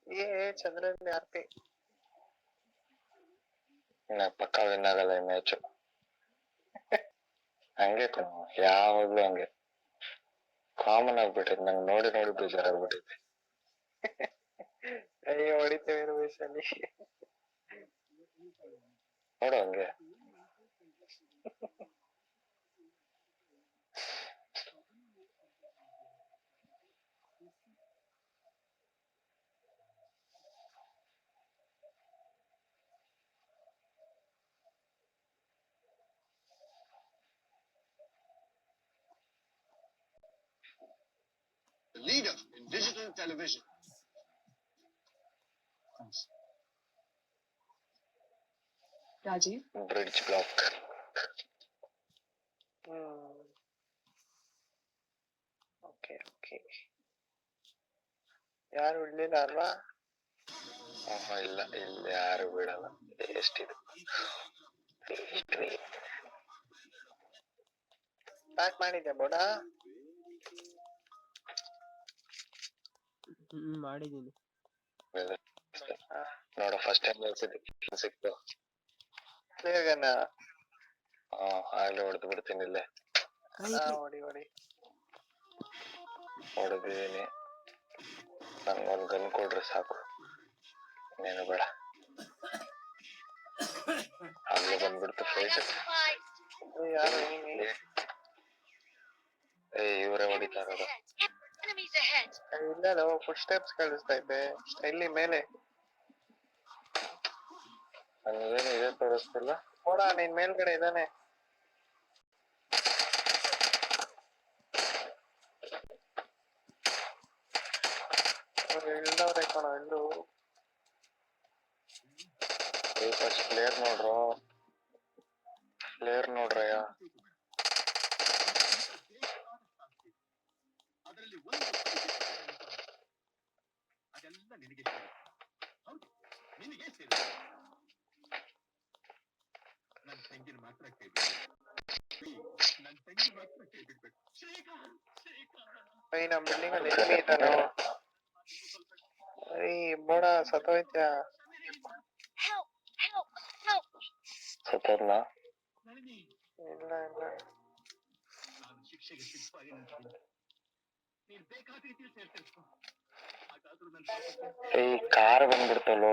ये ಚಂದ್ರನ್ ಆರ್ಪಿ ಪಕ್ಕ ವಿನ್ ಆಗಲ್ಲ ಈ ಮ್ಯಾಚ್. ಹಂಗೆ ಯಾವಾಗ್ಲೂ ಹಂಗೆ ಕಾಮನ್ ಆಗ್ಬಿಟ್ಟಿದೆ. ನಂಗೆ ನೋಡಿ ನೋಡಿ ಬೇಜಾರಾಗ್ಬಿಟ್ಟಿದೆ. ಅಯ್ಯೋ ಹೊಡಿತೇವೆ ವಯಸ್ಸಲ್ಲಿ ನೋಡು ಹಂಗೆ. Leader in digital television. Rajiv. Bridge block. Okay okay. ಯಾರು ಉಳ್ಳಿಲ್ಲ ಅಲ್ವಾ? ಇಲ್ಲ ಇಲ್ಲಿ ಯಾರು ಬಿಡಲ್ಲ. ಎಷ್ಟಿದೆ ಪ್ಯಾಕ್ ಮಾಡಿದ್ಯಾ ಬೋಡ? ಮಾಡಿದೀನಿ. ನೋಡು ಫಸ್ಟ್ ಟೈಮ್ ಸಿಕ್ತು. ಕ್ಲಿಯರ್ ಗನ್ನ ಆಗ್ಲೇ ಹೊಡೆದು ಬಿಡ್ತೀನಿ ಇಲ್ಲೇ. ಹೊಡಿ ಹೊಡಿ ಹೊಡೆದಿದ್ದೀನಿ. ನಂಗೊಂದು ಗನ್ ಕೊಡ್ರೆ ಸಾಕು, ನೀನು ಬೇಡ. ಆಗ್ಲೇ ಬಂದ್ಬಿಡ್ತು ಫೈಟ್. ಯಾರು ಇವರೇ ಹೊಡಿತಾ ಇರೋದು. ಇಲ್ಲ ಫುಟ್ ಸ್ಟೆಪ್ಸ್ ಕಳಿಸ್ತಾ ಇದ್ದೆ ಇಲ್ಲಿ ಮೇಲೆ. ನನಗೇನು ಇದೇ ತೋರಿಸ್ತಿಲ್ಲ. ನೋಡ ನಿನ್ ಮೇಲ್ಗಡೆ ಇದ್ದಾನೆ. ಇಳ್ದವ್ರೆ ಕಣ ಇಳ್ದು. ಫಸ್ಟ್ ಪ್ಲೇಯರ್ ನೋಡ್ರು, ಪ್ಲೇಯರ್ ನೋಡ್ರಯ್ಯ. ಅದರಲ್ಲಿ ಒಂದು ಅದೆಲ್ಲ ನಿನಗೆ ಸೇರಿ. ಹೌದು, ನಿನಗೆ ಸೇರಿ. ನನ್ನ ತಂಗಿನ ಮಾತ್ರ ಕೈ ಬಿಡ್ಬೇಕು. ನನ್ನ ತಂಗಿ ಮಾತ್ರ ಕೈ ಬಿಡ್ಬೇಕು. ನಮ್ಮ ಬಿಲ್ಡಿಂಗ್ ಅಲ್ಲಿ ಎನಿಮಿ ಇದ್ದಾನೋ. ಬೋಡ ಸತ್ತೋಯ್ತ್ಯಾ? ಸತ್ತೋದ್ನ? ಇಲ್ಲ ಇಲ್ಲ. ನಾನು ಶಿಕ್ಷೆಗೆ ಸಿಕ್ಕಾಗಿ ನಿಂತಿದ್ದೀನಿ. ನೀನ್ ಬೇಕಾದ ರೀತಿಯಲ್ಲಿ ಸೇರ್ತಿರ್ತು. ಹಾಗಾದ್ರೂ ನನ್ನ ಈ ಕಾರ್ ಬಂದ್ಬಿಡ್ತಲ್ಲೋ.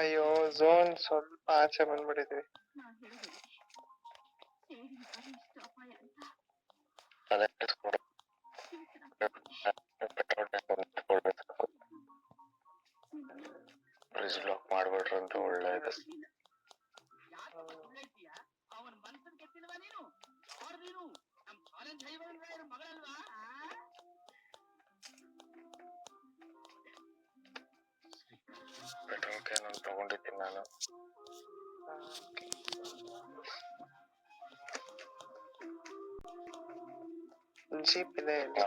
ಅಯ್ಯೋ ಝೋನ್ ಸ್ವಲ್ಪ ಆಚೆ ಬಂದ್ಬಿಟ್ಟಿದ್ವಿ. ಬ್ರಿಡ್ಜ್ ಬ್ಲಾಕ್ ಮಾಡ್ಬಿಟ್ರು ಅಂತ ಒಳ್ಳೇದು. ಅವನ ಮನಸ್ಸನ್ನು ಕೆತ್ತಿಲ್ವಾ ನೀನು? ಯಾರು ನೀನು? ನಮ್ಮ ಕಾಲೇಜ್ ಹೈವರ ಮಗಳಲ್ವಾ? ಪೆಟ್ರೋಲ್ ಕ್ಯಾನ್ ತಗೊಂಡಿದ್ದೀನಿ ನಾನು. ಜೀಪ್ ಇದೆ ಇಲ್ಲಿ.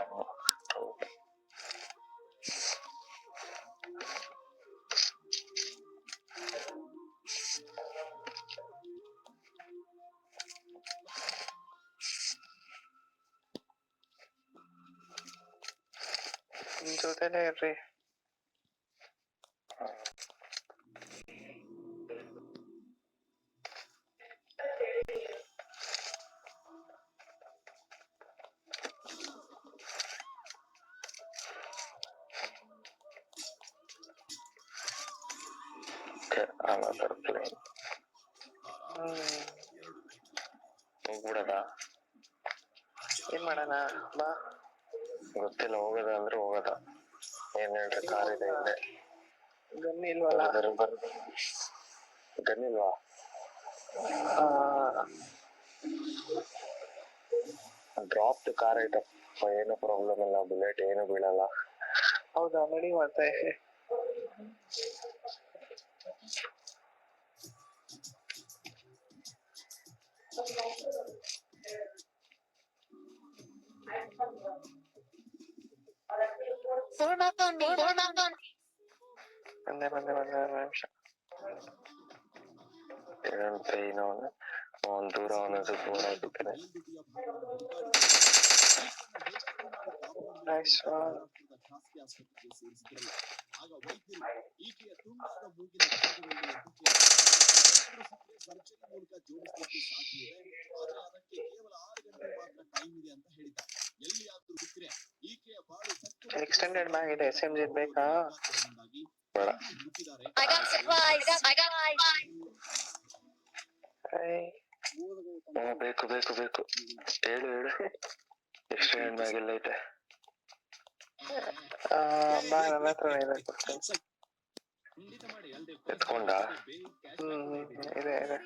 ಜೊತೆಲೇ ಇರ್ರಿ. another plane. ಹೋಗ್ಬಿಡದ? ಏನ್ ಮಾಡೋಣ ಬಾ. ಗೊತ್ತಿಲ್ಲ, ಹೋಗದ ಅಂದ್ರೆ ಹೋಗದ. ಏನ್ ಹೇಳ್ರಿ, ಕಾರ್ ಇದೆ ಹಿಂದೆ. ಗನ್ ಇಲ್ವಲ್ಲ? ಗನ್ ಇಲ್ವಾ? ಡ್ರಾಪ್ ಕಾರ್ ಐಟಪ್ಪ, ಏನು ಪ್ರಾಬ್ಲಮ್ ಇಲ್ಲ. ಬುಲೆಟ್ ಏನು ಬೀಳಲ್ಲ. ಹೌದಾ, ನಡಿ ಮತ್ತೆ. ಬಂದೆ ನಿಮಿಷ. ಏನಂತ ಇನ್ನೊಂದು ದೂರ ಅವನದು ದೂರ ಆಗಿದ್ದೇನೆ. ನೈಸ್ ಖಾಸಗಿ ಆಸ್ಪತ್ರೆಗೆ ಸೇರಿಸಿದ್ರಲ್ಲ. ಆಗ ವೈದ್ಯರು ಈಕೆಯ ತುಂಬಿದ ಮೂಗಿನ ಭಾಗದಲ್ಲಿ ಸರ್ಜರಿ ಮೂಲಕ ಜೋಡಿಸಲಿಕ್ಕೆ ಸಾಧ್ಯ ಇದೆ, ಆದ್ರೆ ಅದಕ್ಕೆ ಕೇವಲ 6 ಗಂಟೆ ಮಾತ್ರ ಟೈಮ್ ಇದೆ ಅಂತ ಹೇಳಿದ್ದಾರೆ. ಎಲ್ಲಿಯಾದ್ರೂ ಬಿಟ್ಟರೆ ಈಕೆಯ ಬಾಳು ಎಕ್ಸ್ಟೆಂಡೆಡ್ ಮ್ಯಾಗ್ ಇದೆ SMG ಬೇಕಾ? ಹುಡುಕಿದ್ದಾರೆ. ಬೇಕು ಬೇಕು ಬೇಕು ಹೇಳು ಹೇಳು. ಎಕ್ಸ್ಟೆಂಡೆಡ್ ಮ್ಯಾಗ್ ಎಲ್ಲ ಐತೆ? ಬಾ, ನನ್ನ ಹತ್ರ ಇದೆ, ಕೊಡ್ತೀನಿ. ಎತ್ಕೊಂಡ? ಇದೆ ಇದೆ.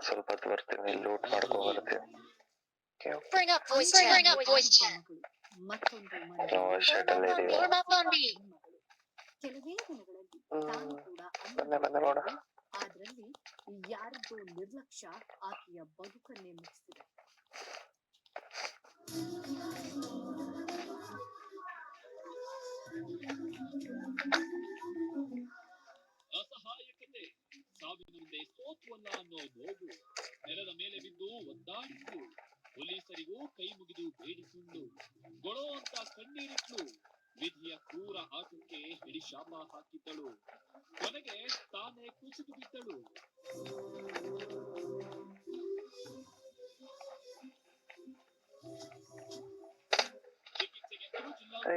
ಸ್ವಲ್ಪ ಹೊತ್ತು ಬರ್ತೀನಿ, ಲೂಟ್ ಮಾಡ್ಕೊ ಬರ್ತೀನಿ. ನಾವು ಶಟಲ್ ಇದೀವಿ. ಕೆಲವೇ ದಿನಗಳಲ್ಲಿ ತಾನು ಕೂಡ ಬಂದೆ ನೋಡ. ಆದ್ರಲ್ಲಿ ಯಾರದ್ದು ನಿರ್ಲಕ್ಷ್ಯ ಆಕೆಯ ಬದುಕನ್ನೇ ಮುಗಿಸಿದೆ. ಅಸಹಾಯಕತೆ, ಸಾವಿನ ಮುಂದೆ ಸೋತುವಲ್ಲ ಅನ್ನೋ ನೋವು ನೆಲದ ಮೇಲೆ ಬಿದ್ದು ಒದ್ದಾಡಿತ್ತು. ಪೊಲೀಸರಿಗೂ ಕೈ ಮುಗಿದು ಬೇಡಿಕೊಂಡು ಗೊಳೋ ಅಂತ ಕಣ್ಣೀರಿಟ್ಲು. ವಿಧಿಯ ಕ್ರೂರ ಆಟಕ್ಕೆ ಹಿಡಿ ಶಾಪ ಹಾಕಿದ್ದಳು. ಕೊನೆಗೆ ತಾನೇ ಕುಸಿದು ಬಿದ್ದಳು.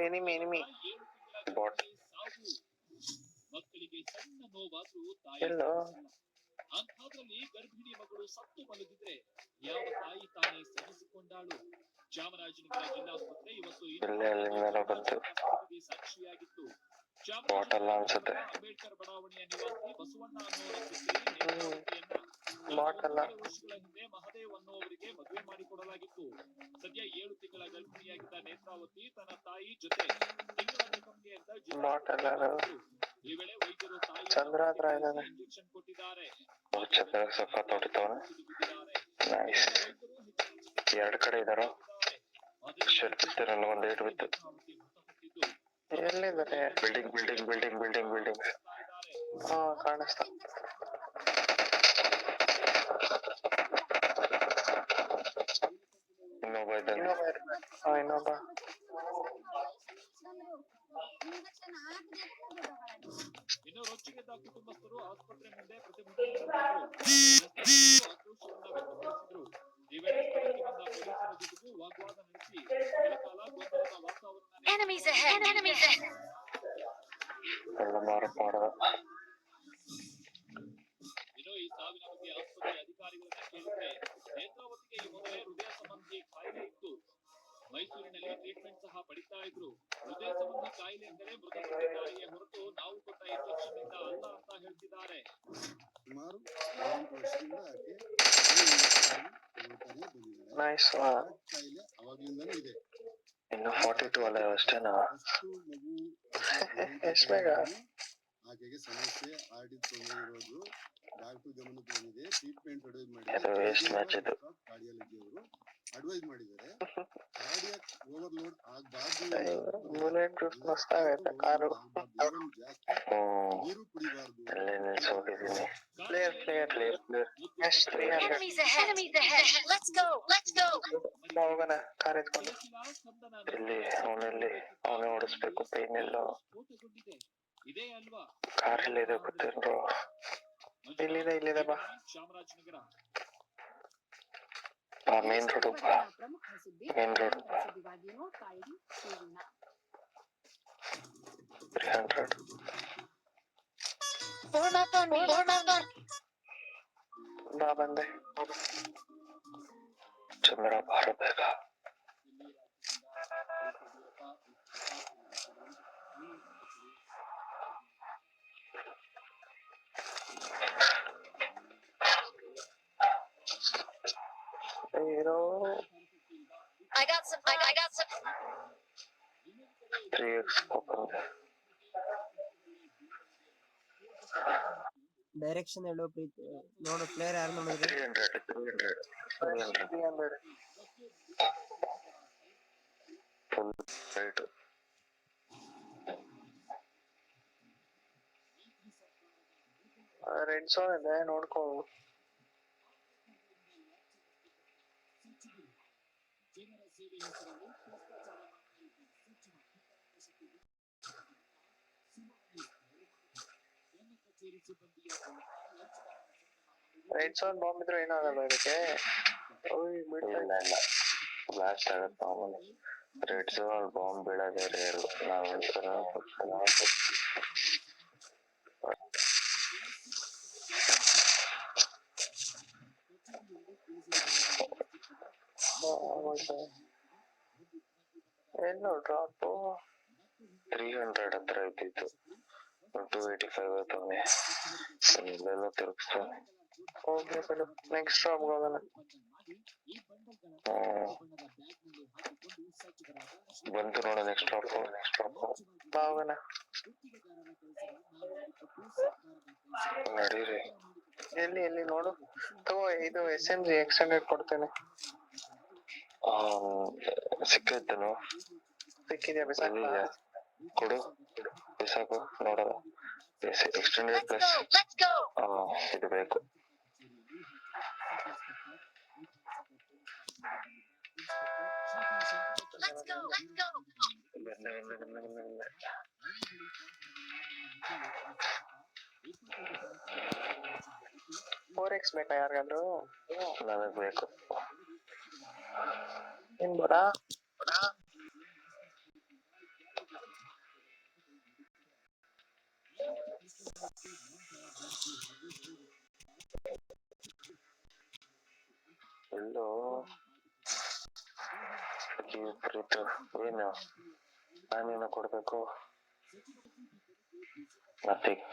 ಎನಿಮಿ ಮಕ್ಕಳಿಗೆ ಸಣ್ಣ ನೋವಾದ್ರೂ ತಾಯಿ ಎಲ್ಲೋ ಅಂಥದ್ರಲ್ಲಿ ಗರ್ಭಿಣಿ ಮಗಳು ಸತ್ತು ಮಲಗಿದ್ರೆ ಯಾವ ತಾಯಿ ತಾನೇ ಸಹಿಸಿಕೊಂಡಾಳು. ಚಾಮರಾಜನಗರ ಜಿಲ್ಲಾಸ್ಪತ್ರೆ ಇವತ್ತು ಸಾಕ್ಷಿಯಾಗಿತ್ತು. ಅಂಬೇಡ್ಕರ್ ಬಡಾವಣೆಯ ನಿವಾಸಿ ಬಸವಣ್ಣ ಅನ್ನೋರ ವರ್ಷಗಳ ಹಿಂದೆ ಮಹದೇವ್ ಅನ್ನೋವರಿಗೆ ಮದುವೆ ಮಾಡಿಕೊಡಲಾಗಿತ್ತು. ಸದ್ಯ 7 ತಿಂಗಳ ಗರ್ಭಿಣಿಯಾಗಿದ್ದ ನೇತ್ರಾವತಿ ತನ್ನ ತಾಯಿ ಜೊತೆ ತಿಂಗಳ ಕಂಪನಿಯಿಂದ ಈ ವೇಳೆ ವೈದ್ಯರು ತಾಯಿ ಇಂಜೆಕ್ಷನ್ ಕೊಟ್ಟಿದ್ದಾರೆ. ಎರಡು ಕಡೆ ಇದಾರೋ ಒಂದ್ ಏಟು ಬಿತ್ತು. ಎಲ್ಲಿದ್ದಾರೆ? ಬಿಲ್ಡಿಂಗ್ ಕಾಣಿಸ್ತಾ. ಇನ್ನೊಬ್ಬ ಇನ್ನೊಬ್ಬ ಇನ್ನು ರೊಚ್ಚಿಗೆದ್ದ ಕುಟುಂಬಸ್ಥರು ಆಸ್ಪತ್ರೆ ಮುಂದೆ ಪ್ರತಿಭಟನೆ ವ್ಯಕ್ತಪಡಿಸಿದ್ರು. ಈ ವೇಳೆ ಸ್ಥಳಕ್ಕೆ ಬಂದ ಪೊಲೀಸರ ಜೊತೆಗೂ ವಾಗ್ವಾದ ನಡೆಸಿ ಕೆಲಕಾಲ ಗೊಂದಲದ ವಾತಾವರಣ. ಇನ್ನು ಈ ಸಾವಿನ ಬಗ್ಗೆ ಆಸ್ಪತ್ರೆ ಅಧಿಕಾರಿಗಳನ್ನ ಕೇಳಿದ್ರೆ ನೇತ್ರಾವತಿಗೆ ಈ ಮೊದಲೇ ಹೃದಯ ಸಂಬಂಧಿ ಕಾಯಿಲೆ ಇತ್ತು. ಮೈಸೂರಿನಲ್ಲಿ ಟ್ರೀಟ್ಮೆಂಟ್ ಸಹ ಪಡಿತಾ ಇದ್ರು. ಹೃದಯ ಸಂಬಂಧಿ ಕಾಯಿಲೆ ಎಂದರೆ ಮೃತಪಟ್ಟಿದ್ದಾರೆಯೇ ಹೊರತು ನಾವು ಕೊಟ್ಟ ಇಂಜೆಕ್ಷನ್ ಇಂದ ಅಲ್ಲ ಅಂತ ಹೇಳ್ತಿದ್ದಾರೆ. ಸುಮಾರು 8 ವರ್ಷದಿಂದ ಕಾಯಿಲೆ ಅವಾಗ್ಲಿಂದಲೂ ಇದೆ. ಇನ್ನು 42 ಅಲ್ಲ ಅಷ್ಟೇನಾ? ಆಕೆಗೆ ಸಮಸ್ಯೆ ಆಡಿದ ತೊಂದರೆ ಇರೋದು ಡಾಕ್ಟರ್ ಗಮನಕ್ಕೆ ಬಂದಿದೆ. ಟ್ರೀಟ್ಮೆಂಟ್ ಅಡ್ವೈಸ್ ಮಾಡಿದ್ದಾರೆ. ಕಾರ್ಡಿಯಾಲಜಿ ಅವರು ಅಡ್ವೈಸ್ ಮಾಡಿದ್ದಾರೆ. ಕಾರ್ಡಿಯಾಕ್ ಓವರ್ಲೋಡ್ ಆಗಬಾರ್ದು, ಜಾಸ್ತಿ ನೀರು ಕುಡಿಬಾರ್ದು. ಇಲ್ಲಿ ಅವನೇ ಓಡಿಸ್ಬೇಕು. ಪೈನ್ ಎಲ್ಲ ಇದೇ ಅಲ್ವಾ ಕಾರಲ್ಲಿ ಇದೆ ಗೊತ್ತೇನ್ರು? ಇಲ್ಲಿದೆ ಬಾ. Chamarajanagar main road main road 300 ಬಾ ಬಂದೆ. ಚಂದ್ರ ಬಾರ ಬೇಗ. I got some. 3x open. Direction ಹೇಳೋ ಪ್ರೀತಿ ನೋಡು. ಪ್ಲೇಯರ್ ಯಾರು ನೋಡಿದ್ರಿ? 300 ಫುಲ್ ರೈಟ್. ರೆಡ್ ಝೋನ್ ಇದೆ, ನೋಡ್ಕೋ. ಜನರ ರೈಟ್ ಸೌಂಡ್ ಬಾಂಬ್ ಇದ್ರೆ ಏನಾಗಲ್ಲ ಇದಕ್ಕೆ. ಓಯ್ ಬಿಡ್ತಾ ಇಲ್ಲ ಇಲ್ಲ ಬ್ಲಾಸ್ಟ್ ಆಗತ್ತೆ ಮಾಮೂಲಿ. ರೆಡ್ ಝೋನ್ ಬಾಂಬ್ ಬೀಳೋದೇ ರೇರು. ಎಲ್ಲೋ ಡ್ರಾಪ್ 300 ಹತ್ರ ಇದ್ದಿತ್ತು. 285 ಆಯ್ತವನೆ. ಇಲ್ಲೆಲ್ಲ ತಿರುಗಿಸ್ತಾನೆ. ಹೋಗ್ಲಿ ಬಿಡು, ನೆಕ್ಸ್ಟ್ ಡ್ರಾಪ್ ಹೋಗೋಣ. ಬಂತು ನೋಡು ನೆಕ್ಸ್ಟ್ ಡ್ರಾಪ್. ಬಾ ಹೋಗೋಣ. ನಡೀರಿ. ಎಲ್ಲಿ ನೋಡು. ತಗೋ, ಇದು SMG ಎಕ್ಸ್ಟೆಂಡೆಡ್ ಕೊಡ್ತೇನೆ. ಸಿಕ್ಕೈತೇನು? ಸಿಕ್ಕಿದ್ಯಾ? ಬಿಸಾಕ ಕೊಡು, ಬಿಸಾಕು ನೋಡೋಣ. Extended Let's plus go. Let's go. ಇದು ಬೇಕು. Let's go. Let's go. ಬಂದೆ. 4x ಬೇಕಾ ಯಾರಿಗಾದ್ರು? ನನಗ್ ಬೇಕು. ಏನ್ ಬರಾ? ಎಲ್ಲೋ ಪ್ರೀತು ಏನು ನಾನೇನು ಕೊಡ್ಬೇಕು? ನಥಿಂಗ್.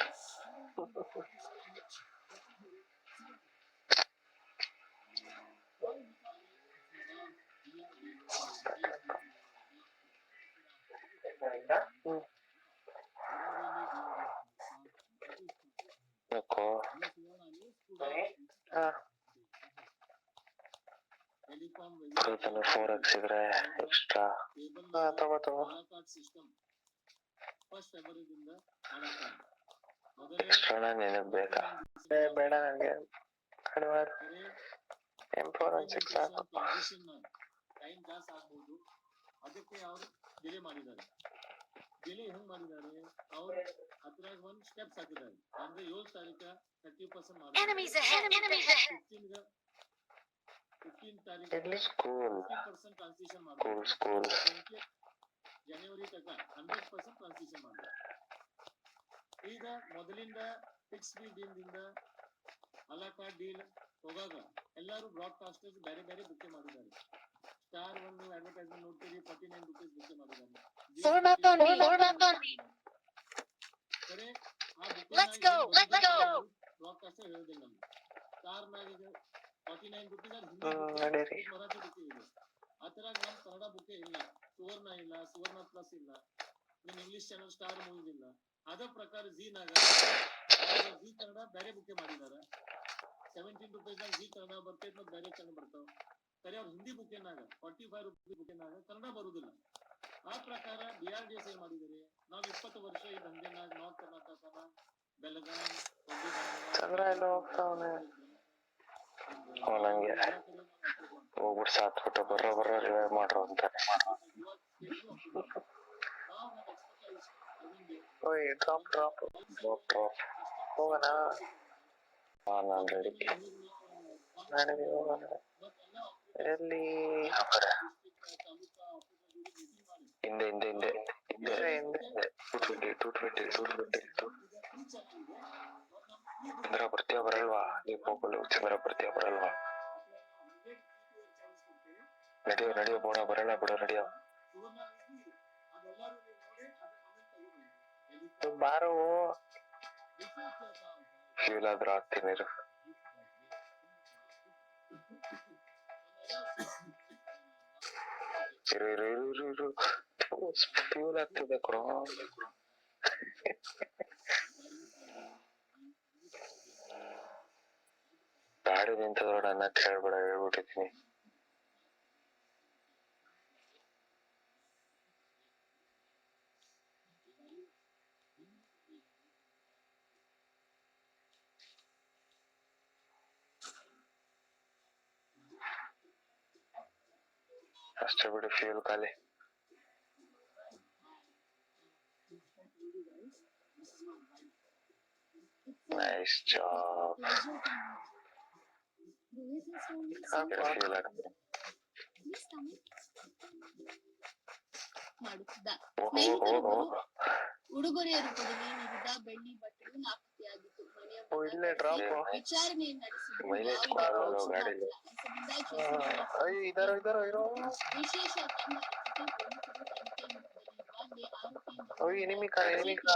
ಯಾಕೋ ಪ್ರೀತನ 4x ಇದ್ರೆ ಎಕ್ಸ್ಟ್ರಾ. ತಗೋ. ಎಕ್ಸ್ಟ್ರಾನ ನಿನಗ್ ಬೇಕಾ? ಬೇಡ ನನಗೆ. ಕಡಿಮೆ M416 ಸಾಕು. ಟೈಮ್ ಜಾಸ್ತಿ ಆಗ್ಬಹುದು. ಅದಕ್ಕೆ ಅವರು ಡಿಲೇ ಮಾಡಿದ್ದಾರೆ. ಡಿಲೇ ಹೆಂಗ್ ಮಾಡಿದ್ದಾರೆ? ಅವರು ಅದ್ರಾಗ ಒಂದು ಸ್ಟೆಪ್ಸ್ ಹಾಕಿದ್ದಾರೆ. ಅಂದ್ರೆ 7 ತಾರೀಕ 30% ಮಾಡಿದ್ದಾರೆ. Enemies ahead. Enemies ahead. 15 ತಾರೀಕು ಸ್ಕೂಲ್ 50% ಟ್ರಾನ್ಸಿಷನ್ ಮಾಡಿದ್ದಾರೆ. ಸ್ಕೂಲ್ ಜನವರಿ ತನಕ 100% ಟ್ರಾನ್ಸಿಷನ್ ಮಾಡಿದ್ದಾರೆ. ಈಗ ಮೊದಲಿಂದ ಫಿಕ್ಸ್ ಡೀಲ್ದಿಂದ ಅಲಾಕಾ ಡೀಲ್ ಹೋಗಾಗ ಎಲ್ಲರೂ ಬ್ರಾಡ್ಕಾಸ್ಟರ್ಸ್ ಬೇರೆ ಬೇರೆ ಬುಕ್ ಮಾಡಿದ್ದಾರೆ. ಸ್ಟಾರ್ ಒಂದು ಅಡ್ವರ್ಟೈಸ್ಮೆಂಟ್ ನೋಡ್ತೀರಿ, 49 ರೂಪೀಸ್ ಬುಕ್ ಮಾಡಿದ್ದಾರೆ. Form up on me. Form up on me. ಸರಿ, ಆ book Let's go. Let's go. Broadcaster ಹೇಳೋದಿಲ್ಲ ನಮ್ಗೆ. ಸ್ಟಾರ್ ಮ್ಯಾಗ ಈಗ 49 ರೂಪೀಸ್ ಹಿಂದಿ ನಡೀರಿ. ಮರಾಠಿ ಬುಕ್ ಇದೆ. ಆ ತರ ನಮ್ಮ ಕನ್ನಡ ಬುಕ್ ಇಲ್ಲ. ಸುವರ್ಣ ಇಲ್ಲ, ಸುವರ್ಣ ಪ್ಲಸ್ ಇಲ್ಲ, ನಿಮ್ ಇಂಗ್ಲಿಷ್ ಚಾನಲ್ ಸ್ಟಾರ್ ಮೂವೀಸ್ ಇಲ್ಲ. ಅದ ಪ್ರಕಾರ ಝೀನಾಗ ಝೀ ಕನ್ನಡ ಬೇರೆ ಬುಕ್ ಮಾಡಿದಾರ. 17 ರೂಪೀಸ್ ಝೀ ಕನ್ನಡ ಬರ್ತೈತೆ ಮತ್ತು ಬೇರೆ ಚಾನಲ್ ಬರ್ತಾವ. ಸರಿ, ಅವ್ರ ಹಿಂದಿ ಬುಕ್ಕಿನಾಗ 45 ರೂಪೀಸ್ ಬುಕ್ಕಿನಾಗ ಕನ್ನಡ ಬರುದಿಲ್ಲ. ಆ ಪ್ರಕಾರ BRDS ಏನ್ ಮಾಡಿದರೆ, ನಾವ್ 20 ವರ್ಷ ಈ ದಂಧೆನಾಗ ನಾರ್ತ್ ಕರ್ನಾಟಕನ ಬೆಳಗಾಂ ಚಂದ್ರ ಎಲ್ಲ ಹೋಗ್ತಾವನೆ. ನಂಗೆ ಹೋಗ್ಬಿಟ್ಟು ಸಾತ್ಬಿಟ್ಟು ಬರೋ ರಿವೈವ್ ಮಾಡ್ರು ಅಂತಾನೆ. ಓಯ್ ಡ್ರಾಪ್ ಹೋಗೋಣ. ನಾನು ರೆಡಿ. ನಡೀರಿ ಹೋಗೋಣ. ಎಲ್ಲಿ? ಹಿಂದೆ 220 ಚಂದ್ರ ಬರ್ತೀಯ ಬರಲ್ವಾ? ನೀವು ಹೋಗಲು ಚಂದ್ರ ಬರ್ತೀಯ ಬರಲ್ವಾ? ನಡಿಯೋ ಬೋಡ ಬರಲ್ಲ ಬಿಡೋ, ನಡಿಯೋ. ಬಾರೋ. ಫ್ಯೂಲ್ ಆದ್ರೂ ಆಗ್ತೀನಿ. ಇರು ಫ್ಯೂಲ್ ಆಗ್ತಿದೆ ಕೊಡೋ. ಗಾಡಿ ನಿಂತದೋಡ ಅನ್ನಕ್ ಹೇಳ್ಬೇಡ, ಹೇಳ್ಬಿಟ್ಟಿದ್ದೀನಿ. ಅಷ್ಟೇ ಬಿಡು, ಫ್ಯೂಲ್ ಖಾಲಿ. Nice job. ಫ್ಯೂಲ್ ಆಗ್ತದೆ. ಮಾಡುತ್ತಿದ್ದ ಹೋಗು ಸ್ನೇಹಿತರೊಬ್ಬರು ಉಡುಗೊರೆಯ ರೂಪದಲ್ಲಿ ನೀಡಿದ ಬೆಳ್ಳಿ ಬಟ್ಟಲು ನಾಪತ್ತೆಯಾಗಿತ್ತು. ಓ, ಇಲ್ಲೇ ಡ್ರಾಪ್. ವಿಚಾರಣೆ ನಡೆಸಿದ್ದು ಮೈಲೇಜ್ ಯಾವುದೇ ಕೊಡಲ್ಲ ದೋಷ ಗಾಡಿಲಿ. ಮಾಡಿಲ್ಲ. ಕೇಸಿನಿಂದ ಅಯ್ಯೋ ಇದಾರೋ ಇರೋ. ವಿಶೇಷ ತಂಡ ರಚಿಸಿ ಪೊಲೀಸರು ತನಿಖೆ ನಡೆಸಲಿರುವಾಗಲೇ ಆರೋಪಿಯಿಂದ ಓಯ್ ಎನಿಮಿ ಕಾರ್ ಹೋಗಿದ್ದ.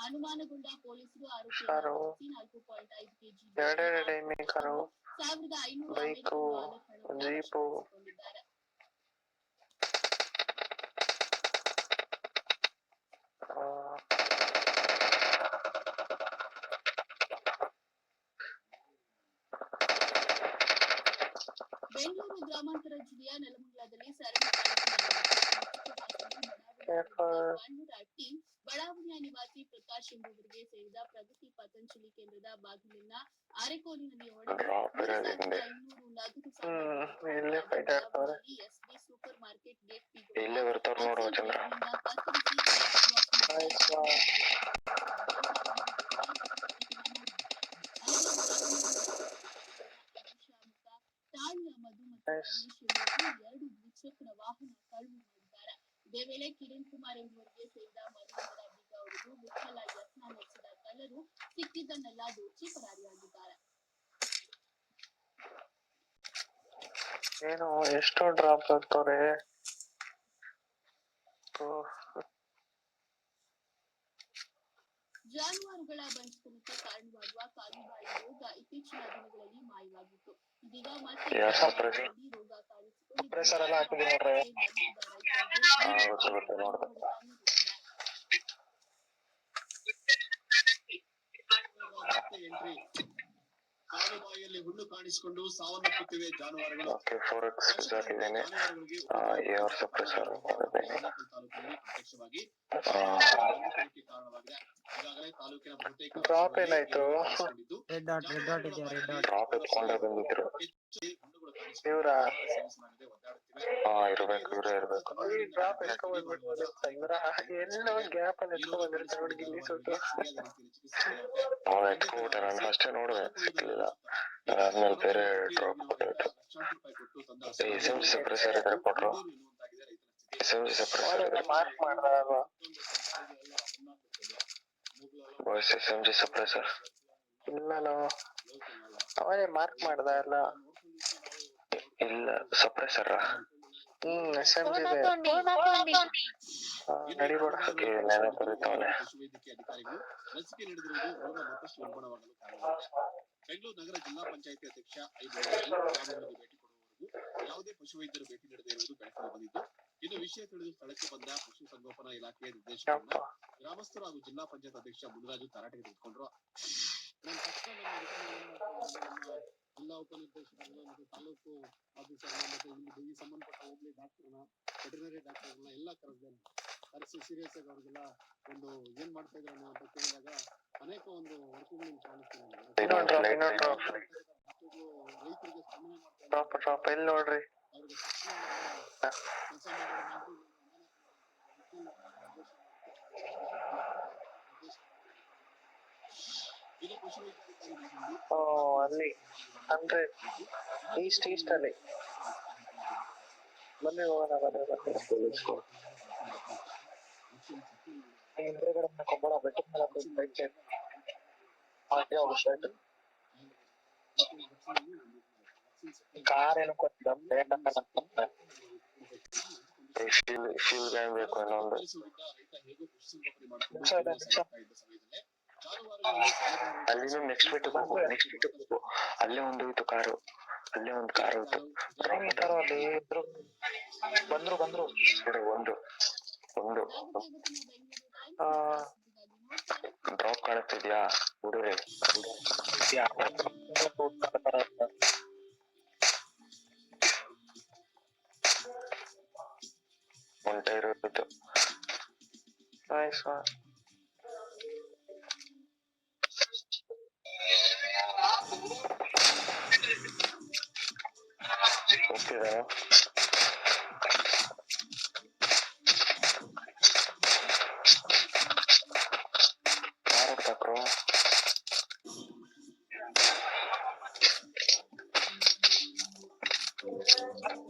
ಅನುಮಾನಗೊಂಡ ಪೊಲೀಸರು ಕಾರು. ಆರೋಪಿಯನ್ನು 4.5 ಕೆಜಿ ಎರಡೆರಡು enemy car, 1500 bike, American jeep. ವಶಪಡಿಸಿಕೊಂಡಿದ್ದಾರೆ. ಬೆಂಗಳೂರು ಗ್ರಾಮಾಂತರ ಜಿಲ್ಲೆಯ ನೆಲಮಂಗಲದಲ್ಲಿ ಸರಣಿ ಬಡಾವಣೆಯ ನಿವಾಸಿ ಪ್ರಕಾಶ್ ಎಂಬುವರಿಗೆ ಸೇರಿದ ಪ್ರಗತಿ ಪತಂಜಲಿ ಕೇಂದ್ರದ ಬಾಗಿಲಿನ ಅರೆಕೋಲಿನಲ್ಲಿ ಇಲ್ಲೇ ಫೈಟ್ ಆಡ್ತಾವ್ರೆ. ಎಸ್ಬಿ ಸೂಪರ್ ಮಾರ್ಕೆಟ್ ಗೇಟ್ ಇಲ್ಲೇ ಬರ್ತಾರ ನೋಡುವ ಚಂದ್ರ. ತಾಳ್ಯ ಮಧು ಮತ್ತು ರಮೇಶ್ ಎಂಬುವರು 2 ದ್ವಿಚಕ್ರ ವಾಹನ ಕಳವು ಮಾಡಿದ್ದಾರೆ. ಇದೇ ವೇಳೆ ಕಿರಣ್ ಕುಮಾರ್ ಎಂಬುವರಿಗೆ ಸೇರಿದ ಮನೆಯೊಂದರ ಬೀಗ ಹೊಡೆದು ಮುಚ್ಚಲ ಯತ್ನ ನಡೆಸಿದ ಕಳ್ಳರು ಸಿಕ್ಕಿದ್ದನ್ನೆಲ್ಲ ದೋಚಿ ಪರಾರಿಯಾಗಿದ್ದಾರೆ. ಏನು ಎಷ್ಟು ಡ್ರಾಪ್ ಆಗ್ತವ್ರೆ. ಜಾನುವಾರುಗಳ ಬಂಚತನಕ್ಕೆ ಕಾರಣವಾಗುವ ಕಾಲುಬಾಯಿ ರೋಗ ಇತ್ತೀಚಿನ ದಿನಗಳಲ್ಲಿ ಮಾಯವಾಗಿತ್ತು. ಇದೀಗ ಮತ್ತೆ ರೋಗ ಕಾಲುಬಾಯಿಯಲ್ಲಿ ಹುಣ್ಣು ಕಾಣಿಸಿಕೊಂಡು ಸಾವನ್ನಪ್ಪುತ್ತಿವೆ ಜಾನುವಾರುಗಳು. ಪ್ರತ್ಯಕ್ಷವಾಗಿ ಕಾರಣವಾಗಿದೆ. ಈಗಾಗಲೇ ತಾಲೂಕಿನ ಬಹುತೇಕ ಡ್ರಾಪ್ ಏನಾಯ್ತು? ರೆಡ್ ಡಾಟ್ ಇದೆಯಾ? ರೆಡ್ ಡಾಟ್ ಡ್ರಾಪ್ ಎತ್ಕೊಂಡೆ ಬಂದಿದ್ರು. ಇವ್ರಾ ಇರ್ಬೇಕು, ಇವರೇ ಇರ್ಬೇಕು. ಡ್ರಾಪ್ ಎತ್ಕೊಂಡ್ಬಂದ್ಬಿಟ್ಟು ಎಲ್ಲೋ ಗ್ಯಾಪ್ ಅಲ್ಲಿ ಎತ್ಕೊಂಡ್ ಬಂದಿರ್ತಾರೆ ನೋಡಿ ಗಿಲ್ಲಿ ಸೊಟ್ಟು. ಎತ್ಕೊಂಡ್ಬಿಟ್ಟೆ. ನಾನು ಫಸ್ಟೇ ನೋಡಿದೆ, ಸಿಕ್ಲಿಲ್ಲ. ಅದಾದ್ಮೇಲೆ ಬೇರೆ ಡ್ರಾಪ್ ಕೊಟ್ಟಿತ್ತು. SMG ಸಪ್ರೆಸರ್ ಇದ್ರೆ ಕೊಟ್ರು. SMG ಸಪ್ರೆಸರ್ ಇದೆ. ಮಾರ್ಕ್ ಮಾಡ್ದ ಅಲ್ವಾ? ಬಾಯ್ಸ್ SMG ಸಪ್ರೆಸರ್ ಇಲ್ಲೋ ಅವನೇ ಮಾರ್ಕ್ ಮಾಡ್ದ ಅಲ್ಲ? ಇಲ್ಲ, ಸಪ್ರೆಸರ್. SMG ಇದೆ. ನಡಿಬೇಡ. ನೆನೆ ಬರುತ್ತವನೆ. ಪಶುವೈದ್ಯಕೀಯ ಅಧಿಕಾರಿಗಳು ಲಸಿಕೆ ನೀಡಿರುವುದು ರೋಗ ಮತ್ತಷ್ಟು ಉಲ್ಬಣವಾಗಲು ಕಾರಣವಾಗಿದೆ. ಬೆಂಗಳೂರು ನಗರ ಜಿಲ್ಲಾ ಪಂಚಾಯಿತಿ ಅಧ್ಯಕ್ಷ 5 ಗ್ರಾಮಗಳಿಗೆ ಭೇಟಿ ಕೊಡುವವರೆಗೂ ಯಾವುದೇ ಪಶುವೈದ್ಯರು ಭೇಟಿ ನೀಡದೇ ಇರುವುದು ಬೆಳಕಿಗೆ ಬಂದಿದ್ದು, ಇದು ವಿಷಯ ತಿಳಿದು ಸ್ಥಳಕ್ಕೆ ಬಂದ ಪಶು ಸಂಗೋಪನಾ ಇಲಾಖೆಯ ನಿರ್ದೇಶಕರನ್ನ ಗ್ರಾಮಸ್ಥರು ಹಾಗೂ ಜಿಲ್ಲಾ ಪಂಚಾಯತ್ ಅಧ್ಯಕ್ಷ ಮುನಿರಾಜು ತರಾಟೆಗೆ ತೆಗೆದುಕೊಂಡ್ರು. ಜಿಲ್ಲಾ ಉಪನಿರ್ದೇಶಕರನ್ನ ಮತ್ತು ತಾಲೂಕು ಆಫೀಸರ್ನ ಮತ್ತೆ ಇಲ್ಲಿ ಸಂಬಂಧಪಟ್ಟ ಹೋಗ್ಲಿ ಡಾಕ್ಟರ್ನ, ವೆಟರ್ನರಿ ಡಾಕ್ಟರ್ಗಳನ್ನ ಎಲ್ಲ ಕರೆಸಿ ಸೀರಿಯಸ್ ಆಗಿ ಅವ್ರಿಗೆಲ್ಲ ಒಂದು ಏನ್ ಮಾಡ್ತಾ ಇದ್ರು ಅಂತ ಕೇಳಿದಾಗ ಅನೇಕ ಒಂದು ವರ್ಕುಗಳನ್ನು ಕಾಣಿಸ್ತೀನಿ. ರೈತರಿಗೆ ಸ್ಪಂದನೆ ಮಾಡ್ತಾ ಎಲ್ಲಿ ನೋಡ್ರಿ? ಅವ್ರಿಗೆ ಕೆಲಸ ಮಾಡೋದು ಇದು ಅಲ್ಲಿ ಅಂದ್ರೆ ಈಸ್ಟ್ ಅಲ್ಲಿ ಬನ್ನಿ ಹೋಗೋಣ. ಹಿಂದ್ಗಡೆ ಕೊಬ್ಬಳ ಬೆಟ್ಟ ಕಾರ್ ಏನೋ ಕೊಟ್ಟಿದ್ದ ಫೀಲ್ ಗ್ಯಾಂಗ್ ಬೇಕು ಇನ್ನೊಂದು. ಅಲ್ಲಿನೂ ನೆಕ್ಸ್ಟ್ ಬಿಟ್ಟು ಅಲ್ಲೇ ಒಂದು ಇತ್ತು ಕಾರು, ಅಲ್ಲೇ ಒಂದು ಕಾರು ಇತ್ತು. ಅಲ್ಲಿ ಬಂದ್ರು ಒಂದು ಡ್ರಾಪ್ ಕಾಣಿಸ್ತಿದ್ಯಾ ಹುಡುಗ್ರೆ? ಒಂದು ಟೈರ್ ಇತ್ತು. ಹೋಗ್ತಿದ ಅವರು. ನಮಸ್ಕಾರ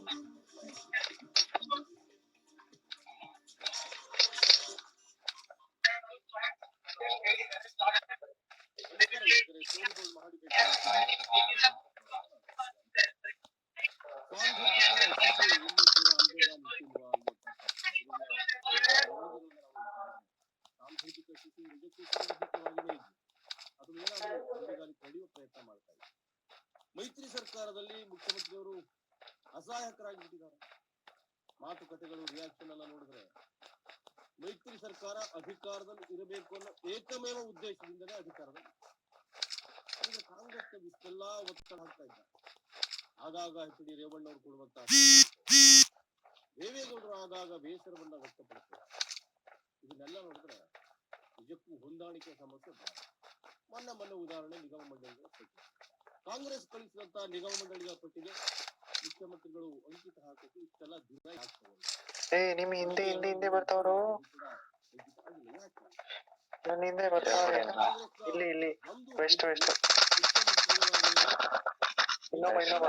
ವೀಕ್ಷಕರೇ, ಸ್ಟೋರಿಗೋಲ್ಡ್ ಮಹಾಡಿಬೇಟ್ ಸ್ವಾಂತಂತ್ರಿಕ ಯಶಸ್ಸು ಇನ್ನೂ ಕೂಡ ಅನುಭವ ಮುಟ್ಟಿಲ್ವಾ ಸಾಂಸ್ಕೃತಿಕ ಶಿಶು ನಿಜಕ್ಕೂ ಸಾಂಘಿಕವಾಗಿದೆ ಇದು. ಅದು ಏನಾದರೂ ಅಂಗಗಾಲಿ ತಡೆಯುವ ಪ್ರಯತ್ನ ಮಾಡ್ತಾ ಇದೆ. ಮೈತ್ರಿ ಸರ್ಕಾರದಲ್ಲಿ ಮುಖ್ಯಮಂತ್ರಿಯವರು ಅಸಹಾಯಕರಾಗಿಬಿಟ್ಟಿದ್ದಾರೆ. ಮಾತುಕತೆಗಳು ರಿಯಾಕ್ಷನ್ ಎಲ್ಲ ನೋಡಿದ್ರೆ ಮೈತ್ರಿ ಸರ್ಕಾರ ಅಧಿಕಾರದಲ್ಲಿ ಇರಬೇಕು ಅನ್ನೋ ಏಕಮೇವ ಉದ್ದೇಶದಿಂದಲೇ ಅಧಿಕಾರದಲ್ಲಿ ಈಗ ಕಾಂಗ್ರೆಸ್ ಇಷ್ಟೆಲ್ಲ ಒತ್ತಡ ಹಾಕ್ತಾ ಇದ್ದಾರೆ. ಆಗಾಗ ಎಚ್ ಡಿ ರೇವಣ್ಣವರು ಕೊಡುವಂತ ದೇವೇಗೌಡರು ಆಗಾಗ ಬೇಸರವನ್ನ ವ್ಯಕ್ತಪಡಿಸ್ತಾರೆ. ಇದನ್ನೆಲ್ಲ ನೋಡಿದ್ರೆ ನಿಜಕ್ಕೂ ಹೊಂದಾಣಿಕೆ ಸಮಸ್ಯೆ ಮೊನ್ನೆ ಉದಾಹರಣೆ ನಿಗಮ ಮಂಡಳಿಗಳ ಪಟ್ಟಿ. ಕಾಂಗ್ರೆಸ್ ಕಳಿಸಿದಂತ ನಿಗಮ ಮಂಡಳಿಗಳ ಪಟ್ಟಿಗೆ ಮುಖ್ಯಮಂತ್ರಿಗಳು ಅಂಕಿತ ಹಾಕಕ್ಕೆ ಇಷ್ಟೆಲ್ಲ ದಿನ ಆಗ್ತದೆ. ನಿಮ್ ಹಿಂದೆ ಬರ್ತಾವ್ರು. ನನ್ನ ಹಿಂದೆ ಬರ್ತಾವ್ರೆ. ಇಲ್ಲಿ ವೆಸ್ಟ್ ಇನ್ನೊಬ್ಬ ಇದ್ದಾನೆ.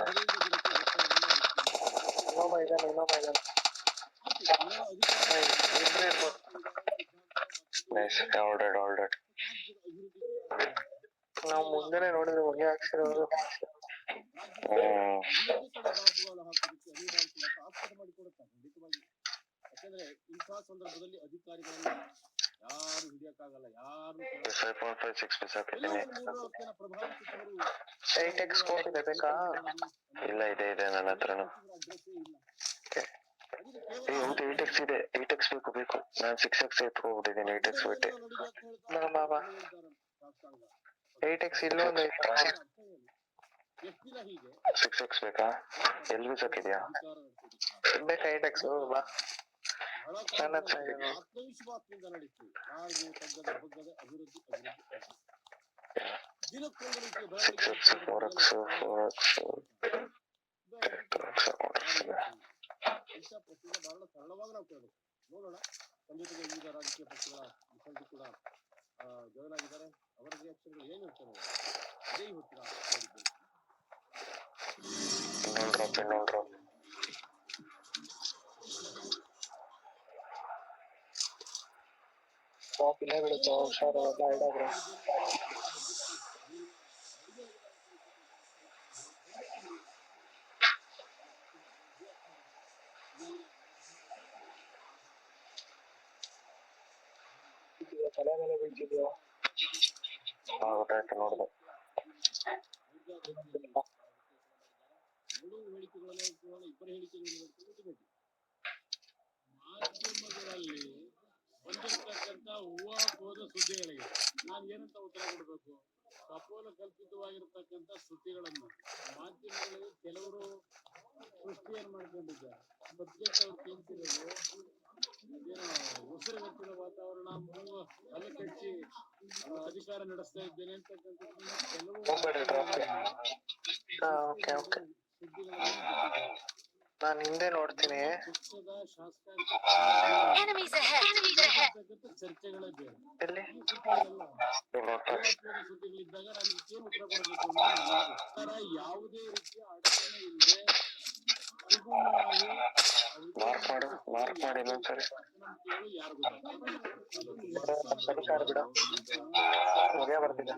ಇಬ್ರು ಇರ್ಬೋದು. ಆಲ್ರೆಡಿ ನಾವು ಮುಂದೆನೆ ನೋಡಿದ್ರೆ ಹೊಗೆ ಹಾಕ್ಸಿರೋದು. ಯಾಕಂದ್ರೆ ಇಂಥ ಸಂದರ್ಭದಲ್ಲಿ ಅಧಿಕಾರಿಗಳನ್ನ ಯಾರು ಹಿಡಿಯಕ್ಕಾಗಲ್ಲ. ಯಾರು ಪ್ರಭಾವಿಸಿದವರು 8x ಸ್ಕೋಪ್ ಇದೆ ಬೇಕಾ? ಇಲ್ಲ, ಇದೆ ನನ್ನ ಹತ್ರನು. ಹೌದು 8x ಇದೆ. 8x ಬೇಕು. ನಾನು 6x ಎತ್ಕೊಂಡ್ಬಿಟ್ಟಿದ್ದೀನಿ. 8x ಬಿಟ್ಟೆ. 8x ಇಲ್ಲೊಂದು 6x ಬೇಕಾ? ಎಲ್ಲಿ ಬೀಸಕ್ಕಿದ್ಯಾ? ಬೇಕಾ 8x? ಬಾ ನನ್ನ ಹತ್ರ ಇದೆ ನೋಡಿ. ಆತ್ಮವಿಶ್ವಾಸದಿಂದ ನಡೀತು. ಯಾರಿಗೂ ತಗ್ಗದ ಬಗ್ಗದ ಅಭಿವೃದ್ಧಿ. ದಿನಕ್ಕೊಂದು ರೀತಿಯ ಪ್ರಶ್ನೆ ಬಹಳ ಸರಳವಾಗಿ ನಾವು ಕೇಳಬೇಕು. ನೋಡೋಣ. ನಮ್ಮ ಜೊತೆಗೆ ವಿವಿಧ ರಾಜಕೀಯ ಪಕ್ಷಗಳ ಮುಖಂಡರು ಕೂಡ ಜಾಯ್ನ್ ಆಗಿದ್ದಾರೆ. ಅವರ ರಿಯಾಕ್ಷನ್ಗಳು ಏನಿರ್ತವೆ ಅದೇ ಇವತ್ತಿನ ಇಲ್ಲ ಬಿಡುತ್ತೆ. ಹುಷಾರು ಇಡಾಗ್ರೆ. ತಲೆ ಮೇಲೆ ಬೀಳ್ತಿದ್ಯೋ? ಗೊತ್ತಾಯ್ತು, ನೋಡಿದೆ. ಇಬ್ಬರ ಹೇಳಿಕೆಗಳು ಮಾಧ್ಯಮಗಳಲ್ಲಿ ಬಂದಿರತಕ್ಕಂತ ಹೂವಾಪೋದ ಸುದ್ದಿಗಳಿಗೆ ನಾನು ಏನಂತ ಉತ್ತರ ಕೊಡಬೇಕು? ಕಪೋಲ ಕಲ್ಪಿತವಾಗಿರ್ತಕ್ಕಂಥ ಸುದ್ದಿಗಳನ್ನು ಮಾಧ್ಯಮಗಳಲ್ಲಿ ಕೆಲವರು ಸೃಷ್ಟಿಯನ್ನು ಮಾಡ್ಕೊಂಡಿದ್ದಾರೆ. ಸಬ್ಜೆಕ್ಟ್ ಅವ್ರು ಕೇಳ್ತಿರೋದು ಅದೇನೋ ಉಸಿರುಗಟ್ಟಿದ ವಾತಾವರಣ, ಅಲೆ ಕಚ್ಚಿ ಅಧಿಕಾರ ನಡೆಸ್ತಾ ಇದ್ದೇನೆ ಅಂತಕ್ಕಂಥದ್ದು ಕೆಲವು ನಾನು ಹಿಂದೆ ನೋಡ್ತೀನಿ. ಪಕ್ಷದ ಶಾಸಕ ಚರ್ಚೆಗಳೇ ಬೇರೆ. ಎಲ್ಲಿ ಸುದ್ದಿಗಳಿದ್ದಾಗ ನಮಗೆ ಏನು ಉತ್ತರ ಕೊಡಬೇಕು ಅಂದ್ರೆ ಯಾವುದೇ ರೀತಿಯ ಅಡಚಣೆ ಇಲ್ಲದೆ ಸುಗಮವಾಗಿ ಮಾರ್ಕ್ ಮಾಡಿ ಇನ್ನೊಂದ್ಸರಿ. ಯಾರಿಗೂ ಸರಿ ಬಿಡು, ಹೊಗೆ ಬರ್ತಿದೆ.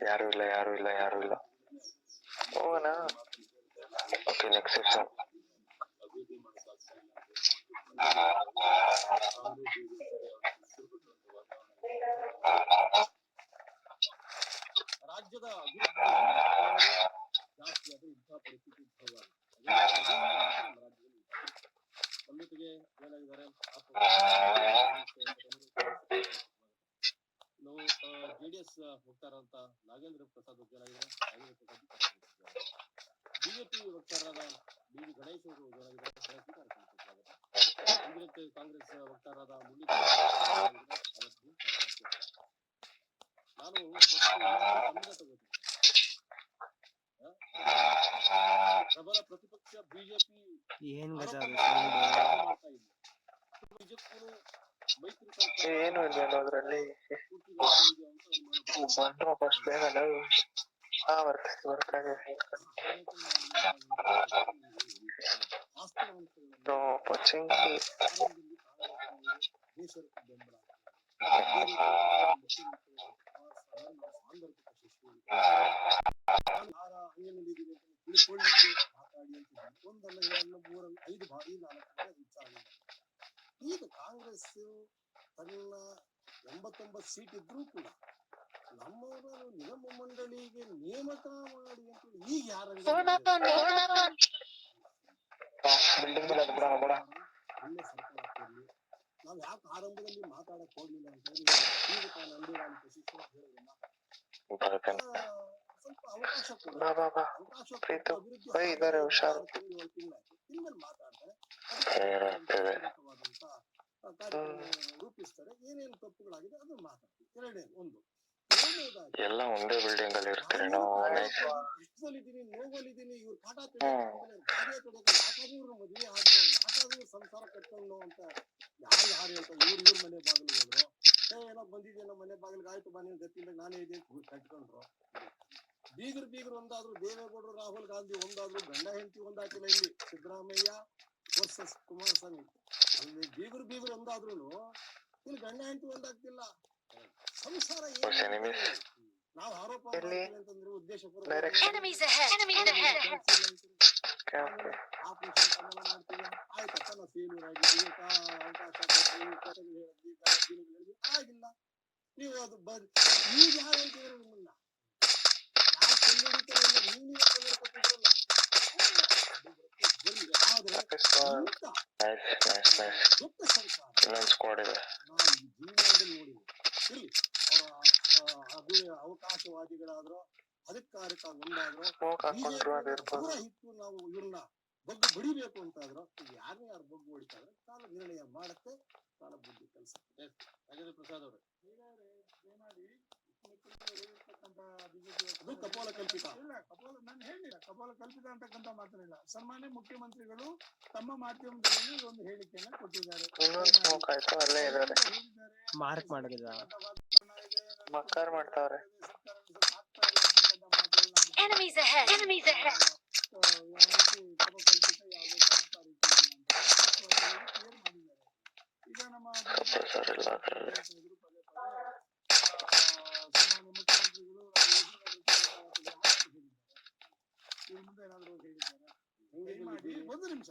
ಯಾರು ಇಲ್ಲ. ಹೋಗೋಣ. Okay, next section. ರಾಜ್ಯದ ಅಭಿವೃದ್ಧಿ ಜಾಸ್ತಿ ಆದ್ರೆ ಇಂಥ ಪರಿಸ್ಥಿತಿ ಉದ್ಭವ ನಮ್ಮ ಜೊತೆಗೆ ಏನಾಗಿದ್ದಾರೆ ನಾವು JDS ವಕ್ತಾರಂತ ನಾಗೇಂದ್ರ ಪ್ರಸಾದ್ ಏನಾಗಿದ್ದಾರೆ. ಬಿಜೆಪಿ ವಕ್ತಾರರಾದ BV ಗಣೇಶ್ ಅವರು ಏನಾಗಿದ್ದಾರೆ. ಕಾಂಗ್ರೆಸ್ ವಕ್ತಾರರಾದ ಮುರಳೀಧರ್ ನಾನು ಕನ್ನಡ ತಗೋತೀನಿ. ಪ್ರತಿಪಕ್ಷ ಬಿಜೆಪಿ ಏನ್ ಗಜ ಆರೋಪ ಅದು ಸೌಂಡ್ ಮಾಡ್ತಾ ಇದೆ. ನಿಜಕ್ಕೂ ಮೈತ್ರಿ ಸರ್ಕಾರ ಏನು ಇಲ್ಲ ಅದ್ರಲ್ಲಿ. ಪೂರ್ತಿಗೊಳಿಸಲಿದೆ ಅಂತ ಅನುಮಾನ ಬಂದ್ರು ಫಸ್ಟ್ ಬೇಗ ಬರ್ತಾ ಇದೆ. ವಾಸ್ತವಾಂಶಗಳನ್ನು ಪಚಿಂಕಿ ಆರಂಭದಲ್ಲಿ ಕಾಂಗ್ರೆಸ್ನವರು ಬೇಸರಕ್ಕೆ ಬೆಂಬಲ ಅದೇ ರೀತಿ ಸಾಂದರ್ಭಿಕ ಯಾರ ಅಂಗನಲ್ಲಿದ್ದೀರಿ ಅಂತ ತಿಳ್ಕೊಳ್ಳಿಕ್ಕೆ ಮಾತಾಡಿ ಅಂತ ಒಂದಲ್ಲ ಎರಡಲ್ಲ ಮೂರಲ್ಲ 5 ಬಾರಿ 4 ಬಾರಿ ಹೆಚ್ಚಾಗಿದೆ. ಈಗ ಕಾಂಗ್ರೆಸ್ ತನ್ನ 89 ಸೀಟ್ ಇದ್ರೂ ಕೂಡ ನಮ್ಮವರನ್ನು ನಿಗಮ ಮಂಡಳಿಗೆ ನೇಮಕ ಮಾಡಿ ಅಂತೇಳಿ ಈಗ ಯಾರ ಬಿಲ್ಡಿಂಗ್ ಮೇಲೆ ಬಿಡ ಒಳ್ಳೆ ಸರ್ಕಾರ ಕೊಡ್ಲಿ. ನಾವ್ ಯಾಕೆ ಆರಂಭದಲ್ಲಿ ಮಾತಾಡಕ್ ಹೋಗ್ಲಿಲ್ಲ ಅಂತ ಹೇಳಿ ಈಗ ತಾನು ಅಂಬೇಗಾಲಿ ಪ್ರಶಿಕ್ಷಣ ಹೇಳಿದ್ರಲ್ಲ, ಸ್ವಲ್ಪ ಅವಕಾಶ ಕೊಡ ಅವಕಾಶ ಕೊಟ್ಟು ಅಭಿವೃದ್ಧಿ ಇದಾರೆ ಹುಷಾರು. 6 ತಿಂಗಳು 7 ತಿಂಗಳಾಯ್ತು. ಇನ್ಮೇಲೆ ಮಾತಾಡ್ತಾರೆ ಕಾರ್ಯಕ್ರಮ ರೂಪಿಸ್ತಾರೆ. ಏನೇನು ತಪ್ಪುಗಳಾಗಿದೆ ಅದನ್ನ ಮಾತಾಡ್ತೀವಿ. ಎರಡನೇದಾಗಿ ಎಲ್ಲ ಒಂದೇ ಬಿಲ್ಡಿಂಗ್ ಅಲ್ಲಿ ಇರ್ತೀರೇನೋ? ಇಷ್ಟದಲ್ಲಿದ್ದೀನಿ ನೋವಲ್ಲಿದ್ದೀನಿ ಇವ್ರ ಕಾಟ ತೆಗೆದುಕೊಂಡ್ರೆ ಗಾಡಿಯ ಕಡೆಗೆ ಯಾಕಾದ್ರೂ ಇವ್ರ ಮದುವೆ ಆದ್ಮೇಲೆ ಯಾಕಾದ್ರೂ ಸಂಸಾರ ಕಟ್ಕೊಂಡು ಅಂತ ಯಾರು ಹೇಳ್ತಾರೆ. ಇವ್ರ ಮನೆ ಬಾಗಿಲು ಹೋದ್ರು, ಏನೋ ಬಂದಿದ್ದೇನೋ ಮನೆ ಬಾಗಿಲಿಗೆ, ಆಯ್ತು ಬನ್ನಿ ಗತಿಯಿಂದ ನಾನೇ ಇದೆ ಕಟ್ಕೊಂಡ್ರು. ಬೀಗರು ಒಂದಾದ್ರು, ದೇವೇಗೌಡರು ರಾಹುಲ್ ಗಾಂಧಿ ಒಂದಾದ್ರು, ಗಂಡ ಹೆಂಡತಿ ಒಂದಾಗಿಲ್ಲ. ಇಲ್ಲಿ ಸಿದ್ದರಾಮಯ್ಯ ವರ್ಸಸ್ ಕುಮಾರಸ್ವಾಮಿ ಅಲ್ಲಿ ಬೀಗರು ಒಂದಾದ್ರು ಇಲ್ಲಿ ಗಂಡ ಹೆಂಡತಿ ಒಂದಾಗ್ತಿಲ್ಲ. ಸಂಸಾರ ಏನು ನಾವು ಆರೋಪ ಮಾಡ್ತೀವಿ ಅಂತಂದ್ರೆ ಉದ್ದೇಶಪೂರ್ವಕ ಆಪರೇಷನ್ ಕಮಲ ಮಾಡ್ತೀವಿ. ಆಯ್ತಪ್ಪ ನಾವು ಫೇಲ್ಯೂರ್ ಆಗಿದ್ದೀವಿ, ಅವಕಾಶ ಆಗಿಲ್ಲ. ನೀವು ಅದು ಈಗ ಯಾರು ಹೇಳ್ತಿದ್ರು ನಿಮ್ಮನ್ನ ಅವಕಾಶವಾದಿಗಳಾದ್ರೂ ಅಧಿಕಾರಿಕ ಒಂದಾದ್ರೂ ಹಿಟ್ಟು ನಾವು ಇವ್ರನ್ನ ಬಗ್ಗು ಬಡಿಬೇಕು ಅಂತಾದ್ರು ಯಾರು ಬಗ್ಗು ಹೊಡಿತಾದ್ರೆ ಕಾಲ ನಿರ್ಣಯ ಮಾಡುತ್ತೆ, ಕಾಲ ಬುದ್ಧಿ ಕೆಲಸ. ರಾಜೇಂದ್ರ ಪ್ರಸಾದ್ ಅವರು ಅದು ಕಪೋಲ ಕಲ್ಪಿತ ಇಲ್ಲ. ನಾನು ಹೇಳಿಲ್ಲ ಕಪೋಲ ಕಲ್ಪಿತ ಅಂತಕ್ಕಂಥ ಮಾತನಿಲ್ಲ. ಸನ್ಮಾನ್ಯ ಮುಖ್ಯಮಂತ್ರಿಗಳು ತಮ್ಮ ಮಾಧ್ಯಮದಲ್ಲಿ ಒಂದು ಹೇಳಿಕೆಯನ್ನ ಕೊಟ್ಟಿದ್ದಾರೆ. ಮಾರ್ಕ್ ಮಾಡಿದ ಮಕ್ಕರ್ ಮಾಡ್ತಾವ್ರೆ. ಈಗ ನಮ್ಮ ಮುಖ್ಯಮಂತ್ರಿಗಳು ಮುಂದೆ ಏನಾದ್ರು ಹೇಳಿದ್ದಾರೆ. ಒಂದು ನಿಮಿಷ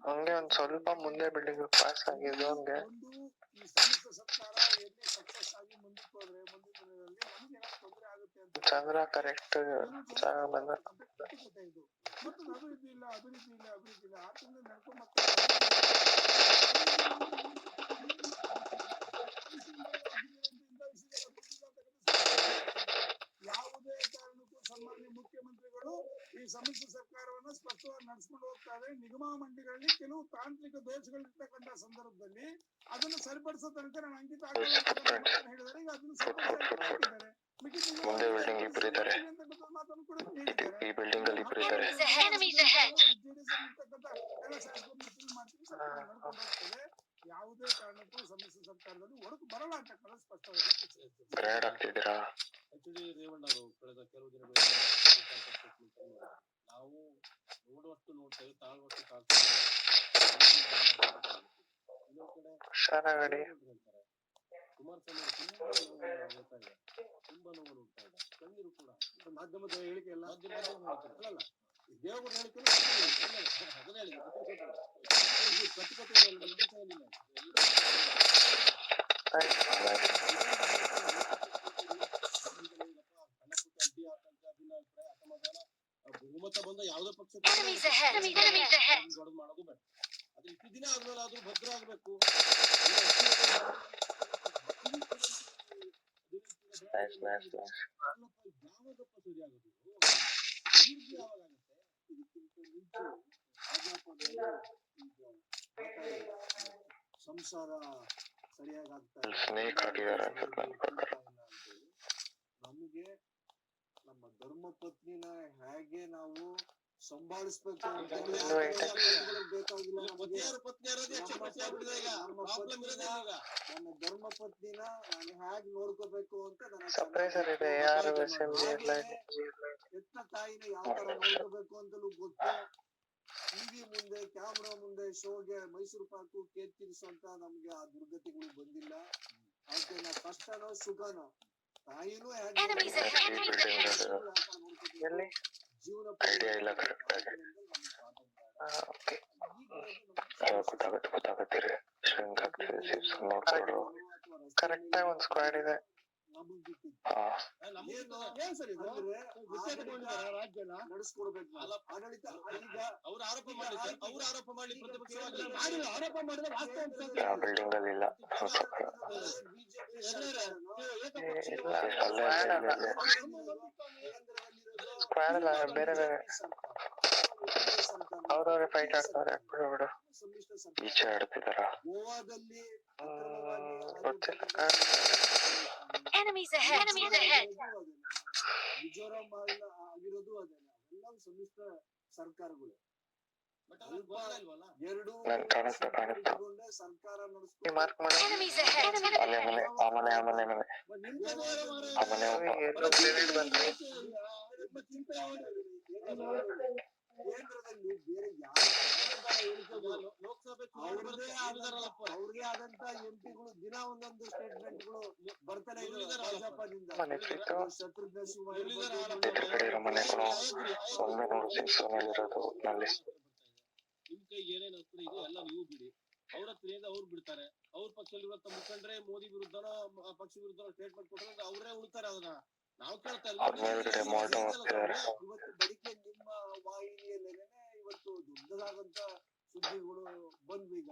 ಹಂಗೆ ಒಂದ್ ಸ್ವಲ್ಪ ಮುಂದೆ ಬಿಲ್ಡಿಂಗ್ ಪಾಸ್ ಆಗಿದ್ದು ಹಂಗೆ ಒಂದು ಈ ಸಮ್ಮಿಶ್ರ ಸರ್ಕಾರ ಎಲ್ಲಿ ಸಕ್ಸಸ್ ಆಗಿ ಮುಂದಕ್ಕೆ ಹೋದ್ರೆ ಮುಂದಿನ ದಿನಗಳಲ್ಲಿ ನಮ್ಗೆ ಏನಾದ್ರು ತೊಂದರೆ ಆಗುತ್ತೆ ಅಂತ ಚಂದ್ರ ಕರೆಕ್ಟ್ ಜಾಗ ಬಂದ ಇದು ಮತ್ತು ಅಭಿವೃದ್ಧಿ ಇಲ್ಲ ಆ ತಿಂಗಳು ನಡ್ಕೊಂಡು ಮತ್ತೆ ಯಾವುದೇ ಕಾರಣಕ್ಕೂ ಸನ್ಮಾನ್ಯ ಮುಖ್ಯಮಂತ್ರಿಗಳು ಈ ಸಮ್ಮಿಶ್ರ ಸರ್ಕಾರವನ್ನು ಸ್ಪಷ್ಟವಾಗಿ ನಡೆಸ್ಕೊಂಡು ಹೋಗ್ತಾರೆ. ನಿಗಮ ಮಂಡಿಗಳಲ್ಲಿ ಕೆಲವು ತಾಂತ್ರಿಕ ದೋಷಗಳಿರ್ತಕ್ಕಂಥ ಸಂದರ್ಭದಲ್ಲಿ ಅದನ್ನು ಸರಿಪಡಿಸೋ ತನಕ ನಾನು ಅಂಕಿತ ಹೇಳಿದರೆ ಈಗ ಅದನ್ನು ಸರಿಪಡಿಸಿದ್ದಾರೆ. ಮುಂದೆ ಬಿಲ್ಡಿಂಗ್ ಇಬ್ರು ಇದ್ದಾರೆ, ಮಾತನ್ನು ಕೂಡ ಹೇಳಿದ್ದಾರೆ. ಈ ಬಿಲ್ಡಿಂಗ್ ಅಲ್ಲಿ ಇಬ್ರು ಇದ್ದಾರೆ. ಎಲ್ಲ ಶಾಸಕರು ಮಾಡ್ತೀವಿ, ಸರ್ಕಾರ ನಡ್ಕೊಂಡು ಹೋಗ್ತದೆ. ಯಾವುದೇ ಕಾರಣಕ್ಕೂ ಸಮ್ಮಿಶ್ರ ಸರ್ಕಾರದಲ್ಲಿ ಒಡಕು ಬರಲ್ಲ ಅಂತಕ್ಕಂಥ ಸ್ಪಷ್ಟವಾಗಿ ಗ್ರ್ಯಾಡ್ ಆಗ್ತಿದ್ದೀರಾ? ರೇವಣ್ಣ ಅವರು ಕಳೆದ ಕೆಲವು ದಿನಗಳ ನಾವು ನೋಡುವಷ್ಟು ನೋಡ್ತೇವೆ, ತಾಳುವಷ್ಟು ತಾಳ್ತೇವೆ. ಹುಷಾರಾಗಡಿ. ಕುಮಾರಸ್ವಾಮಿ ತುಂಬಾ ನೋವು ನೋಡ್ತಾ ಇದೆ. ಕಣ್ಣೀರು ಕೂಡ ಮಾಧ್ಯಮದ ಹೇಳಿಕೆ ಎಲ್ಲ ಅಲ್ಲ ದೇವರ ಹೇಳಿಕೆ ಅದನ್ನ ಹೇಳಿದೆ ಕಟ್ಟುಕತೆ ಬಹುಮತ ಬಂದ ಯಾವುದೇ ಪಕ್ಷ ಮಾಡೋದು ಬೇಡ. ಅದು ಇಷ್ಟು ದಿನ ಆದ್ಮೇಲೆ ಆದ್ರೂ ಭದ್ರ ಆಗ್ಬೇಕು. ಯಾವಾಗಪ್ಪ ಸರಿ ಆಗೋದು ಅಭಿವೃದ್ಧಿ ಯಾವಾಗ ಆಗುತ್ತೆ? ಇದಕ್ಕಿಂತ ಮುಂಚೆ ಸಂಸಾರ ಸರಿಯಾಗಿ ಆಗ್ತಾ ನಮಗೆ ನಮ್ಮ ಧರ್ಮ ಪತ್ನಿನ ಹೇಗೆ ನಾವು ಸಂಭಾಳಿಸ್ಬೇಕು ಅಂತ ಇನ್ನು ಬೇಕಾಗಿಲ್ಲ ನಮಗೆ. ನನ್ನ ಧರ್ಮ ಪತ್ನಿನ ನಾನು ಹೇಗ್ ನೋಡ್ಕೋಬೇಕು ಅಂತ ಸಪ್ರೆಸರ್ ಇದೆ ಯಾರು ಹೆತ್ತ ತಾಯಿನ ಯಾವ ತರ ನೋಡ್ಕೋಬೇಕು ಅಂತಲೂ ಗೊತ್ತು. ಟಿವಿ ಮುಂದೆ ಕ್ಯಾಮ್ರಾ ಮುಂದೆ ಶೋಗೆ ಮೈಸೂರು ಪಾಕು ಕೇಕ್ ತಿನ್ಸಂತ ನಮ್ಗೆ ಆ ದುರ್ಗತಿಗಳು ಬಂದಿಲ್ಲ. ಅದಕ್ಕೆ ನಾ ಕಷ್ಟನೋ ಸುಖನೋ ತಾಯಿನೂ Enemies ahead. ಜೀವನ ಐಡಿಯಾ ಇಲ್ಲ ಕರೆಕ್ಟ್ ಆಗಿ. ಗೊತ್ತಾಗತ್ತೆ ರೀ. ಶ್ರಿಂಕ್ ಆಗ್ತಿದೆ ನೋಡ್ಕೊಂಡು ಕರೆಕ್ಟ್ ಆಗಿ ಒಂದ್ ಸ್ಕ್ವಾಡ್ ಇದೆ. ನಡೆಸ್ಕೊಡ್ಬೇಕು ಆಡಳಿತ. ಈಗ ಅವ್ರ ಆರೋಪ ಮಾಡಿ ಪ್ರತಿಪಕ್ಷವಾಗಿ ಆರೋಪ ಮಾಡಿದ್ರೆ ಬಿಲ್ಡಿಂಗ್ ಅಲ್ಲಿ ಇಲ್ಲ. ಸ್ಕ್ವಾಡ್ ಅಲ್ಲ ಬೇರೆ ಬೇರೆ ಅವ್ರವ್ರೆ ಫೈಟ್ ಆಡ್ತಾರೆ. ಬಿಡು ಈಚೆ ಆಡ್ತಿದಾರ ಗೋವಾದಲ್ಲಿ ಗೊತ್ತಿಲ್ಲ. Enemies ahead. Enemies ahead. Mizoram ಆಗಿರೋದು ಅದೇನೆ. ಎಲ್ಲ ಸಮ್ಮಿಶ್ರ ಸರ್ಕಾರಗಳು ಎರಡು ಸರ್ಕಾರ ಮಾರ್ಕ್ ಮಾಡಿ Enemies ahead. ಕೇಂದ್ರದಲ್ಲಿ ಬೇರೆ ಅವ್ರಿಗೆ ಆದಂತ ಎಂಪಿಗಳು ದಿನ ಒಂದೊಂದು ಸ್ಟೇಟ್ಮೆಂಟ್ಗಳು ಬರ್ತಾನೆ ಭಾಜಪದಿಂದ. ಶತ್ರುಘ್ನ ಶಿವಾಜಿ ಮನೆಗಳು ಒಮ್ಮೆ ನೋಡ್ತಿರೋದು ನಲ್ಲಿ ನಿಮ್ ಕೈ ಏನೇನ್ ಹತ್ರ ಇದೆ ಎಲ್ಲ ನೀವು ಬಿಡಿ. ಅವ್ರ ಹತ್ರ ಏನಿದೆ ಅವ್ರು ಬಿಡ್ತಾರೆ. ಅವ್ರ ಪಕ್ಷದಲ್ಲಿರುವಂತ ಮುಖಂಡ್ರೆ ಮೋದಿ ವಿರುದ್ಧನೋ ಪಕ್ಷ ವಿರುದ್ಧನೋ ಸ್ಟೇಟ್ಮೆಂಟ್ ಕೊಟ್ಟರೆ ಅವರೇ ಉಳ್ತಾರೆ. ಅದನ್ನ ನಾವು ಕೇಳ್ತಾ ಇಲ್ಲ. ಇವತ್ತು ಬೆಳಿಗ್ಗೆ ನಿಮ್ಮ ವಾಹಿನಿಯಲ್ಲೇನೆ ಇವತ್ತು ದೊಡ್ಡದಾದಂತ ಸುದ್ದಿಗಳು ಬಂದ್ವು. ಈಗ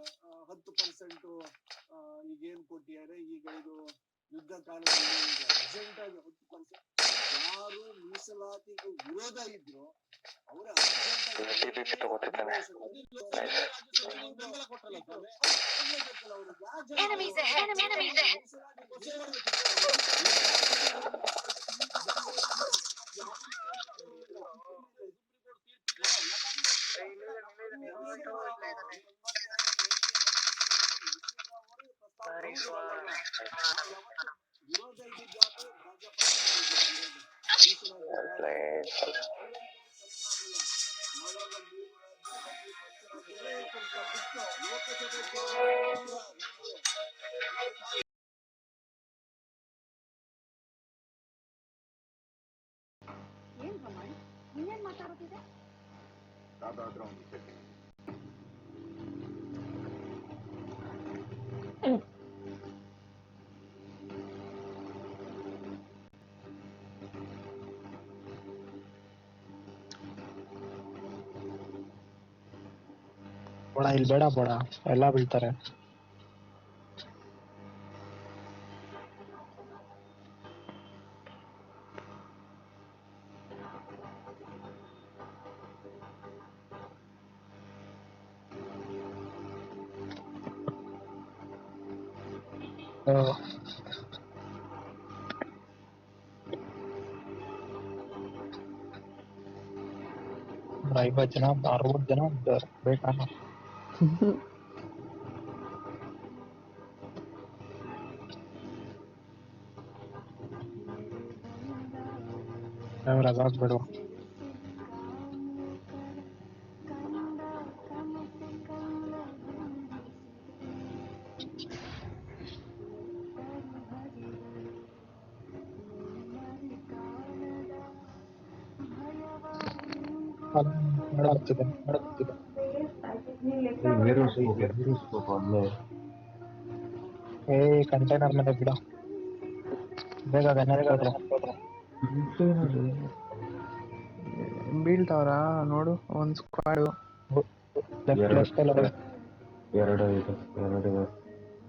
10% ಈಗೇನ್ ಕೊಟ್ಟಿದ್ದಾರೆ. ಈಗ ಇದು ಯುದ್ಧ ಕಾಲದಲ್ಲಿ ಅರ್ಜೆಂಟ್ ಆಗಿ 10% ಯಾರು ಮೀಸಲಾತಿಗೆ ವಿರೋಧ ಇದ್ರು ಅವರ ಬೆಂಬಲ ಕೊಟ್ಟಲ್ಲ. Enemies ahead. Enemies ahead. ವಿರೋಧ ಏನ್ ಪ್ರಮಾಣ ಇನ್ನೇನ್ ಮಾತಾಡೋದಿದೆ? ಬೋಡ ಇಲ್ಲಿ ಬೇಡ ಬೋಡ ಎಲ್ಲ ಬೀಳ್ತಾರೆ. ಒಂದು 50 ಜನ 60 ಜನ ಬೇಕಾ? ಅದಾಗ್ಬೇಡು. ಮಾಡ್ತಿದೆ ಕಂಟೈನರ್ ಮೇಲೆ ಬಿಡ ಬೇಗ ಬೀಳ್ತಾವ್ರ ನೋಡು. ಒಂದ್ ಸ್ಕ್ವಾಡು ಎರಡು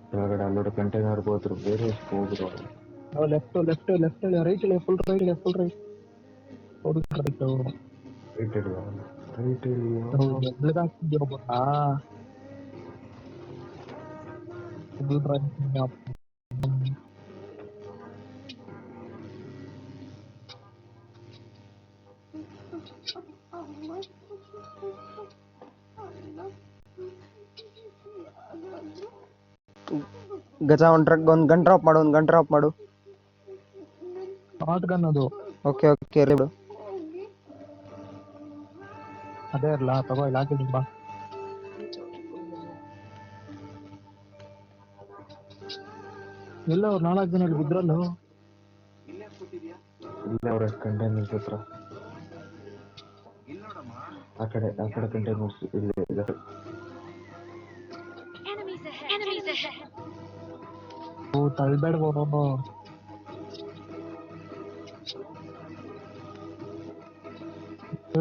ಕೆಳಗಡೆ ಅಲ್ಲೋಡು ಕಂಟೈನರ್ ಹೋದ್ರು ಬೇರೆ ಹೋದ್ರು. ಲೆಫ್ಟ್ ರೈಟ್ ಫುಲ್ ರೈಟ್ ಗಜ ಒಂದ್ ಗನ್ ಡ್ರಾಪ್ ಮಾಡು. ಶಾರ್ಟ್ ಗನ್ ಅದು. ಓಕೆ ಬಿಡು. ಅದೇ ಇರಲ್ಲ ತಗೋ ಇಲ್ಲಿ ಹಾಕಿದ್ದೀನಿ ಬಾ. ಎಲ್ಲ ಅವ್ರು 4 ಜನ ಇಲ್ಲಿ ಬಿದ್ರಲ್ಲೋ. ಇಲ್ಲ ಅವ್ರ ಕಂಟೈನರ್ಸ್ ಹತ್ರ ಆ ಕಡೆ ಕಂಟೈನರ್ಸ್ ಇಲ್ಲಿ Enemies ahead. ಓ ತಳ್ಬೇಡ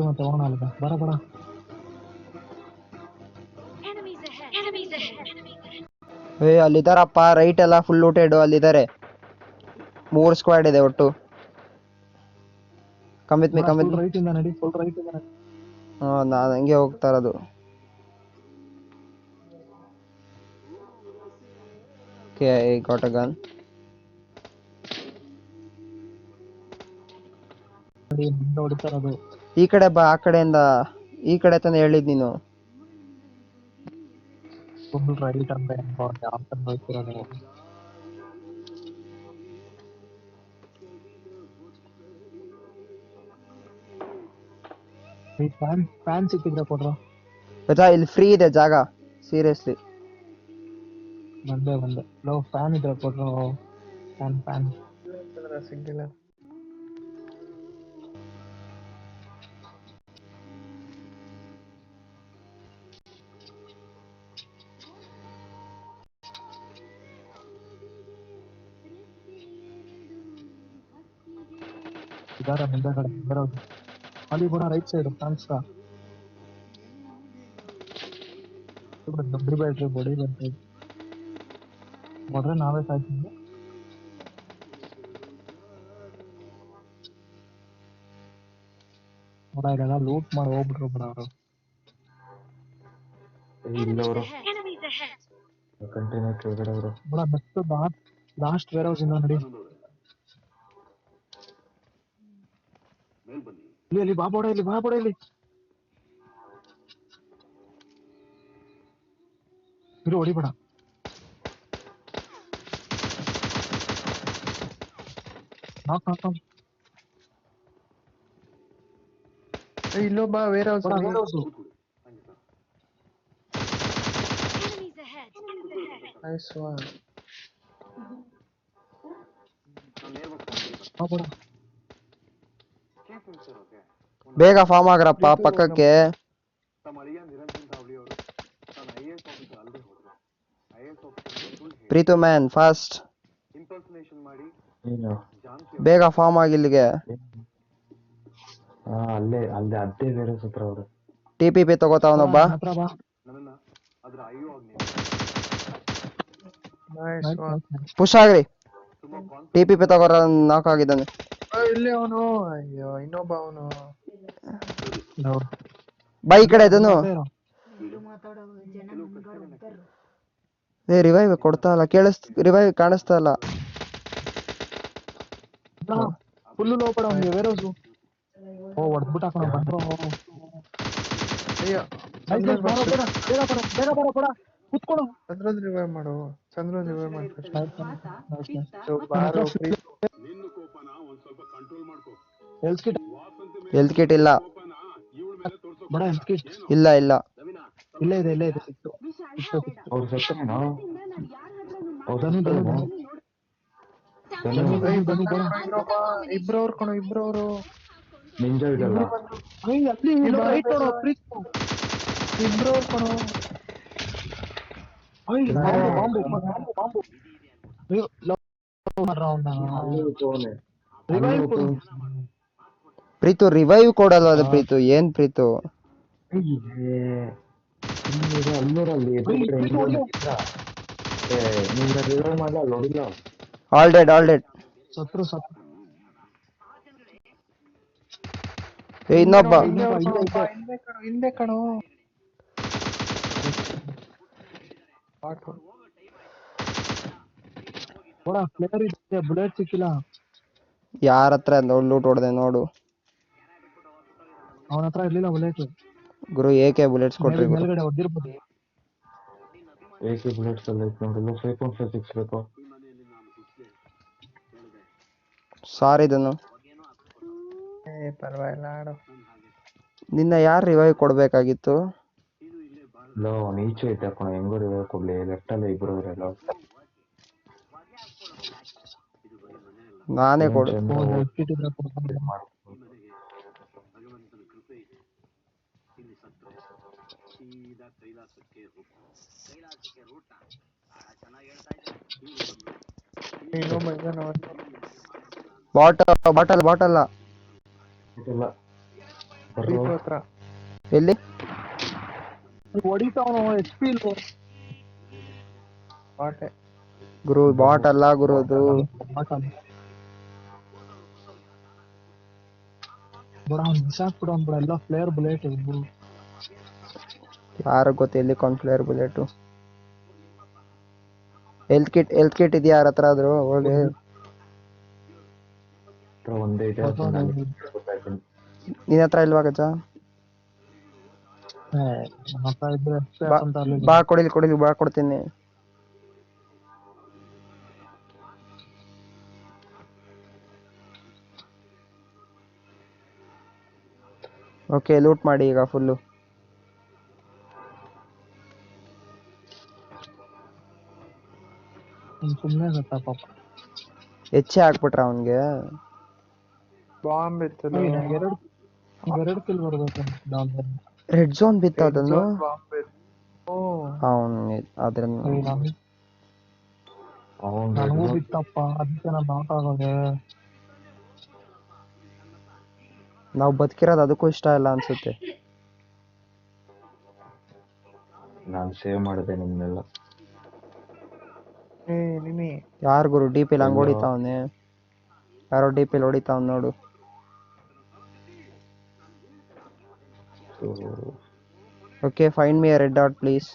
ಮತ್ತೆ ಹೋಗೋಣ ಅಲ್ವಾ ಬರ. Enemies ahead. ಅಲ್ಲಿದಾರಪ್ಪ, ರೈಟ್ ಎಲ್ಲ ಫುಲ್ ಲೂಟೆಡ್. ಅಲ್ಲಿದ್ದಾರೆ 3 ಸ್ಕ್ವಾಡ್ ಇದೆ ಒಟ್ಟು. ಕಮಿತ್ ಮೀ ರೈಟ್ ಇಂದ ನಡಿ, ಫುಲ್ ರೈಟ್ ಇಂದ ನಡಿ. ನಾನು ಹಂಗೆ ಹೋಗ್ತಾ ಇರೋದು. Okay, I got a gun. ನಡಿ ಮುಂದೆ ಹೊಡಿತಾ ಇರೋದು. ಈ ಕಡೆ ಬಾ, ಆ ಕಡೆಯಿಂದ ಈ ಕಡೆ ತಾನೇ ಹೇಳಿದ್ ನೀನು. ಫುಲ್ ರೈಟ್ ಅಂದ್ರೆ ಆಪ್ಷನ್ ಹೋಗ್ತಿರೋದು. ಈ ಫ್ಯಾನ್ ಸಿಕ್ಕಿದ್ರೆ ಕೊಡ್ರ. ಗೊತ್ತಾ, ಇಲ್ಲಿ ಫ್ರೀ ಇದೆ ಜಾಗ, ಸೀರಿಯಸ್ಲಿ. ಬಂದೆ ಲೋ ಫ್ಯಾನ್ ಇದ್ರೆ ಕೊಡ್ರು. ಫ್ಯಾನ್ ಸಿಗ್ಲಿಲ್ಲ. ಇದಾರ ಮುಂದೆ ಕಡೆ ಬರೋದು. ಅಲ್ಲಿ ಕೂಡ ರೈಟ್ ಸೈಡ್ ಫ್ಯಾನ್ಸ್ ದೊಡ್ಡ ಬ್ಯಾಟ್ರಿ ಬಡಿ ಬರ್ತೀವಿ. ಮೊದಲೇ ನಾವೇ ಸಾಯ್ತೀವಿ. ನೋಡ ಇದೆಲ್ಲ ಲೂಟ್ ಮಾಡಿ ಹೋಗ್ಬಿಟ್ರು ಬಿಡ ಅವರು. ಕಂಟೈನರ್ ಕೆಳಗಡೆ ಅವರು ಬಿಡ ನೆಕ್ಸ್ಟ್ ಲಾಸ್ಟ್ ವೇರ್ ಹೌಸ್ ಇಂದ ನಡಿ. ಇಲ್ಲಿ ಬಾಬೋಡ ಇಲ್ಲಿ ಇರು, ಹೊಡಿಬೇಡ. ನಾಕ್ ಇಲ್ಲೊಬ್ಬ ವೇರ್ ಹೌಸ್. Nice one. ಬೇಗ ಫಾರ್ಮ್ ಆಗ್ರಪ್ಪ ಪಕ್ಕಕ್ಕೆ. ಪ್ರೀತು ಮ್ಯಾನ್ ಫಾಸ್ಟ್, ಬೇಗ ಫಾರ್ಮ್ ಆಗಿ ಇಲ್ಲಿಗೆ. ಅಲ್ಲೇ ಅದೇ ವೇರ್ ಹೌಸ್ ಹತ್ರ ಅವರು. TPP ತಗೋತಾವನೊಬ್ಬ. ಪುಷ್ ಆಗ್ರಿ. TPP ತಗೋರ ನಾಕ್ ಆಗಿದ್ದಾನೆ. ಇಲ್ಲಿ ಅವನು. ಅಯ್ಯೋ ಇನ್ನೊಬ್ಬ ಅವನು. ಬಾ ಈ ಕಡೆ ಇದನ್ನು. ರಿವೈವ್ ಕೊಡ್ತಾ ಇಲ್ಲ, ರಿವೈವ್ ಕಾಣಿಸ್ತಾ ಇಲ್ಲ. ಫುಲ್ ಲೋ ಪಡ ಒಂದು ವೇರ್ ಹೌಸ್. ಓ ಹೊಡೆದ್ಬಿಟ್ಟು ಹಾಕೋಣ ಬಂದ್ರು. ಅಯ್ಯೋ ಬೇಗ ಬರ ಕುತ್ಕೊಡು. ಚಂದ್ರನ್ ರಿವೈವ್ ಮಾಡು. ಹೆಲ್ತ್ ಕಿಟ್ ಇಲ್ಲ. ಇಲ್ಲ ಇಲ್ಲೇ ಇದೆ ಸಿಕ್ತು. ಅವ್ರು ಸತ್ತೇನೋ. ಇಬ್ರವ್ರು ಕಣೋ, ಇಬ್ರವ್ರು ನಿಂಜ ಇದಲ್ಲ. ಇಬ್ರವ್ರು ಕಣೋ. ಪ್ರೀತು ರಿವೈವ್ ಕೊಡಲ್ಲ ಅದು. ಪ್ರೀತು ಏನ್ ಪ್ರೀತು? ಆಲ್ ಡೆಡ್ ಸತ್ರು. ಇನ್ನೊಬ್ಬ ಹಿಂದೆ ಕಣೋ. ಬುಲೆಟ್ ಸಿಕ್ಕಿಲ್ಲ. ಯಾರ ಹತ್ರ ಲೂಟ್ ಹೊಡೆದೆ ನೋಡು. ಅವನ ಹತ್ರ ಇರ್ಲಿಲ್ಲ ಬುಲೆಟ್. ಗುರು AK ಬುಲೆಟ್ಸ್ ಕೊಟ್ರಿ ಗುರು. ಮೇಲ್ಗಡೆ ಹೊಡೆದಿರ್ಬೋದು. AK ಬುಲೆಟ್ಸ್ ಎಲ್ಲ ಐತೆ ನೋಡಿಲ್ಲ 5.56 ಬೇಕು. ಸಾರಿ ಧನು. ಪರವಾಗಿಲ್ಲ ಆಡು. ನಿನ್ನ ಯಾರು ರಿವೈವ್ ಕೊಡ್ಬೇಕಾಗಿತ್ತು? ಇಲ್ಲ ಅವ್ನು ಈಚೆ ಇದ್ದ ಕಣ, ಹೆಂಗೋ ರಿವೈವ್ ಕೊಡ್ಲಿ. ಲೆಫ್ಟಲ್ಲಿ ಇಬ್ರು ಅವರೆಲ್ಲ ನಾನೇ ಕೊಡು. ಬಾಟಲ್ ಎಲ್ಲಿ ಹೊಡಿತಾವನು HP ಗುರು? ಬಾಟ್ ಅಲ್ಲ ಗುರು ಅದು. ಎಲ್ಲ ಫ್ಲೇರ್ ಬುಲೆಟ್. ಯಾರು ಗೊತ್ತ ಎಲ್ಲಿ ಫ್ಲೇರ್ ಬುಲೆಟ್. ಹೆಲ್ತ್ ಕಿಟ್ ಇದೆಯಾ ಯಾರ ಹತ್ರ ಆದ್ರೂ? ಹೋಗಿ ಒಂದೇ ಇದೆ. ನಿನ್ನ ಹತ್ರ ಇಲ್ವಾ ಗಜ? ಬಾ ಕೊಡಿಲಿ ಬಾ ಕೊಡ್ತೀನಿ. ಓಕೆ ಲೂಟ್ ಮಾಡಿ ಈಗ ಫುಲ್ಲು. ಸುಮ್ಮನೆ ಸತ್ತ ಪಾಪ. ಹೆಚ್ಚೆ ಹಾಕ್ಬಿಟ್ರ ಅವನ್ಗೆ. ಬಾಂಬ್ ಇತ್ತು. ಎರಡು ಕಿಲ್ ಬರ್ಬೇಕು. ರೆಡ್ ಝೋನ್ ಬಿತ್ತ ಅದನ್ನು. ಅದ್ರನ್ನು ನನಗೂ ಬಿತ್ತಪ್ಪ, ಅದಕ್ಕೆ ನಾನು ನಾಟ್ ಆಗೋದೆ. ನಾವು ಬದುಕಿರೋದು ಅದಕ್ಕೂ ಇಷ್ಟ ಇಲ್ಲ ಅನ್ಸುತ್ತೆ. ನಾನು ಸೇವ್ ಮಾಡಿದೆ ನಿಮ್ನೆಲ್ಲ. ಯಾರು ಗುರು DP ಹಂಗ್ ಹೊಡಿತಾವನೆ? ಯಾರೋ DP ಹೊಡಿತಾವ್ ನೋಡು. Okay find me a red dot please.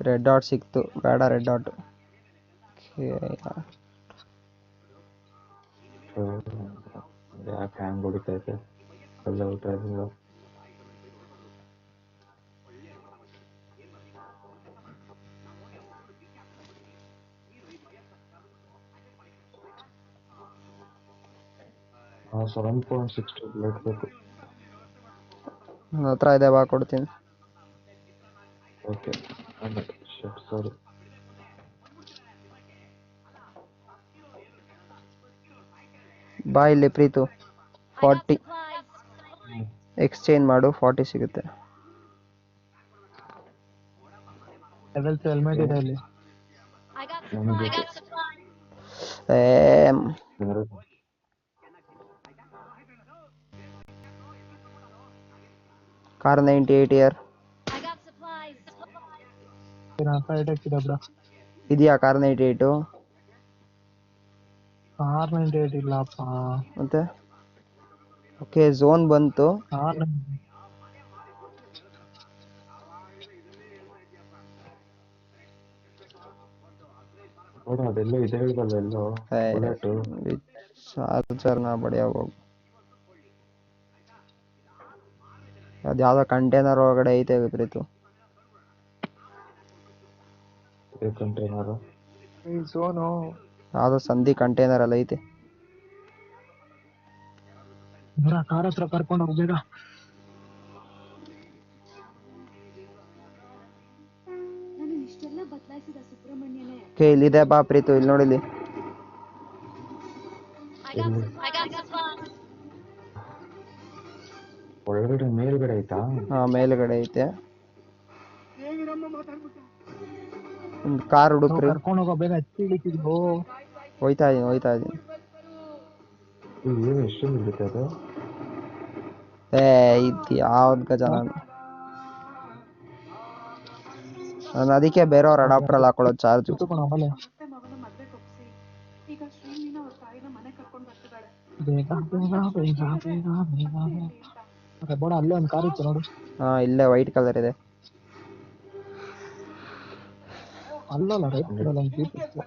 Red dot ಸಿಕ್ತು, ಬೇಡ ರೆಡ್ ಡಾಟ್. ಯಾಕೆ ಹ್ಯಾಂಗ್ ಹೊಡಿತೈತೆ ಎಲ್ಲ ಹೊರಟಿಲ್ಲ. ಆ 7.62 ಬ್ಲಡ್ ಬೇಕು. ನನ್ನ ಹತ್ರ ಇದೆ, ಬಾ ಕೊಡ್ತೀನಿ. Okay sorry. ಬಾ ಇಲ್ಲಿ ಪ್ರೀತು. 40 ಎಕ್ಸ್ಚೇಂಜ್ ಮಾಡು, 40 ಸಿಗುತ್ತೆ. ಹೆಲ್ಮೆಟ್ ಇದೆ ಅಲ್ಲಿ. ಕಾರ್ 98 ಇಯರ್ ಇದೆಯಾ? ಕಾರ್ 98 ಇಲ್ಲಪ್ಪ ಮತ್ತೆ. ಓಕೆ ಝೋನ್ ಬಂತು. ಅದೆಲ್ಲ ಇದೆ ಹೇಳ್ದಲ್ಲ ಎಲ್ಲೋ ಬುಲೆಟ್. ಚಾರ್ಜರ್ನ ಬಡಿಯಾಗ ಹೋಗು. ಅದ್ಯಾವುದೋ ಕಂಟೈನರ್ ಒಳಗಡೆ ಐತೆ ಪ್ರೀತು. ಕಂಟೈನರ್ ಯಾವುದೋ ಸಂಧಿ ಕಂಟೈನರ್ ಅಲ್ಲಿ ಐತೆ. ಕಾರ್ ಹತ್ರ ಕರ್ಕೊಂಡು ಹೋಗ್ಬೇಕ. ಓಕೆ ಇಲ್ಲಿದೆ ಬಾ ಪ್ರೀತು, ಇಲ್ಲಿ ನೋಡಿಲಿ. ಒಳಗಡೆ ಮೇಲ್ಗಡೆ ಐತಾ? ಹಾ ಮೇಲ್ಗಡೆ ಐತೆ. ಒಂದು ಕಾರ್ ಹುಡುಕ್ರಿ. ಕರ್ಕೊಂಡು ಹೋಗೋ ಬೇಗ. ಹೋಯ್ತಾ ಇದೀನಿ. ಏನು ಎಷ್ಟು ನಿಲ್ಲುತ್ತೆ ಅದು? ಇದು ಯಾವ್ದು ಗಜ? ನಾನು ಅದಕ್ಕೆ ಬೇರೆಯವ್ರ ಅಡಾಪ್ಟರ್ ಹಾಕೊಳ್ಳೋದು ಚಾರ್ಜ್. ಅಲ್ಲೇ ಒಂದು ಕಾರ್ ಇತ್ತು ನೋಡು. ಹಾ ಇಲ್ಲೇ ವೈಟ್ ಕಲರ್ ಇದೆ. ಅಲ್ಲಲ್ಲ ರೈಟ್ ಸೈಡ್ ಒಂದು ಜೀಪ್ ಇತ್ತು.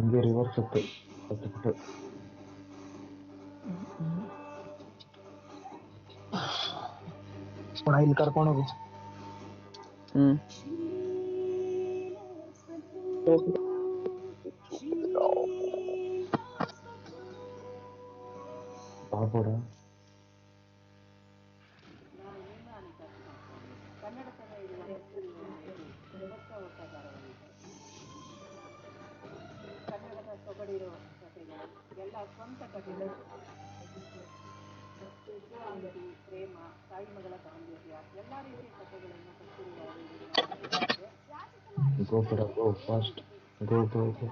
ಹಂಗೆ ರಿವರ್ಸ್ ಹತ್ತು ಹತ್ತು ಇಲ್ಲಿ ಕರ್ಕೊಂಡು ಹೋಗು. ಹ್ಮ್ ಬಾಬೋಡ ಕನ್ನಡದ ಸೊಗಡಿರೋ ಕಥೆಗಳು ಎಲ್ಲ ಸ್ವಂತ ಕಥೆಗಳು. ಅಂಗಡಿ, ಪ್ರೇಮ, ತಾಯಿ ಮಗಳ ಬಾಂಧವ್ಯ, ಎಲ್ಲಾ ರೀತಿಯ ಕಥೆಗಳನ್ನು ಕಸ್ತೂರಿ ಗೋಪುರ ಗೋ ಫಾಸ್ಟ್ ಗೋ ಗೋ ಗೋ.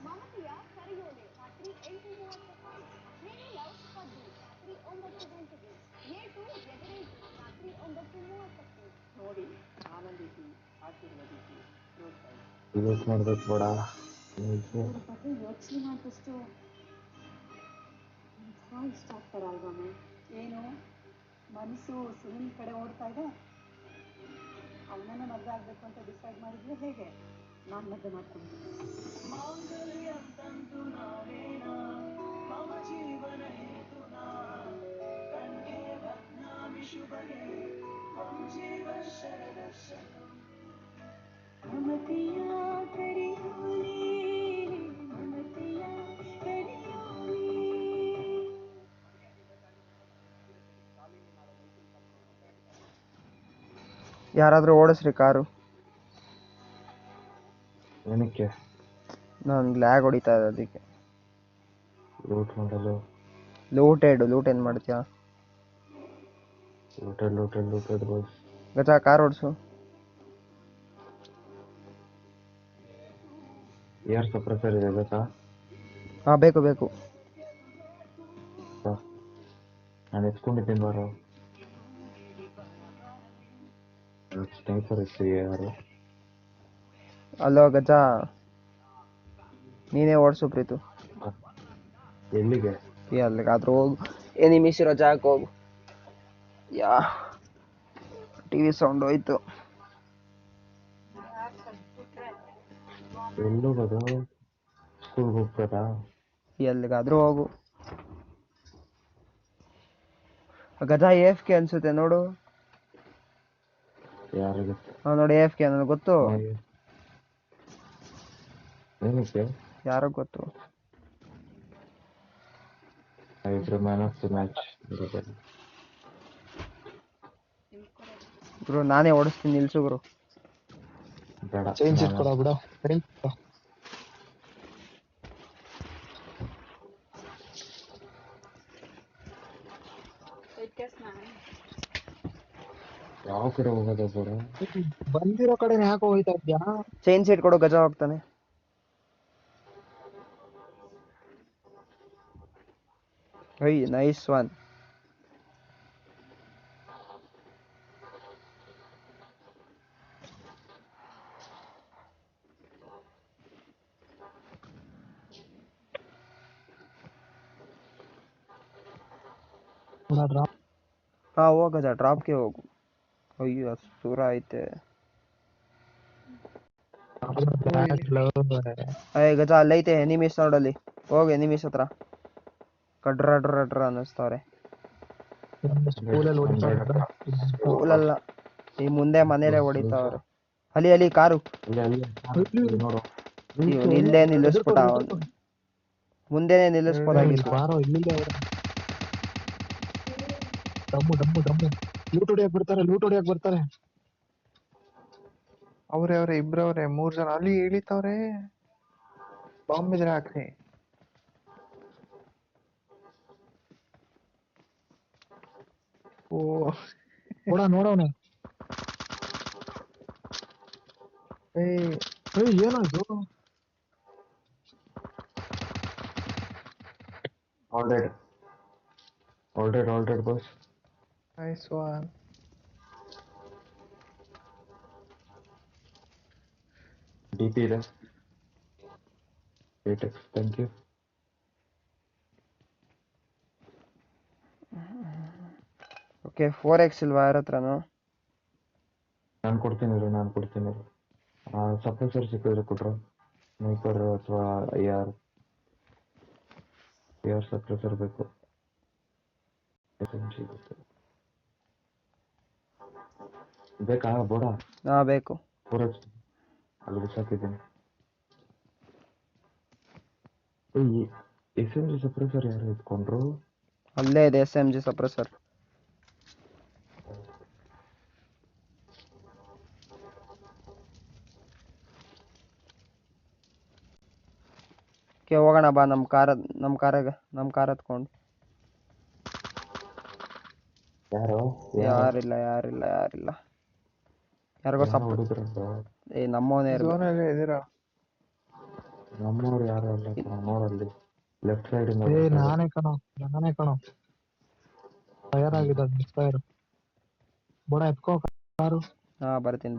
ಮಮತೆಯ ಕರೆಯೋಲೆ ರಾತ್ರಿ 8:30ಕ್ಕೆ. ಲವ್ ಪದ್ದು ರಾತ್ರಿ 9 ಗಂಟೆಗೆ. ಏಟು ಎದುರೇಟು ರಾತ್ರಿ 9:30ಕ್ಕೆ. ನೋಡಿ, ಆನಂದಿಸಿ, ಆಶೀರ್ವದಿಸಿ, ಪ್ರೋತ್ಸಾಹಿಸಿ. ಡಿಲೀಟ್ ಮಾಡ್ಬೇಕು ಬೇಡ. ಇವ್ರ ಬಗ್ಗೆ ಯೋಚನೆ ಮಾಡಿದಷ್ಟು ಇಷ್ಟ ಆಗ್ತಾರಲ್ವಾ ಮ್ಯಾಮ್? ಏನು ಮನಸ್ಸು ಸುನಿಲ್ ಕಡೆ ಓಡ್ತಾ ಇದೆ? ಅವನನ್ನ ಮದುವೆ ಆಗ್ಬೇಕು ಅಂತ ಡಿಸೈಡ್ ಮಾಡಿದ್ರೆ ಹೇಗೆ? ನಾನು ಮದುವೆ ಮಾಡ್ಕೊಂಡು ಯಾರಾದ್ರೂ ಓಡಿಸ್ರಿ ಕಾರು. ಏನಕ್ಕೆ ನನ್ಗೆ ಲ್ಯಾಗ್ ಹೊಡಿತಾ ಇದೆ ಅದಕ್ಕೆ. ಲೂಟ್ ಮಾಡಲು ಲೂಟ್ ಏನ್ ಮಾಡ್ತೀಯಾ? Looted boys. ಗಜಾ ಕಾರ್ ಓಡಿಸು. ಏರ್ ಸಪ್ರೆಸರ್ ಇದೆ ಗೊತ್ತಾ? ಹಾ ಬೇಕು. ನಾನು ಎತ್ಕೊಂಡಿದ್ದೀನಿ ಬಾರೋ. ಸ್ನೈಪರ್ ಇತ್ತು ಯಾರು? ಅಲೋ ಗಜಾ, ನೀನೇ ಓಡಿಸು ಪ್ರೀತು. ಎಲ್ಲಿಗೆ? ಎಲ್ಲಿಗಾದ್ರೂ ಹೋಗು, ಎನಿಮೀಸ್ ಇರೋ ಜಾಗಕ್ಕೆ ಹೋಗು. ಯಾ ಟಿವಿ ಸೌಂಡ್ ಹೋಯ್ತು. ಎಲ್ಲೋಗೋದು? ಸ್ಕೂಲ್ಗೆ ಹೋಗ್ತಾರಾ? ಎಲ್ಲಿಗಾದ್ರೂ ಹೋಗು. ಗಜಾ AFK ಅನ್ಸುತ್ತೆ ನೋಡು. ಯಾರಿಗೆ? ನೋಡಿ AFK ನನಗೆ ಗೊತ್ತು. ಏನಕ್ಕೆ? ಯಾರೋ ಗೊತ್ತು. Man of the match. ಗುರು ನಾನೇ ಓಡಿಸ್ತೀನಿ, ನಿಲ್ಸು ಗುರು. ಬೇಡ. ಚೇಂಜ್ ಇಟ್ಕೊಡ ಬಿಡ. ಯಾವ ಕಡೆ ಹೋಗೋದು ಬೇಡ. ಬಂದಿರೋ ಕಡೆ ಯಾಕೆ ಹೋಗ್ತಾ ಇದ್ಯಾ? ಚೈನ್ ಸೀಟ್ ಕೊಡು, ಗಜಾ ಹೋಗ್ತಾನೆ. Nice one. ಹಾ ಹೋಗ ಗಜಾ, ಡ್ರಾಪ್ಗೆ ಹೋಗು. ಅಯ್ಯೋ ಅಷ್ಟು ದೂರ ಐತೆ. ಗಜಾ ಅಲ್ಲೈತೆ ಎನಿಮೀಸ್ ನೋಡಲ್ಲಿ. ಹೋಗಿ ಎನಿಮೀಸ್ ಹತ್ರ. ಕಡ್ರ ಅನ್ನಿಸ್ತವ್ರೆ. ಸ್ಕೂಲಲ್ಲ, ಈ ಮುಂದೆ ಮನೇಲೆ ಹೊಡಿತಾವ್ರೆ. ಅಲ್ಲಿ ಕಾರು ನೋಡು. ಇಲ್ಲೇ ನಿಲ್ಲಿಸ್ಬಿಟ್ಟ ಅವನು. ಮುಂದೆನೆ ನಿಲ್ಲಿಸ್ಬೋದಾಗಿತ್ತು. ಲೂಟ್ ಹೊಡಿಯಕ್ ಬರ್ತಾರೆ. ಅವ್ರೆ ಇಬ್ರವ್ರೆ 3 ಜನ ಅಲ್ಲಿ ಇಳಿತವ್ರೆ. ಬಾಂಬ್ ಇದ್ರೆ ಹಾಕ್ರಿ. ಓ ನೋಡವನೆ. ಏನಾಯ್ತು? Already boss. Nice one. DP ಇದೆ. Thank you. ಓಕೆ 4x ಇಲ್ವಾ ಯಾರ ಹತ್ರನು? ನಾನು ಕೊಡ್ತೀನಿ. ಸಪ್ರೆಸರ್ ಸಿಕ್ಕಿದ್ರೆ ಕೊಟ್ರು. ಸ್ನೈಪರ್ ಅಥವಾ AR ಸಪ್ರೆಸರ್ ಬೇಕು. SMG ಬೇಕು. ಬೇಕಾ ಬೋಡ ಹಾ ಬೇಕು. 4 ಅಲ್ಲಿ ಬಿಸಾಕಿದ್ದೀನಿ. ಈ SMG ಸಪ್ರೆಸರ್ ಯಾರು ಎತ್ಕೊಂಡ್ರು? ಅಲ್ಲೇ ಇದೆ SMG ಸಪ್ರೆಸರ್. ಹೋಗೋಣ ಬಾ ನಮ್ಮ ಕಾರ್ ಎತ್ಕೊಂಡು. ಯಾರಿಲ್ಲ ಯಾರಿಗೋ ನಮ್ಮವನೇ ಇರ್ಬೇಕು. ಝೋನಲ್ಲಿ ಇದೀರಾ? ನಮ್ಮವ್ರು ಯಾರು ಅಲ್ಲ ನೋಡಲ್ಲಿ ಲೆಫ್ಟ್ ಸೈಡ್ ನಾನೇ ಕಣೋ ಫೈರ್ ಆಗಿದೆ ಮಿಸ್ ಫೈರ್. ಬೋಡ ಎತ್ಕೋ ಕಾರು. ಹಾ ಬರ್ತೀನಿ.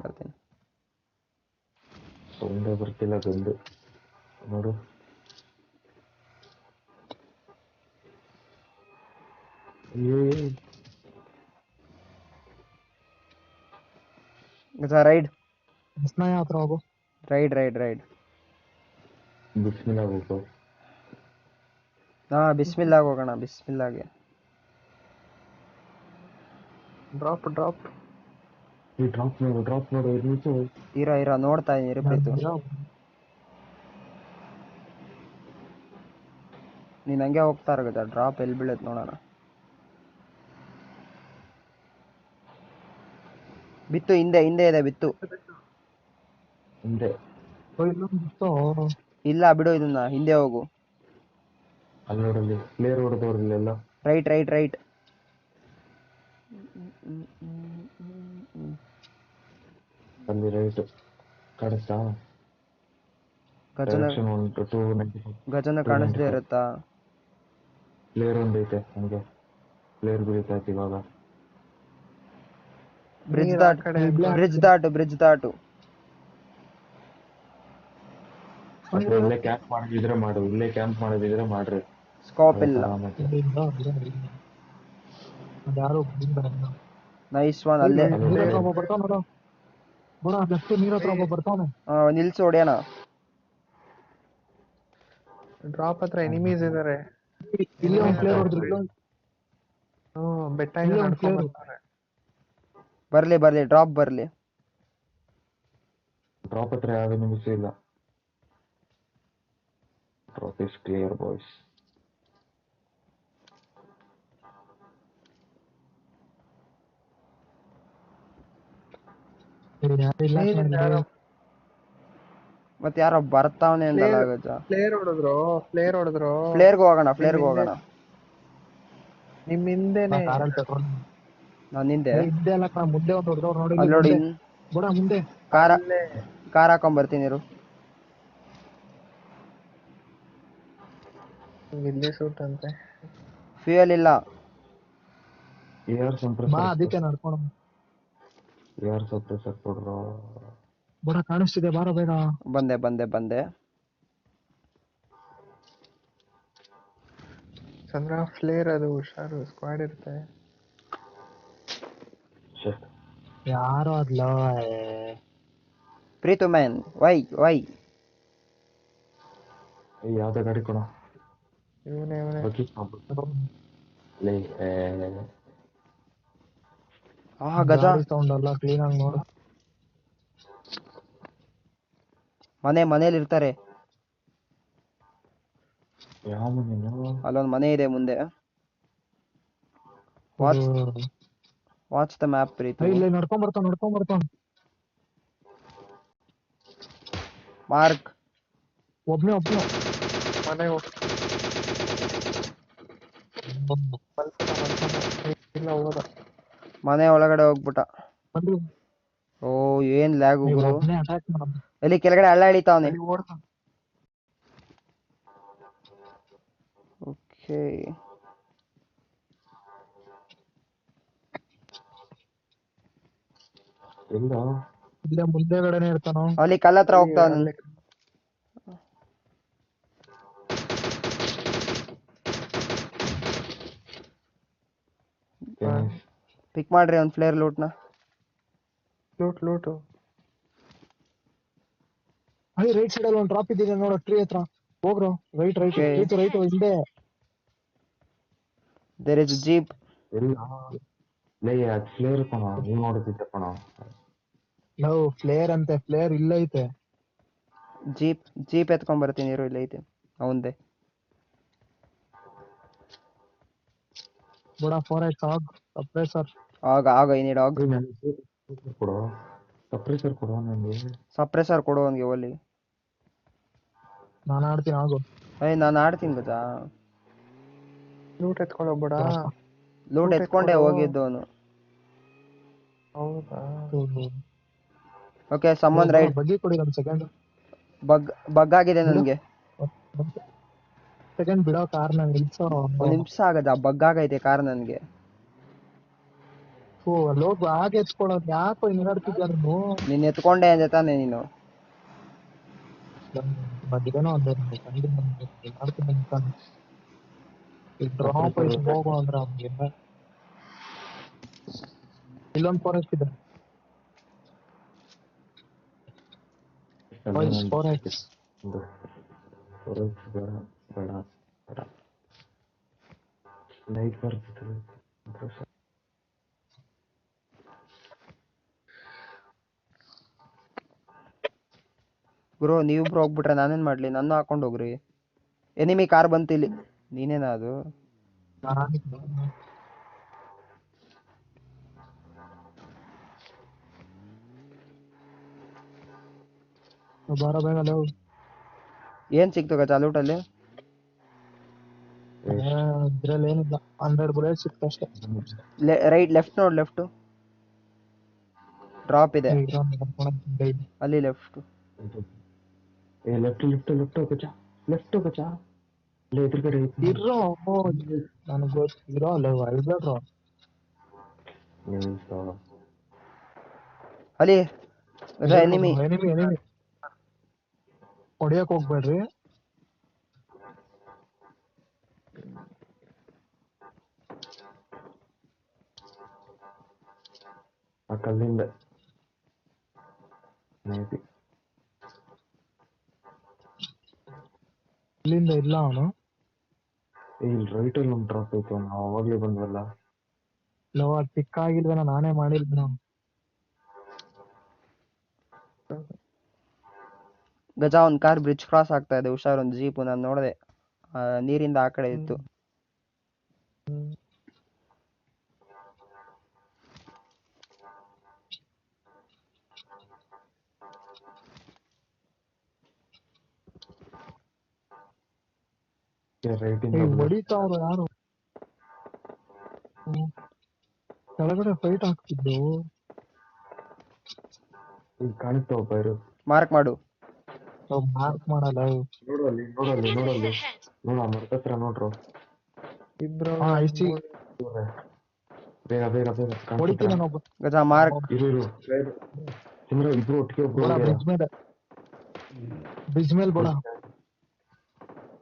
ಸೌಂಡೇ ಬರ್ತಿಲ್ಲ ಗಂಡು ನೋಡು. ರೈಡ್ ಸ್ನಾಯ ಹತ್ರ ಹೋಗು. ರೈಡ್ ಬಿಸ್ಮಿಲ್ಲ ಹೋಗು. ಹಾ ಬಿಸ್ಮಿಲ್ಲಾಗ್ ಹೋಗೋಣ. ಬಿಸ್ಮಿಲ್ಲಾಗೆ ಡ್ರಾಪ್ ಈ ಡ್ರಾಪ್ ನೋಡು ಇದು ಇರ ನೋಡ್ತಾ ಇದೀನಿ ಪ್ರೀತು. ನೀನ್ ಹಂಗೆ ಹೋಗ್ತಾ ಇರೋದ. ಡ್ರಾಪ್ ಎಲ್ಲಿ ಬೀಳತ್ ನೋಡೋಣ. ಬಿತ್ತು ಹಿಂದೆ ಇದೆ ಬಿತ್ತು. ಹಿಂದೆ ಇಲ್ಲ ಬಿಡು ಇದನ್ನ, ಹಿಂದೆ ಹೋಗು. ಅಲ್ಲಿ ನೋಡಲ್ಲಿ ಪ್ಲೇಯರ್ ಹೊಡೆದವ್ರಲ್ಲೆಲ್ಲ. ರೈಟ್ ಅಲ್ಲಿ ರೈಟ್ ಕಾಣಿಸ್ತಾ? ಗಜನ ಕಾಣಿಸ್ದೇ ಇರುತ್ತಾ? ಪ್ಲೇಯರ್ ಒಂದೈತೆ ಹಂಗೆ. ಪ್ಲೇಯರ್ ಬೀಳ್ತೈತೆ ಇವಾಗ. ಬ್ರಿಡ್ಜ್ ದಾಟು. ಇಲ್ಲೇ ಕ್ಯಾಂಪ್ ಮಾಡಿದ್ರೆ ಮಾಡ್ರಿ. ಸ್ಕೋಪ್ ಇಲ್ಲ. Nice one. ಅಲ್ಲೇ ನಿಲ್ಸು ಹೊಡೆಯೋಣ. ಡ್ರಾಪ್ ಹತ್ರ ಎನಿಮೀಸ್ ಇದಾರೆ. ಬೆಟ್ಟ ಬರ್ಲಿ ಡ್ರಾಪ್ ಬರ್ಲಿ. ಡ್ರಾಪ್ ಹತ್ರ ಯಾವ ನಿಮಿಷ ಇಲ್ಲ. Drop is clear boys. ಮತ್ತೆ ಯಾರೋ ಬರ್ತಾವನೆ ಅಂದಲ್ಲ ಗಜ. ಪ್ಲೇಯರ್ ಹೊಡೆದ್ರು. ಫ್ಲೇರ್ಗೆ ಹೋಗೋಣ. ನಿಮ್ ಹಿಂದೆನೆ ನಾನು ಹಿಂದೆ ಮುಂದೆ ಒಂದು ಹೊಡೆದವ್ರು ನೋಡಿ. ಅಲ್ಲಿ ನೋಡಿ ಮುಂದೆ ಕಾರ್ ಹಾಕೊಂಡ್ ಬರ್ತೀನಿ ಇರು. ಇಲ್ಲೇ ಸೂಟ್ ಅಂತೆ. ಫ್ಯೂಯಲ್ ಇಲ್ಲ. ಅದಕ್ಕೆ ನಡ್ಕೊಂಡು ಯಾರು ಸಪ್ರೆಸರ್ ಕೊಡ್ರೋ? ಬೋಡ ಕಾಣಿಸ್ತಿದೆ, ಬಾರೋ ಬೇಗ. ಬಂದೆ. ಚಂದ್ರ ಫ್ಲೇರ್ ಅದು ಹುಷಾರು, ಸ್ಕ್ವಾಡ್ ಇರುತ್ತೆ. ಯಾರೋ ಅದ್ಲೋ ಪ್ರೀತು ಮ್ಯಾನ್. ವೈ ಯಾವ್ದೇ ಗಾಡಿ ಕೊಡ. ಇವನೇ ಗಜ ಸೌಂಡ್ ಅಲ್ಲ, ಕ್ಲೀನ್ ಆಗಿ ನೋಡು. ಮನೇಲಿ ಇರ್ತಾರೆ. ಯಾವ ಮನೆ? ಅಲ್ಲೊಂದು ಮನೆ ಇದೆ ಮುಂದೆ. Watch the map Preethu. ಇಲ್ಲಿ ನಡ್ಕೊಂಡ್ ಬರ್ತಾನ. ಮಾರ್ಕ್ ಒಬ್ನೇ ಮನೆ ಇಲ್ಲ ಹೋದ. ಮನೆ ಒಳಗಡೆ ಹೋಗ್ಬಿಟ್ಟ. ಓ ಏನ್ ಲ್ಯಾಗ್ ಗುರು. ಎಲ್ಲಿ ಕೆಳಗಡೆ ಹಳ್ಳ ಹಿಡಿತಾವನೆ. ಓಕೆ ಇಲ್ಲೇ ಮುಂದೆಗಡೆನೆ ಇರ್ತಾನೋ. ಅಲ್ಲಿ ಕಲ್ಲ ಹತ್ರ ಹೋಗ್ತಾವನೆ. ಪಿಕ್ ಮಾಡ್ರಿ ಒಂದು ಫ್ಲೇರ್ ಲೂಟ್ನ. ಲೂಟು ಅಲ್ಲಿ ರೈಟ್ ಸೈಡ್ ಅಲ್ಲಿ ಒಂದು ಡ್ರಾಪ್ ಇದ್ದಿದೆ ನೋಡು ಟ್ರೀ ಹತ್ರ ಹೋಗ್ರು right right Okay. Right right ಹಿಂದೆ There is a jeep. ಇಲ್ಲ ಲೇ ಅದು ಫ್ಲೇರ್ ಕಣ ನೀವ್ ನೋಡುತ್ತಿದ್ದೆ ಕಣ. ನಾವು ಫ್ಲೇರ್ ಅಂತೆ ಫ್ಲೇರ್ ಇಲ್ಲ ಐತೆ ಜೀಪ್ ಎತ್ಕೊಂಡ್ ಬರ್ತೀನಿ ಇರು, ಇಲ್ಲ ಐತೆ ಅವಂದೆ. ಬಡ 4x ಆಗ್ ಸಪ್ರೆಸರ್ ಆಗ ಐ ನೀಡ್ ಆಗ್. ಕೊಡು ಸಪ್ರೆಸರ್ ಕೊಡು ನನಗೆ. ಸಪ್ರೆಸರ್ ಕೊಡು ಅವನಿಗೆ ಒಲ್ಲಿ. ನಾನು ಆಡ್ತೀನಿ ಆಗು ನಾನು ಆಡ್ತೀನಿ ಗಜ. ಲೂಟ್ ಎತ್ಕೊಂಡು ಹೋಗ್ಬೇಡ. ಲೂಟ್ ಎತ್ಕೊಂಡೆ ಹೋಗಿದ್ದು ಅವನು. ಹೌದಾ ಓಕೆ ಸಮ್ಮನ್ ರೈಟ್. ಬಗ್ಗಿ ಕೊಡಿ ಒಂದು ಸೆಕೆಂಡ್. ಬಗ್ ಆಗಿದೆ ನನಗೆ. ಸೆಕೆಂಡ್ ಬಿಡೋ ಕಾರ್ ನಂಗೆ ನಿಲ್ಸೋ. ಒಂದು ನಿಮಿಷ ಆಗದ ಬಗ್ ಆಗೈತೆ ಕಾರ್ ನನಗೆ. ಓ ಲೋಗ್ ಹಾಗೆ ಎತ್ಕೊಳ್ಳೋದು ಯಾಕೋ ಹಿಂಗಾಡ್ತಿದ್ಯಾ ನೀನು. ನೀನ್ ಎತ್ಕೊಂಡೆ ಅಂದೆ ತಾನೆ ನೀನು. ಬಗ್ಗಿದೇನೋ ಒಂದೇ ಮಾಡ್ತೀನಿ ಡ್ರಾಪ್ ಐತೆ ಹೋಗೋ ಅಂದ್ರೆ ಅವ್ನಿಗೆ ಇಲ್ಲೊಂದು ಫಾರೆಸ್ಟ್ ಇದೆ. 4x ಬೇಡ ಲೈಟ್ ಬರ್ತಿದೆ. ಗುರು ನೀವಿಬ್ರು ಹೋಗ್ಬಿಟ್ರೆ ನಾನೇನ್ ಮಾಡ್ಲಿ? ನನ್ನ ಹಾಕೊಂಡ್ ಹೋಗ್ರಿ. ಎನಿಮಿ ಕಾರ್ ಬಂತು ಇಲ್ಲಿ. ನೀನೇನಾ ಅದು? ಬಾರ ಬೇಗ ಲವ್. ಏನ್ ಸಿಕ್ತು ಗಜ ಲೂಟಲ್ಲಿ? ಇದ್ರಲ್ಲಿ ಏನಿಲ್ಲ 100 ಬುಲೆಟ್ ಸಿಕ್ತು ಅಷ್ಟೇ. ರೈಟ್ ಲೆಫ್ಟ್ ನೋಡ್, ಲೆಫ್ಟ್ ಡ್ರಾಪ್ ಇದೆ ಅಲ್ಲಿ ಲೆಫ್ಟ್. ಲೆಫ್ಟ್ ಗಜ ಅಲ್ಲೇ ಎದುರುಗಡೆ ಇರೋ ನನಗೆ ಗೊತ್ತಿರೋ ಅಲ್ಲ ಅಲ್ಬೇಡ್ರೋ ಅಲ್ಲಿ ಎನಿಮಿ. ಎನಿಮಿ ಹೊಡಿಯಕ್ ಹೋಗ್ಬೇಡ್ರಿ. ಆ ಕಲ್ಲಿಂದ ಮೇಬಿ ಇಲ್ಲಿಂದ ಇಲ್ಲ ಅವನು. ಇಲ್ಲಿ ರೈಟ್ ಅಲ್ಲಿ ಒಂದು ಡ್ರಾಪ್ ಐತೆ, ನಾವು ಅವಾಗ್ಲೇ ಬಂದ್ವಲ್ಲ. ಲವ್ ಅದು ಪಿಕ್ ಆಗಿಲ್ವೇನೋ, ನಾನೇ ಮಾಡಿಲ್ವ ನಾವು. ಗಜ ಒಂದ್ ಕಾರ್ ಬ್ರಿಡ್ಜ್ ಕ್ರಾಸ್ ಆಗ್ತಾ ಇದೆ, ಹುಷಾರ್. ಒಂದು ಜೀಪು ನಾನು ನೋಡಿದೆ, ನೀರಿಂದ ಆ ಕಡೆ ಇತ್ತು. ಹೊಡಿತಾವ್ರು ಯಾರು ಕೆಳಗಡೆ ಫೈಟ್ ಆಗ್ತಿದ್ದು. ಈಗ ಕಾಣುತ್ತೆ ಒಬ್ಬ ಇರು. ಮಾರ್ಕ್ ಮಾಡು. ಮಾರ್ಕ್ ಮಾಡಲ್ಲ. ನೋಡಲ್ಲಿ ನೋಡ ಮರದ ಹತ್ರ ನೋಡ್ರು. ಇಬ್ರು ಬೇಗ ಹೊಡಿತೀನಿ ನಾನು. ಗಜ ಮಾರ್ಕ್. ಇರು ಚಂದ್ರ ಇಬ್ರು ಒಟ್ಟಿಗೆ ಬ್ರಿಡ್ಜ್ ಮೇಲೆ ಬೋಡ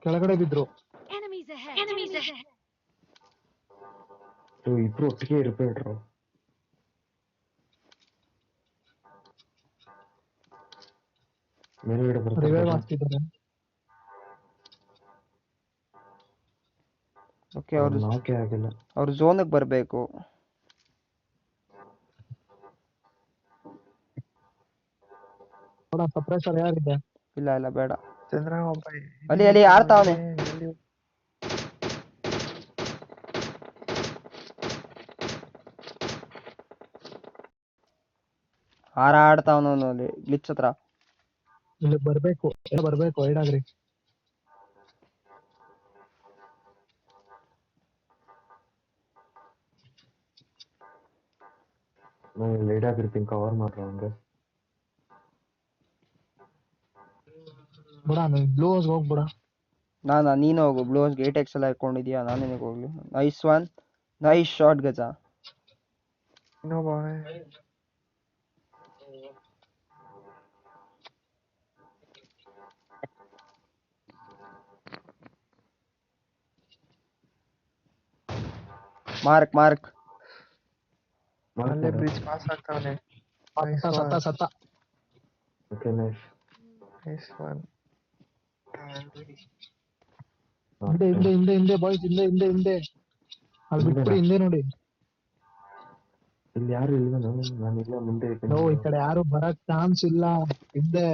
ಕೆಳಗಡೆ ಬಿದ್ರು. ಇಬ್ರು ಒಟ್ಟಿಗೆ ಇರ್ಬೇಡ್ರು. ಮೇಲ್ಗಡೆ ರಿವೈವ್ ಆಗ್ತಿದ್ದಾರೆ. ಓಕೆ ನಾಕೆ ಆಗಿಲ್ಲ. ಅವ್ರು ಝೋನ್ಗೆ ಬರ್ಬೇಕು. ಸಪ್ರೆಸರ್ ಯಾರಿದೆ? ಇಲ್ಲ ಬೇಡ. ಚಂದ್ರ ಒಬ್ಬ ಅಲ್ಲಿ ಆಡ್ತಾವನೆ. ಆಡ್ತಾವನು ಅಲ್ಲಿ ಗ್ಲಿಚ್ ಹತ್ರ. ಇಲ್ಲಿ ಬರ್ಬೇಕು ಐಡಾಗ್ರಿ. ಲೈಟ್ ಆಗಿರ್ತೀನಿ, ಕವರ್ ಮಾಡ್ರ ಹಂಗೆ. ಬಿಡ ಬ್ಲೂ ಹೌಸ್ ಹೋಗ್ಬಿಡ. ನೀನು ಹೋಗು ಬ್ಲೂ ಹೌಸ್ಗೆ. 8x ಎಲ್ಲ ಇಟ್ಕೊಂಡಿದ್ಯಾ, ನಾನೇನಿಗೆ ಹೋಗ್ಲಿ? ನೈಸ್ ಶಾಟ್ ಗಜ. ಇನ್ನೊಬ್ಬ ಮಾರ್ಕ್ ಅಲ್ಲೇ ಬ್ರಿಡ್ಜ್ ಪಾಸ್ ಆಗ್ತಾವನೆ. ಸತ್ತ. Okay nice. Nice one. ಹಿಂದೆ ಹಿಂದೆ ಹಿಂದೆ ಹಿಂದೆ ಬಾಯ್ಸ್, ಹಿಂದೆ ಹಿಂದೆ ಹಿಂದೆ. ಅಲ್ಲಿ ಬಿಟ್ಬಿಡಿ, ಹಿಂದೆ ನೋಡಿ. ಇಲ್ಲಿ ಯಾರು ಇಲ್ಲ, ನಾನಿಲ್ಲ ಮುಂದೆ ಇದ್ದೀನಿ. ಈ ಕಡೆ ಯಾರು ಬರಕ್ ಚಾನ್ಸ್ ಇಲ್ಲ. ಹಿಂದೆ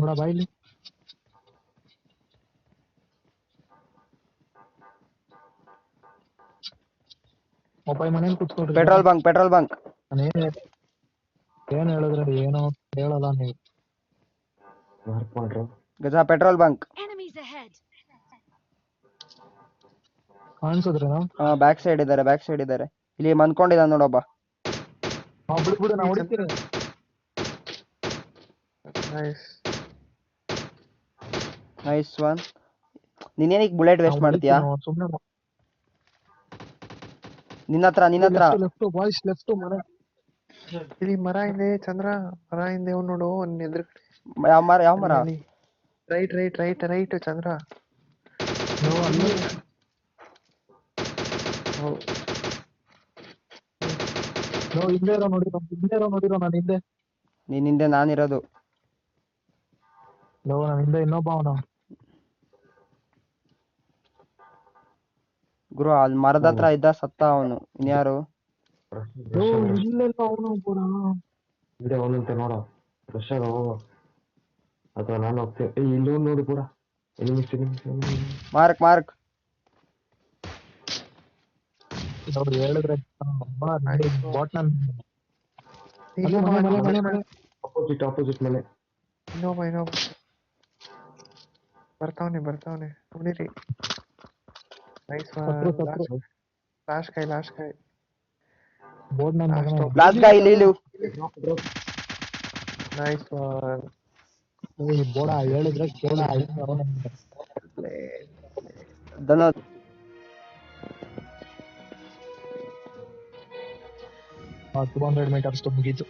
ನೋಡ ಬಾಯ್ಲಿ. ಮೊಬೈಲ್ ಮನೇಲಿ ಕೂತ್ಕೊಳ್ರಿ. Petrol bunk. ಏನ್ ಹೇಳಿದ್ರೆ ಏನೋ ಹೇಳಲ್ಲ ನೀವು. ಮಾರ್ಕ್ ಮಾಡ್ರು. ಗಜ ಪೆಟ್ರೋಲ್ ಬಂಕ್ ಕಾಣಿಸಿದ್ರೇನೋ? ಬ್ಯಾಕ್ ಸೈಡ್ ಇದ್ದಾರೆ. ಇಲ್ಲಿ ಮನ್ಕೊಂಡಿದ್ದಾನೆ ನೋಡೊಬ್ಬ. ಬಿಡು ನಾ ಹೊಡಿತೀರಿ. Nice one. ನೀನೇನಿಕ್ ಬುಲೆಟ್ ವೇಸ್ಟ್ ಮಾಡ್ತೀಯಾ? ಸುಮ್ನೆ ನಿನ್ನ ಹತ್ರ ಲೆಫ್ಟ್ ಬಾಯ್ಸ್, ಲೆಫ್ಟ್ ಮನೆ. ಇಲ್ಲಿ ಮರ ಇದೆ ಚಂದ್ರ, ಮರ ಹಿಂದೆ ನೋಡು ಒಂದ್ ಎದುರುಗಡೆ. ಯಾವ ಮರ? ರೈಟ್ ಚಂದ್ರ. ಹಿಂದೆ ನೋಡಿರೋ ನಾನು ಹಿಂದೆ. ನೀನ್ ಹಿಂದೆ ನಾನಿರೋದು. ನಾನು ಹಿಂದೆ ಇನ್ನೊಬ್ಬ ಅವನು. ಗುರು ಅಲ್ಲಿ ಮರದ ಹತ್ರ ಇದ್ದ, ಸತ್ತ ಅವನು. ಇನ್ಯಾರು? ಇಲ್ಲೆಲ್ಲ ಅವನು ಕೂಡ ಹಿಂದೆ ಅವನಂತೆ ನೋಡ. ರಶ್ ಹೋಗೋ ಅಥವಾ ನಾನು ಹೋಗ್ತೇವೆ. ಇಲ್ಲೂ ನೋಡು ಕೂಡ. ಮಾರ್ಕ್ ಅವ್ರು ಹೇಳಿದ್ರೆ ಆಪೋಸಿಟ್ ಮನೆ. ಇನ್ನೊಬ್ಬ ಬರ್ತಾವನೆ ನೋಡಿರಿ. ನೈಸ್ ಲಾಸ್ಟ್ ಕೈ ಬೋರ್ಡ್ ಲಾಸ್ಟ್ ಗೈ ಇಲ್ಲಿ. Nice one. ಬೋಡ ಹೇಳಿದ್ರೆ ಕೇಳ. ದನ 200 meters ಮುಗೀತು.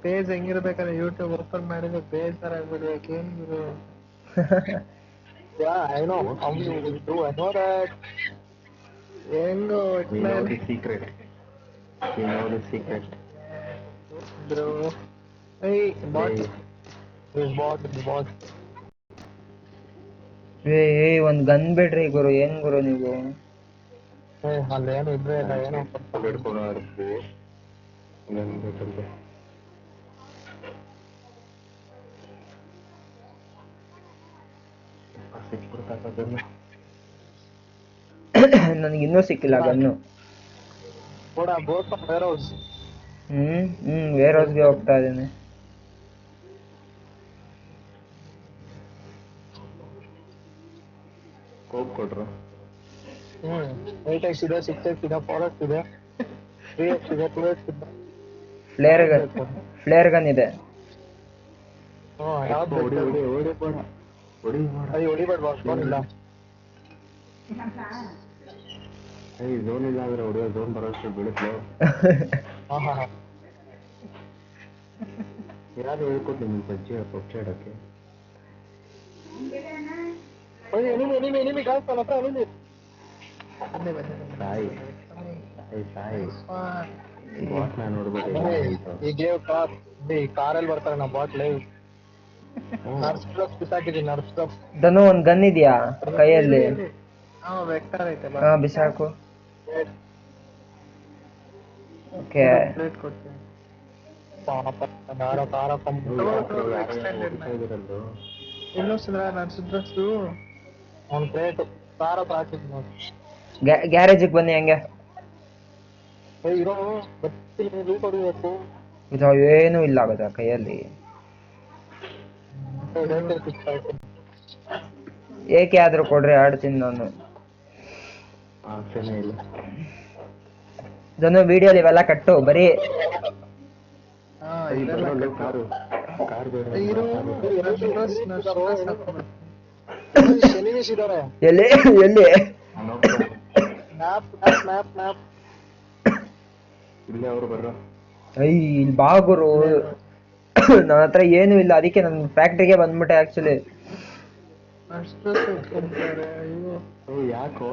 ಪೇಜ್ ಹೆಂಗಿರ್ಬೇಕಾದ್ರೆ ಯೂಟ್ಯೂಬ್ ಓಪನ್ ಮಾಡಿದ್ರೆ ಬೇಸರ ಆಗ್ಬಿಡ್ಬೇಕು. ಏನಿದ್ರು I know how you will do. I know that. ಹೆಂಗೋ secret. ಬ್ರೋ. ಏಯ್ ಬಾಟ್ ಒಂದ್ ಗನ್ ಬಿಡ್ರಿ ಗುರು. ಏನ್ ಗುರು ನೀವು? ಅಲ್ಲೇನು ಇದ್ರೆ ಇಲ್ಲ. ಏನೋ ನನಗೆ ಇನ್ನೂ ಸಿಕ್ಕಿಲ್ಲ ಗನ್ನು. ವೇರ್ ಹೌಸ್ಗೆ ಹೋಗ್ತಾ ಇದ್ದೀನಿ. ಕೊಟ್ರು. Apex ಇದೆ, 6x ಇದೆ, 4x ಇದೆ, 3x ಇದೆ, 2x ಇದೆ. ಫ್ಲೇರ್ ಗನ್ ಇದೆ. ಹೊಡಿಬೇಡ ಬಾಸ್, ಇಲ್ಲ. ಝೋನ್ ಇಲ್ಲ ಅಂದ್ರೆ ಹೊಡಿಯೋ. ಝೋನ್ ಬರೋಷ್ಟು ಬೀಳುತ್ತೆ. ಯಾರು ಹೇಳ್ಕೊಟ್ಟು ನಿಮ್ಗೆ ಪಬ್ಜಿ ಆಡಕ್ಕೆ? ಎನಿಮಿ ಕಾಣಿಸ್ತಾನ ಹತ್ರ. ಕಾರಲ್ಲಿ ಬರ್ತಾರೆ ನಮ್ಮ ಬಾಟ್ ಲೈವ್. ನರ್ಸ್ ಡ್ರಗ್ಸ್ ಬಿಸಾಕಿದೀನಿ. ಧನು ಒಂದ್ ಗನ್ ಇದೆಯಾ ಕೈಯಲ್ಲಿ? ವೆಕ್ಟರ್ ಐತೆ, ಬಿಸಾಕು. ಓಕೆ, ಇನ್ನೊಂದ್ಸಲ ನರ್ಸ್ ಅವ್ನ ಪ್ಲೇಟ್ ಕಾರ ಹಾಕಿದ್ ನೋಡಿ. ಗ್ಯಾರೇಜಿಗೆ ಬನ್ನಿ ಹಂಗೆ. ಇರೋ ಬರ್ತೀನಿ, ಲೂಟ್ ಹೊಡಿಬೇಕು. ಇದು ಏನೂ ಇಲ್ಲ ಗಜ ಕೈಯಲ್ಲಿ. ಏಕೆ ಆದ್ರೂ ಕೊಡ್ರಿ, ಆಡ್ತೀನಿ ನಾನು. ಧನು ವಿಡಿಯೋಲಿ ಇವೆಲ್ಲ ಕಟ್ಟು ಬರೀ. ಎಲ್ಲಿ ಇಲ್ಲೇ ಅವರು ಬರ್ರ. ಇಲ್ಲಿ ಬಾ ಗುರು. ನನ್ನ ಹತ್ರ ಏನೂ ಇಲ್ಲ, ಅದಕ್ಕೆ ನನ್ನ ಫ್ಯಾಕ್ಟ್ರಿಗೆ ಬಂದ್ಬಿಟ್ಟೆ ಆಕ್ಚುಲಿ. ಅಷ್ಟು ತಿಂತಾರೆ ಅಯ್ಯೋ ಯಾಕೋ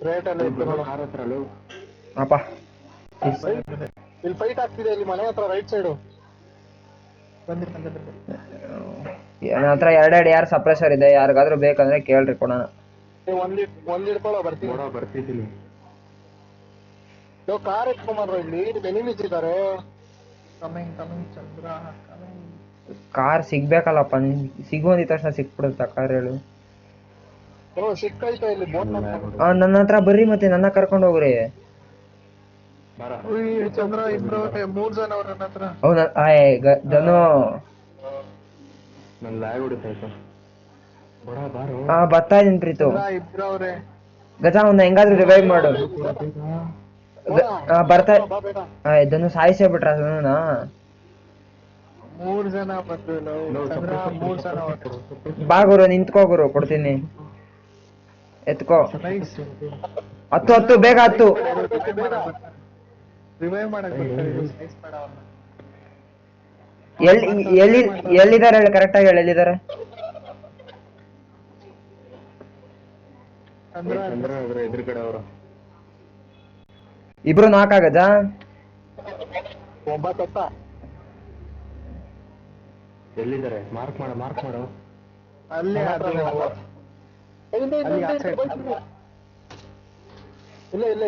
ರೇಟ್ ಎಲ್ಲ ಇತ್ತು ನೋಡು. ಕಾರ್ ಹತ್ರಲು ಅಪ್ಪ ಇಲ್ಲಿ ಫೈಟ್ ಆಗ್ತಿದೆ ಇಲ್ಲಿ ಮನೆ ಹತ್ರ ರೈಟ್ ಸೈಡು. ಬಂದಿ ಬಂದೆ ಬಂದೆ. ನನ್ನ ಹತ್ರ ಎರಡೆರಡು ಯಾರು ಸಪ್ರೆಸರ್ ಇದೆ, ಯಾರಿಗಾದ್ರೂ ಬೇಕಂದ್ರೆ ಕೇಳ್ರಿ ಕೊಡೋಣ. ಒಂದ್ ಹಿಡ್ಕೊಳ್ಳೋ ಬರ್ತೀನಿ. ಬರ್ತಿದ್ದೀನಿ. ಕಾರ್ ಎತ್ಕೊಂಬಾರ ಇಲ್ಲಿ ಎನಿಮೀಸ್ ಇದ್ದಾರೆ. ಕಮಿಂಗ್ ಕಮಿಂಗ್ ಚಂದ್ರ ಕಮಿಂಗ್. ಕಾರ್ ಸಿಗ್ಬೇಕಲ್ಲಪ್ಪ, ಸಿಗು ಅಂದಿದ ತಕ್ಷಣ ಸಿಕ್ಬಿಡುತ್ತ ಕಾರ್ ಹೇಳು. ಸಿಕ್ಕೈತೆ ಇಲ್ಲಿ ಬೋಟ್. ನನ್ನ ಹತ್ರ ಬರ್ರಿ ಮತ್ತೆ ನನ್ನ ಕರ್ಕೊಂಡು ಹೋಗ್ರಿ. ಚಂದ್ರ ಇಬ್ರು 3 ಜನ ಅವ್ರ ನನ್ನ ಹತ್ರ. ಹೌದ ಧನು ನನ್ ಲ್ಯಾಗ್ ಹೊಡಿತಾಯ್ತು. ಬರ್ತಾ ಇದೀನಿ ಪ್ರೀತು. ಇಬ್ರು ಅವ್ರೆ. ಗಜ ಅವ್ನ ಹೆಂಗಾದ್ರೂ ರಿವೈವ್ ಮಾಡು. ಬರ್ತಾ ಧನು ಸಾಯಿಸೇ ಬಿಟ್ರ ಧನುನ. 3 ಜನ ಬಂದ್ರು ಚಂದ್ರ 3 ಜನ ಅವ್ರೆ. ಬಾ ಗುರು ನಿಂತ್ಕೋ ಗುರು ಕೊಡ್ತೀನಿ. ಎತ್ಕೋ ಹತ್ತು ಬೇಗ ಹತ್ತು. ರಿವೈವ್ ಮಾಡಕ್ ಎಲ್ಲಿದ್ದಾರೆ ಹೇಳಿ ಕರೆಕ್ಟ್ ಆಗಿ ಹೇಳಿ ಎಲ್ಲಿದ್ದಾರೆ. ಚಂದ್ರ ಅವ್ರ ಎದುರುಗಡೆ ಅವರು ಇಬ್ರು ನಾಲ್ಕಾಗದ. ಎಲ್ಲಿದ್ದಾರೆ? ಮಾರ್ಕ್ ಮಾಡು. ಅಲ್ಲಿ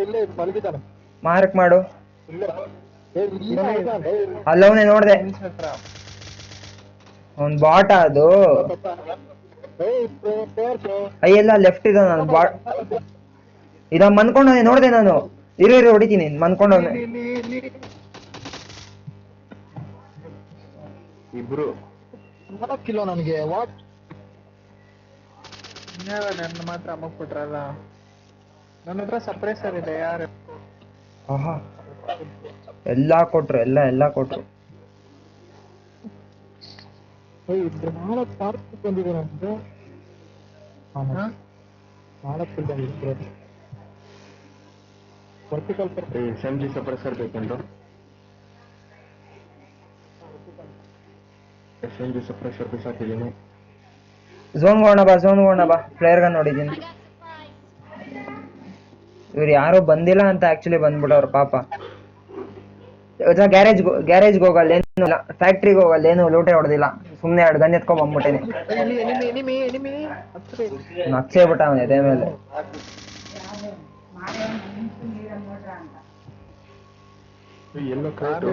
ಇಲ್ಲ ಮಲಗಿದ್ದಾನೆ. ಮಾರ್ಕ್ ಮಾಡು. ಅಲ್ಲವನೇ ನೋಡ್ದೆ ಒಂದ್ ಬಾಟ ಅದು. ಅಯ್ಯಲ್ಲ ಲೆಫ್ಟ್ ಇದ ನಾನು ಬಾಟ್ ಇದ ಮನ್ಕೊಂಡವನೆ ನೋಡ್ದೆ ನಾನು. ಇರು ಹೊಡಿತೀನಿ ಮನ್ಕೊಂಡವನೆ. ಇಬ್ರು 4 ಕಿಲೋ ನನಗೆ. ವಾಟ್ ನನ್ನ ಮಾತ್ರ ಅಮ್ಮಕ್ ಕೊಟ್ರಲ್ಲ. ನನ್ನ ಹತ್ರ ಸಪ್ರೆಸರ್ ಇದೆ. ಯಾರು ಆಹಾ ಎಲ್ಲಾ ಕೊಟ್ರು ಎಲ್ಲ ಕೊಟ್ರು. 4 ಪಾರ್ಕ್ ಬಂದಿದೆ ನಮ್ದು. 4 ಬಂದಿದೆ ವರ್ಟಿಕಲ್. SMG ಸಪ್ರೆಸರ್ ಬೇಕಂತ. SMG suppressor ಬಿಸಾಕಿದ್ದೀನಿ. ಝೋನ್ ಹೋಗೋಣ ಬಾ ಪ್ಲೇಯರ್ ಗನ್ ನೋಡಿದ್ದೀನಿ. ಇವ್ರು ಯಾರು ಬಂದಿಲ್ಲ ಅಂತ ಆಕ್ಚುಲಿ ಬಂದ್ಬಿಟ್ಟವ್ರು ಪಾಪ. ಗ್ಯಾರೇಜ್ಗೆ ಹೋಗಲ್ಲ ಏನು ಇಲ್ಲ, ಫ್ಯಾಕ್ಟ್ರಿಗೆ ಹೋಗಲ್ಲ ಏನು ಲೂಟೆ ಹೊಡೆದಿಲ್ಲ, ಸುಮ್ನೆ 2 ಗನ್ ಎತ್ಕೊಂಡ್ ಬಂದ್ಬಿಟ್ಟೇನಿ. ನಚ್ಚೇ ಬಿಟ್ಟ ಅವನ ಎದೆ ಮೇಲೆ. ಎಲ್ಲೋ ಕಾರು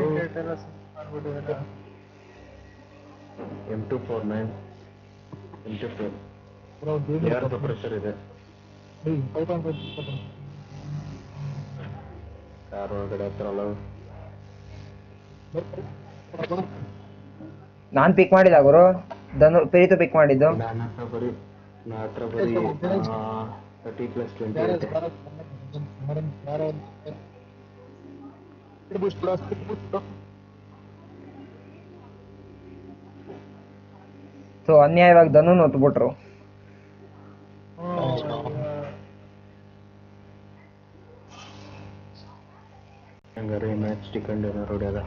M249 M24 ಯಾರು ಸಪ್ರೆಸರ್ ಇದೆ? ಕಾರ್ ಒಳಗಡೆ ಹತ್ರಲ್ಲ. ನಾನ್ ಪಿಕ್ ಮಾಡಿಲ್ಲ ಗುರು, ಧನು ಪ್ರೀತು ಪಿಕ್ ಮಾಡಿದ್ದು. ನನ್ನ ಹತ್ರ ಬರೀ 30+20 ಐತೆ. ಸೊ ಅನ್ಯಾಯವಾಗಿ ಧನು ಹೊತ್ಬಿಟ್ರು. ಹಂಗಾರೆ ಮ್ಯಾಚ್ ಟಿಕೆಂಡ್ ಏನಾರು ಹೊಡ್ಯದ?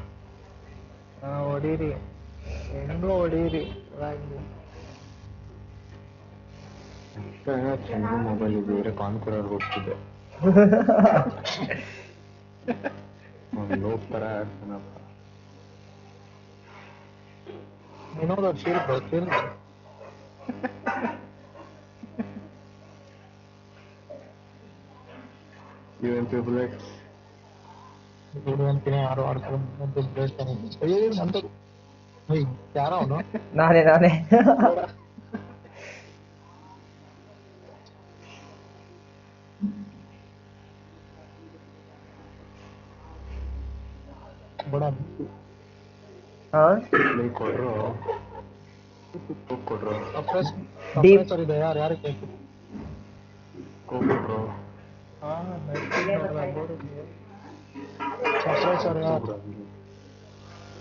ಹೊಡೀರಿ ಹೆಂಗೋ ಹೊಡೀರಿ. ಚಂದ್ರ ಮೊಬೈಲ್ ಇದ್ರೆ ಕಾನ್ಕೂರರ್ ಹೋಗ್ತಿದ್ದೆ. ಲೋಕ್ ತರ ಆಡ್ತಾನಪ್ಪ. UMP bullets. ಯಾರೋ ಅವನು? ನಾನೇ ಕೊಡ್ರು ಇದೆ. ಯಾರಿಗೆ ಕೊಡ್ರು? suppressor yaar.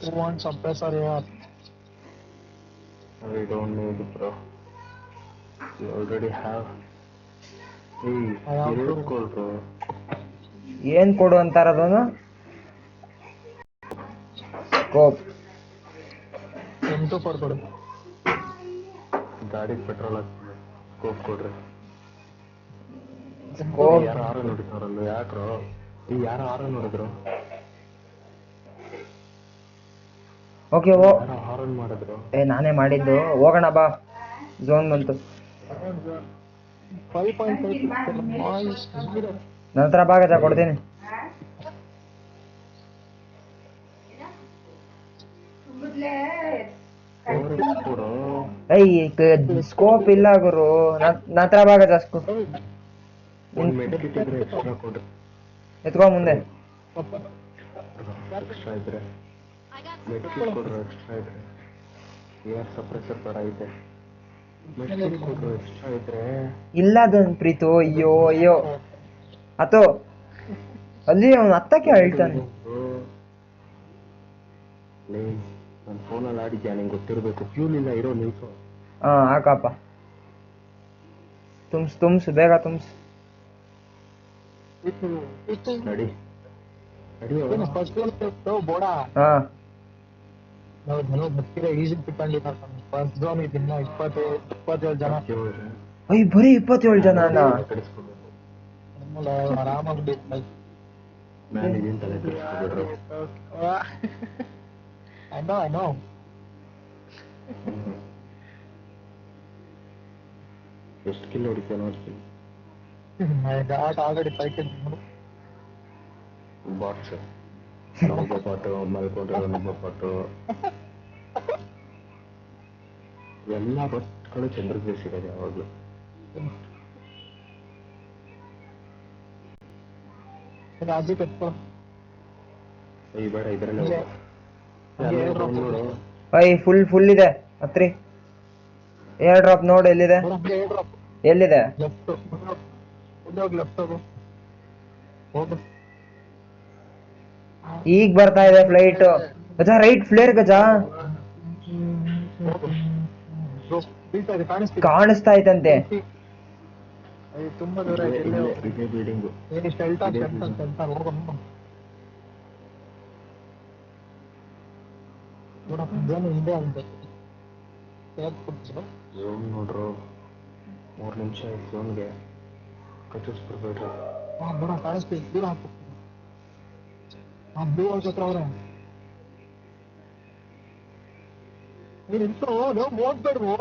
You want suppressor yaar? We don't need bro. You already have. ಕೊಡ್ರು ಏನ್ ಕೊಡು ಅಂತಾರದನು? ಸ್ಕೋಪ್ M2 ಕೊಡು. ಗಾಡಿ ಪೆಟ್ರೋಲ್ ಹಾಕ್ತಿದೆ. ಸ್ಕೋಪ್ ಕೊಡ್ರಿ. ಸ್ಕೋಪ್ ಯಾರು ಆರ ನೋಡಿದ್ರಲ್ಲ ಯಾಕ್ರೋ ಈ ಯಾರು ಆರ ನೋಡಿದ್ರು ಓಕೆ ಯಾರು ಹಾರನ್ ಮಾಡಿದ್ರು. ನಾನೇ ಮಾಡಿದ್ದು. ಹೋಗೋಣ ಬಾ, ಝೋನ್ ಬಂತು. 5.5 ನಂತರ ಭಾಗದ ಕೊಡ್ತೀನಿ. ಸ್ಕೋಪ್ ಇಲ್ಲ ಗುರು, ನಂತರ ಭಾಗದ ಒಂದು ಮೆಡಿಕಿಟ್ ಇದ್ರೆ ಎಕ್ಸ್ಟ್ರಾ ಕೊಡ್ರಿ. ಎತ್ಕೋ ಮುಂದೆ. ಎಕ್ಸ್ಟ್ರಾ ಇದ್ರೆ ಮೆಡಿಕಿಟ್ ಕೊಡ್ರಿ. ಎಕ್ಸ್ಟ್ರಾ ಇದ್ರೆ ಏರ್ ಸಪ್ರೆಸರ್ ಬೇಡ ಐತೆ. ಮೆಡಿಕಿಟ್ ಕೊಡ್ರಿ ಎಕ್ಸ್ಟ್ರಾ ಇದ್ರೆ. ಇಲ್ಲ ಅದೊಂದು ಪ್ರೀತು. ಅಯ್ಯೋ ಅಯ್ಯೋ ಅತೋ ಅಲ್ಲಿ ಅವನು ಹತ್ತಕ್ಕೆ ಹೇಳ್ತಾನೆ. ನನ್ನ ಫೋನಲ್ಲಿ ಆಡಿದ್ಯಾ, ನಿಂಗೆ ಗೊತ್ತಿರಬೇಕು. ಫ್ಯೂಲ್ ಇಲ್ಲ, ಇರೋ ನಿಲ್ಸು. ಹಾಕಪ್ಪ, ತುಂಬ್ಸು ಬೇಗ ತುಂಬ್ಸು. ನಡಿ ಬೋಡಾ ಹಾ ಈಸಿ ಪಿಕ್ಕಂಡಿಲ್ಲ. ಫಸ್ಟ್ ಝೋನ್ ಇದಿನ್ನ 27 ಜನ. ಅಯ್ಯ ಬರೀ 27 ಜನ ಆರಾಮಾಗಿ ನಾನು ಇದೀನಿ, ತಲೆ ಕೆಡಿಸ್ಕೊಬೇಡ್ರಿ. I know. ಎಷ್ಟು ಕಿಲ್ ಹೊಡಿತೀಯ ನೋಡ್ತೀನಿ. Already 5 kills. ಬಾಟ್ಸ್ ಒಬ್ಬ ಪಾಟು ಮಲ್ಕೊಂಡ್ರೆ ಒಬ್ಬ ಪಾಟು ಎಲ್ಲ ಬಸ್ಗಳು ಚಂದ್ರಕ್ಕೆ ಸಿಗೋದು ಯಾವಾಗಲೂ. ರಾಜಿ ಕಟ್ಕೊ. ಈ ಬೇಡ ಇದರಲ್ಲೇ ನೋಡು. ಫುಲ್ ಇದೆ ಹತ್ರಿ. ಏರ್ ಡ್ರಾಪ್ ನೋಡು ಎಲ್ಲಿದೆ. ಎಲ್ಲಿದೆ? ಲೆಫ್ಟ್ ಹೋಗು. ಈಗ ಬರ್ತಾ ಇದೆ ಫ್ಲೈಟ್. ಗಜ ರೈಟ್ ಫ್ಲೇರ್ ಗಜ ಕಾಣಿಸ್ತಾ ಐತಂತೆ. ತುಂಬಾ ದೂರ ಇದೆ. ಇದೇ ಬಿಲ್ಡಿಂಗು. ಝೋನ್ ನೋಡ್ರು. 3 ನಿಮಿಷ ಆಯ್ತು ಝೋನ್ಗೆ. ಕಚ್ಚಿಸ್ಬಿಡ್ಬೇಡ್ರಿ. ಕಾಣಿಸ್ತೀವಿ. ದೂರ ಹಾಕು. ಬ್ಲೂ ಹೌಸ್ ಹತ್ರ ಅವ್ರೆ. ನೀನು ನಿಂತು ಹೋಗ್ಬೇಡ್ರು.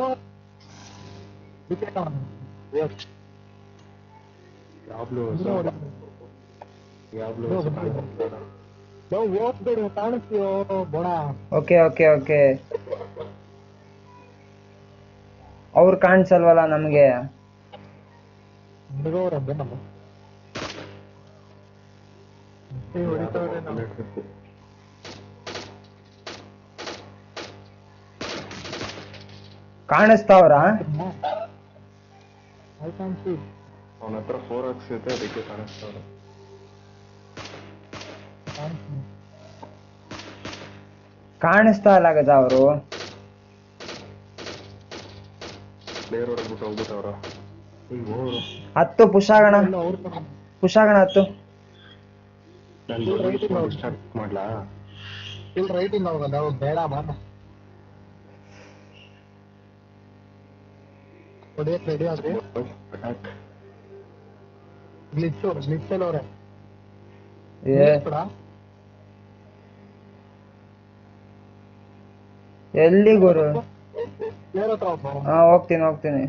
ಹೋಗ್ಬೇಡು, ಕಾಣಿಸ್ತೀಯೋ ಬೋಡ. ಓಕೆ ಅವ್ರು ಕಾಣಿಸಲ್ವಲ್ಲ ನಮ್ಗೆ. ಕಾಣಿಸ್ತಾವ್ರ? ಅವನ ಹತ್ರ 4x ಇದೆ, ಅದಕ್ಕೆ ಕಾಣಿಸ್ತಾವ್ರೆ. ಕಾಣಿಸ್ತಾ ಇಲ್ಲ ಗಜ ಅವರು. ಪ್ಲೇಯರ್ ಹೊಡೆದ್ಬಿಟ್ಟು ಹೋಗ್ಬಿಟ್ಟವ್ರ. ಹತ್ತು ಪುಷ್ ಆಗೋಣ ಹತ್ತು. ನಾನು ಸ್ಟಾರ್ಟ್ ಮಾಡ್ಲಾ? ಇಲ್ಲಿ ರೈಟ್ ಇಂದ ಹೋಗಲ್ಲ, ಬೇಡ ಬಾನ. ಹೊಡೆಯಕ್ಕೆ ರೆಡಿ ಆದ್ರೆ ಅಟ್ಯಾಕ್. ಗ್ಲಿಚ್ ಅವ್ರೆ. ಎಲ್ಲಿ ಗುರು? ಹೋಗ್ತೀನಿ.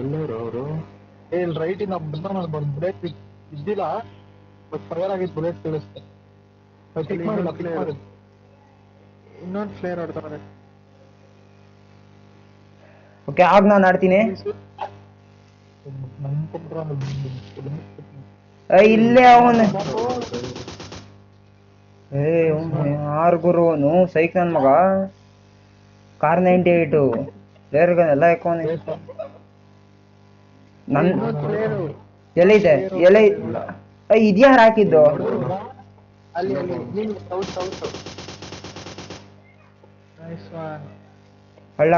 ಎಲ್ಲವರು ಅವರು? ಇಲ್ಲಿ ರೈಟ್ ಇಂದ ಬುಲೆಟ್ ಇದ್ದಿಲ್ಲ, ಬಟ್ ಫೈರ್ ಆಗಿದ್ದು ಬುಲೆಟ್ ತಿಳಿಸ್ತೆ. ಇನ್ನೊಂದು ಫ್ಲೇರ್ ಆಡ್ತಾರೆ. ಓಕೆ ಆಗ ನಾನು ಆಡ್ತೀನಿ. ಇಲ್ಲೇ ಅವನು. ಯಾರು ಗುರು ಅವನು? ಸೈಕ್ ನನ್ ಮಗ. ಕಾರ್ 98 ಪ್ಲೇಯರ್ಗನೆಲ್ಲ ಹಾಕೋನೆ. ನನ್ ಎಲ್ಲಿದೆ? ಇದ್ಯಾರು ಹಾಕಿದ್ದು?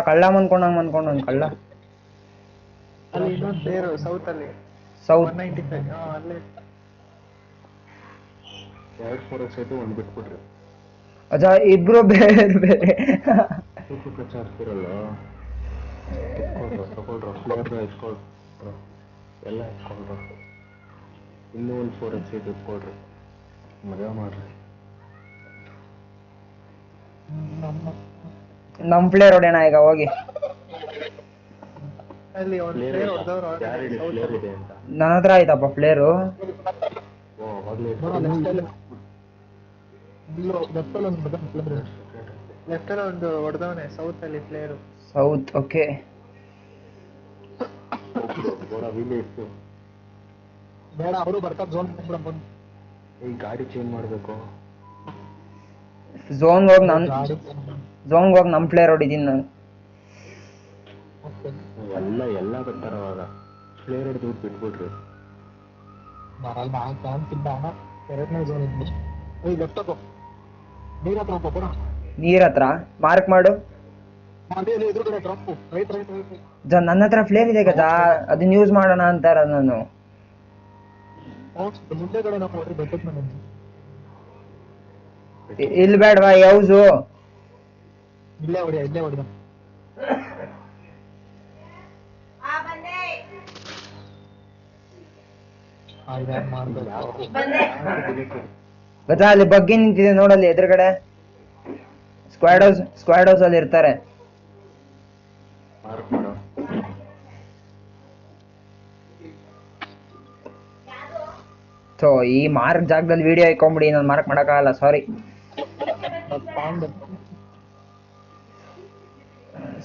ಕಳ್ಳ ಮನ್ಕೊಂಡಂಗ್ ಕಳ್ಳ. ಅಲ್ಲಿ ಇನ್ನೊಂದು ಪ್ಲೇಯರ್ ಸೌತ್ ಅಲ್ಲಿ. ಸೌತ್ 195 ಅಲ್ಲೇ. 2 4x ಆಯ್ತು, ಒಂದು ಬಿಟ್ಬಿಟ್ರಿ. ಅಜ್ಜ ಇಬ್ರು ಬೇರೆ ಪ್ರಚಾರ ಇರಲ್ಲ. ತಗೊಳ್ರು ಫ್ಲೇರ್ನ ಇಸ್ಕೊಳ್ರು ಎಲ್ಲ ಇಸ್ಕೊಳ್ರು ಇನ್ನೂ ಒಂದು 4 ಎಕ್ಸೈಟ್ ಇಟ್ಕೊಳ್ರಿ ಮದುವೆ ಮಾಡ್ರಿ ನಮ್ ಪ್ಲೇಯರ್ ಹೊಡೆಯೋಣ ಈಗ ಹೋಗಿ. ಅಲ್ಲಿ ಒಂದು ಪ್ಲೇಯರ್ ಹೊಡೆದವ್ರು ಯಾರು ಹೇಳಿ ಫ್ಲೇರ್ ಇದೆ ಅಂತ ನನ್ನ ಹತ್ರ ಆಯ್ತಪ್ಪ ಪ್ಲೇಯರು. ಓ ಅವಾಗಲೇ ಲೆಫ್ಟ್ ಅಲ್ಲಿ ಒಂದು ಹೊಡೆದವನೆ ಸೌತ್ ಅಲ್ಲಿ ಪ್ಲೇಯರು. South okay. ಬೇಡ ಅವರು ಬರ್ತಾರೆ ಝೋನ್ ಬಂದು ಈ ಗಾಡಿ ಚೇಂಜ್ ಮಾಡಬೇಕು ಝೋನ್ ಹೋಗಿ ನಮ್ ಪ್ಲೇಯರ್ ಹೊಡಿದೀನಿ ನಾನು. ಎಲ್ಲ ಬರ್ತಾರ ಅವಾಗ ಪ್ಲೇಯರ್ ಹಿಡಿದು ಬಿಟ್ಬಿಡ್ರಿ ಬರಲ್ಲ ಚಾನ್ಸ್ ಇಲ್ಲ. ಎರಡನೇ ಝೋನ್ ಇದ್ವಿ ಲೆಫ್ಟ್ ತಗೋ ನೀರ್ ಹತ್ರ ಹೋಗ್ಬೋಣ. ನೀರ್ ಹತ್ರ ಮಾರ್ಕ್ ಮಾಡು. ಅದೇ ಎದುರುಗಡೆ ಡ್ರಾಪ್ ರೈಟ್ ರೈಟ್ ರೈಟ್. ನನ್ನ ಹತ್ರ ಫ್ಲೇರ್ ಇದೆ ಗಜಾ, ಅದನ್ನ ಯೂಸ್ ಮಾಡೋಣ ಅಂತಾರ ನಾನು. ಮುಂದೆಗಡೆ ನಾವು ಹೊಡ್ರಿ ಬೆಟ್ಟದ ಮೇಲೆ ಇಲ್ಲಿ ಬೇಡವಾ ಯೌಸು ಇಲ್ಲೇ ಹೊಡಿದ ಗಜಾ ಅಲ್ಲಿ ಬಗ್ಗೆ ನಿಂತಿದೆ ನೋಡಲ್ಲಿ ಎದುರುಗಡೆ. ಸ್ಕ್ವಾಡ್ ಹೌಸ್ ಅಲ್ಲಿ ಇರ್ತಾರೆ. ಸೊ ಈ ಮಾರ್ಕ್ ಜಾಗದಲ್ಲಿ ವಿಡಿಯೋ ಇಟ್ಕೊಂಬಿಡಿ, ನಾನು ಮಾರ್ಕ್ ಮಾಡಕ್ಕಾಗಲ್ಲ, ಸಾರಿ.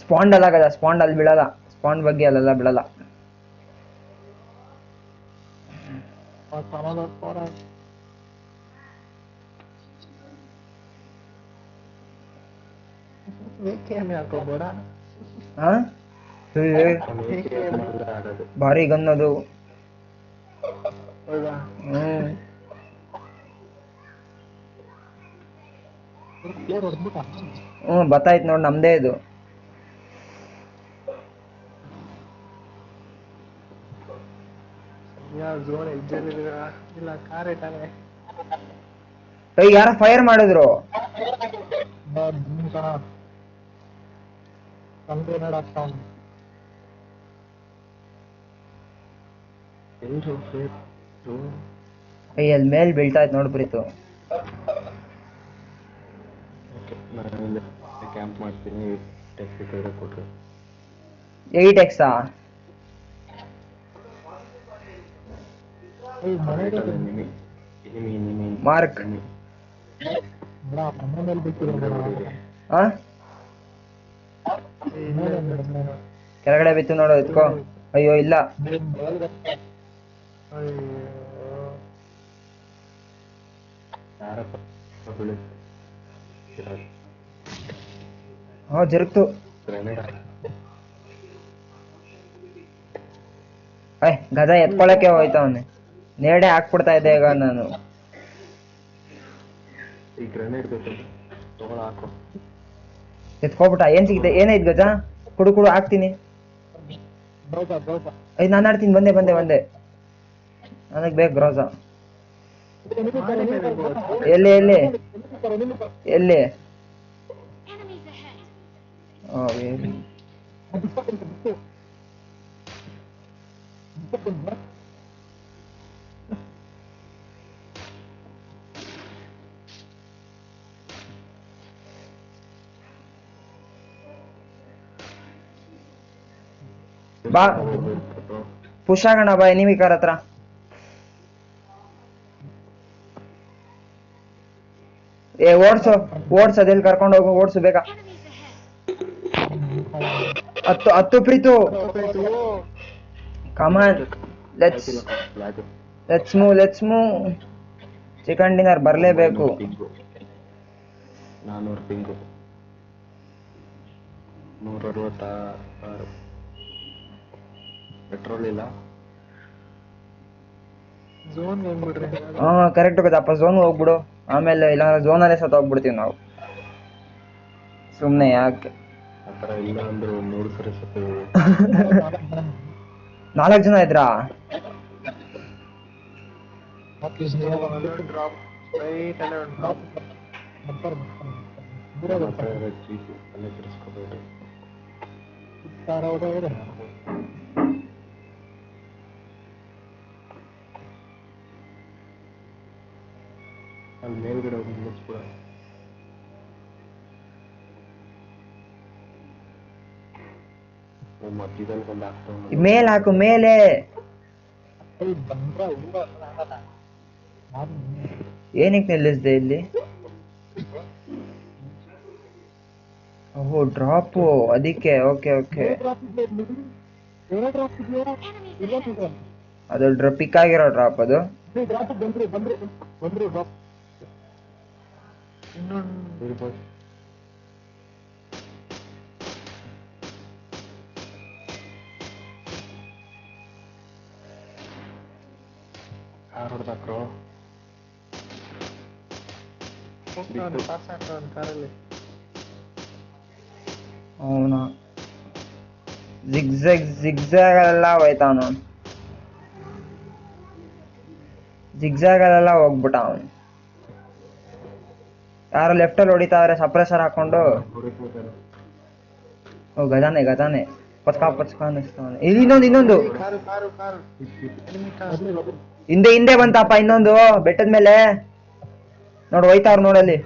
ಸ್ಪಾಂಡ್ ಅಲ್ಲ ಗಜ, ಸ್ಪಾಂಡ್ ಅಲ್ಲಿ ಬೀಳಲ್ಲ, ಸ್ಪಾಂಡ್ ಬಗ್ಗೆ ಅಲ್ಲೆಲ್ಲ ಬೀಳಲ್ಲ. ಭಾರಿ ಗನ್ ಅದು. ಬತ್ತಾಯ್ತು ನೋಡ್, ನಮ್ದೇ ಇದು. ಯಾರ ಫೈರ್ ಮಾಡಿದ್ರು? ಅಲ್ಲಿ ಮೇಲ್ ಬೀಳ್ತಾ ಇತ್ತು ನೋಡ್ ಪ್ರೀತು. ಕ್ಯಾಂಪ್ ಮಾಡ್ತೀನಿ, ಕೊಟ್ರಿ 8x ಮಾರ್ಕ್ ಕೆಳಗಡೆ ಬಿತ್ತು ನೋಡು, ಎತ್ಕೋ. ಅಯ್ಯೋ ಇಲ್ಲ, ಜರುಗ್ತು. ಗಜ ಎತ್ಕೊಳಕ್ಕೆ ಹೋಯ್ತ ಅವನೇ, ನೇಡೆ ಹಾಕ್ಬಿಡ್ತಾ ಇದ್ದೆ ಈಗ ನಾನು. ಎತ್ಕೊಬಿಟ್ಟ. ಏನ್ ಸಿಗಿದೆ? ಏನಾಯ್ತು ಗಜ? ಕುಡು ಹಾಕ್ತೀನಿ. ನಾನು ಆಡ್ತೀನಿ, ಬಂದೆ ನನಗ್ ಬೇಕು ಗ್ರೋಸ. ಎಲ್ಲಿ ಬಾ, ಪುಷ್ ಆಗೋಣ ಬಾ ಎನಿಮಿ ಕಾರ್ ಹತ್ರ. ಓಡ್ಸು ಅದೆಲ್ಲಿ ಕರ್ಕೊಂಡು ಹೋಗು, ಓಡ್ಸು ಬೇಗ. 10 Preethu. Come on, let's move. Chicken dinner ಬರ್ಲೇಬೇಕು. 400 ಪಿಂಗು, 166 ಪೆಟ್ರೋಲ್ ಇಲ್ಲ. ಕರೆಕ್ಟ್ ಗೊತ್ತಪ್ಪ, ಝೋನ್ ಹೋಗ್ಬಿಡು. ಆಮೇಲೆ ಇಲ್ಲ ಝೋನಲ್ಲೇ ಸತ್ ಹೋಗ್ಬಿಡ್ತೀವಿ ನಾವು, ಸುಮ್ನೆ ಯಾಕೆ. ಆತರ ಇಲ್ಲ ಅಂದ್ರೆ 100 ಸರಿ ಸತ್ತೀವಿ. 4 ಜನ ಇದ್ರಾ? ಕಾರ ಹೋದ್ರೆ ಅಲ್ಲಿ ಮೇಲ್ಗಡೆ ಹೋಗಿ ಮುಚ್ಬಿಡ. ಮಧ್ಯದಲ್ಲಿ ಒಂದು ಹಾಕ್ತಾವ ಮೇಲ್ ಹಾಕು ಮೇಲೆ. ಬಂದ್ರ ಇಲ್ಲ ಆಗಲ್ಲ. ಏನಕ್ಕೆ ನಿಲ್ಲಿಸ್ದೆ ಇಲ್ಲಿ? ಓಹೋ ಡ್ರಾಪು ಅದಕ್ಕೆ. ಓಕೆ ಓಕೆ, ಅದು ಪಿಕ್ ಆಗಿರೋ ಡ್ರಾಪ್ ಅದು. ಬಂದ್ರು ಡ್ರಾಪ್ ಇನ್ನೊಂದು ಕಾರ್ ಹೊಡೆದಾಕ್ರು. ಪಾಸ್ ಆಗ್ತಾವ ಕಾರಲ್ಲಿ. ಅವನ ಜಿಗ್ಜಾಗ್ ಎಲ್ಲ ಹೋಯ್ತಾವನು. ಜಿಗ್ಜಾಗಲ್ಲೆಲ್ಲ ಹೋಗ್ಬಿಟ್ಟ ಅವನು. ಯಾರು ಲೆಫ್ಟ್ ಅಲ್ಲಿ ಹೊಡಿತಾವ್ರೆ ಸಪ್ರೆಸರ್ ಹಾಕೊಂಡು. ಓ ಗದಾನೆ ಪಚ್ಕ ಅನ್ನಿಸ್ತಾವನೆ. ಇನ್ನೊಂದು ಹಿಂದೆ ಬಂತಪ್ಪ. ಇನ್ನೊಂದು ಬೆಟ್ಟದ ಮೇಲೆ ನೋಡು ಹೋಯ್ತಾವ್ರ ನೋಡಲ್ಲಿ.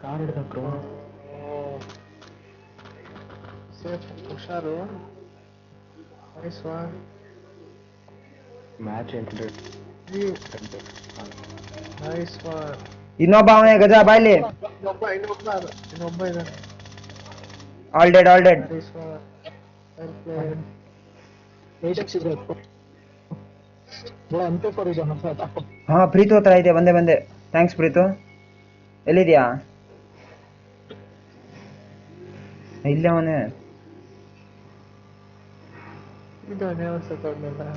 ಕಾರ್ ಹಿಡ್ದಕ್ರು. ಹುಷಾರು. Match ended. Nice one. ಇನ್ನೊಬ್ಬ ಅವನೇ ಗಜ ಬಾಯ್ಲಿ. ಇನ್ನೊಬ್ಬ ಇದ್ದಾನೆ. All dead. Nice one. ಅಂತೆ ಫಾರ್ ಇದೆ. ಹಾ ಪ್ರೀತು ಹತ್ರ ಇದೆ. ಬಂದೆ. ಥ್ಯಾಂಕ್ಸ್ ಪ್ರೀತು. ಎಲ್ಲಿದ್ಯಾ? ಇಲ್ಲೇ ಅವನೇ. ಇದ್ದಾನೆ ಅನ್ಸುತ್ತಲ್ಲ.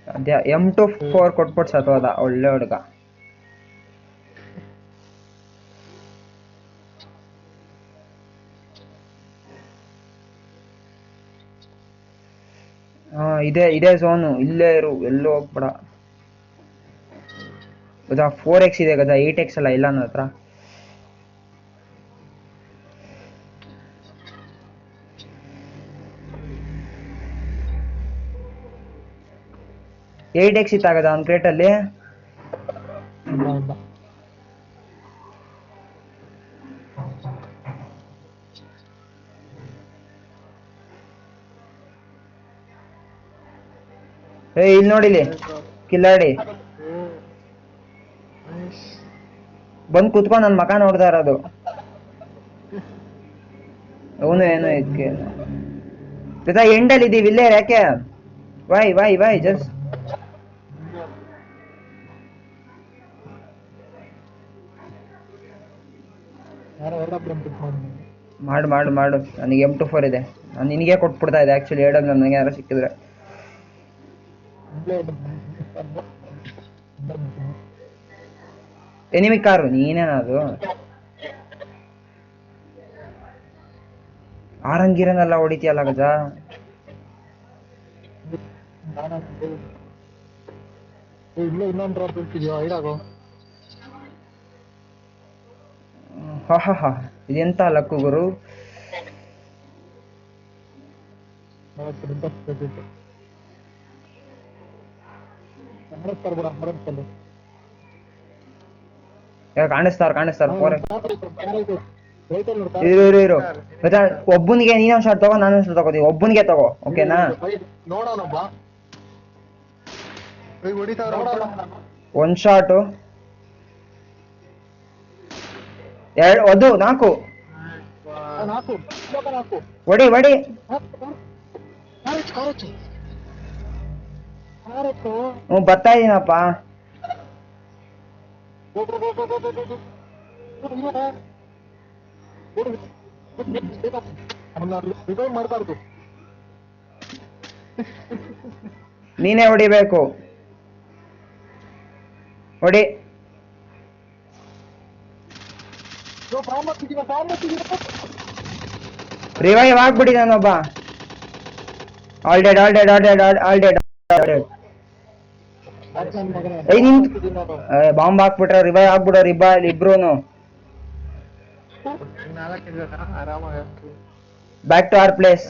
ಅದ್ಯಾ M24 ಕೊಟ್ಬಿಟ್ಟು ಸತ್ತೋದ. ಒಳ್ಳೆ ಹುಡುಗ. ಹಾ ಇದೇ ಝೋನು. ಇಲ್ಲೇ ಇರು, ಎಲ್ಲೂ ಹೋಗ್ಬೇಡ ಗಜ. 4x ಇದೆ ಗಜ, 8x ಅಲ್ಲ ಇಲ್ಲ ನನ್ನ ಹತ್ರ. ಏಟ್ ಎಕ್ಸ್ ಇತ್ತಾಗದ ಅವ್ನ ಕ್ರೇಟಲ್ಲಿ. ಇಲ್ಲಿ ನೋಡಿಲಿ ಕಿಲ್ಲಾಡಿ ಬಂದ್ ಕುತ್ಕೊಂಡ್ ನನ್ ಮಕ ನೋಡ್ತಾ ಇರೋದು. ಅವನು ಏನೋ ಇದಕ್ಕೆ ಎಂಡಲ್ಲಿ ಇದೀವಿ ಇಲ್ಲೇ. ಯಾಕೆ ವೈ ಜಸ್ಟ್ ಮಾಡು. ನನಗೆ M24 ಇದೆ. ನಾನು ನಿನಗೆ ಕೊಟ್ಬಿಡ್ತಾ ಇದೆ ಆಕ್ಚುಲಿ. ಹೇಳೋದು ನನಗೆ ಯಾರು ಸಿಕ್ಕಿದ್ರೆ. Enemy car ನೀನೇನದು? ಆರಂಗಿರನೆಲ್ಲ ಹೊಡಿತೀಯಲ್ಲ ಗಜ. ಇನ್ನೊಂದು ಡ್ರಾಪ್ ಇರ್ತಿದ್ಯೋ ಇಡಾಗೋ. ಹಾ ಇದೆಂತ ಲಕ್ಕು ಗುರು. ಕಾಣಿಸ್ತಾರ ಇರು. ಒಬ್ಬನಿಗೆ ನೀನೊಂದ್ ಶಾಟ್ ತಗೋ, ನಾನೊಂದ್ ಶಾಟ್ ತಗೋತೀವಿ. ಒಬ್ಬನಿಗೆ ತಗೋ, ಓಕೆನಾ? ಒಂದ್ ಶಾಟು ಅದು 4. ಹೊಡಿ ಬರ್ತಾ ಇದೀನಪ್ಪ. ನೀನೇ ಹೊಡಿಬೇಕು. ಹೊಡಿ. ರಿವೈವ್ ಆಗ್ಬಿಡಿ ನಾನೊಬ್ಬ. ಆಲ್ ಡೆಡ್ ಏಯ್ ನಿಂತ್ ಬಾಂಬ್ ಹಾಕ್ಬಿಟ್ರೆ ರಿವೈವ್ ಆಗ್ಬಿಡೋ ಇಬ್ರುನು. ನಾಲ್ಕು ಜನ ಆರಾಮಾಗಿ ಬ್ಯಾಕ್ ಟು ಅವರ್ ಪ್ಲೇಸ್.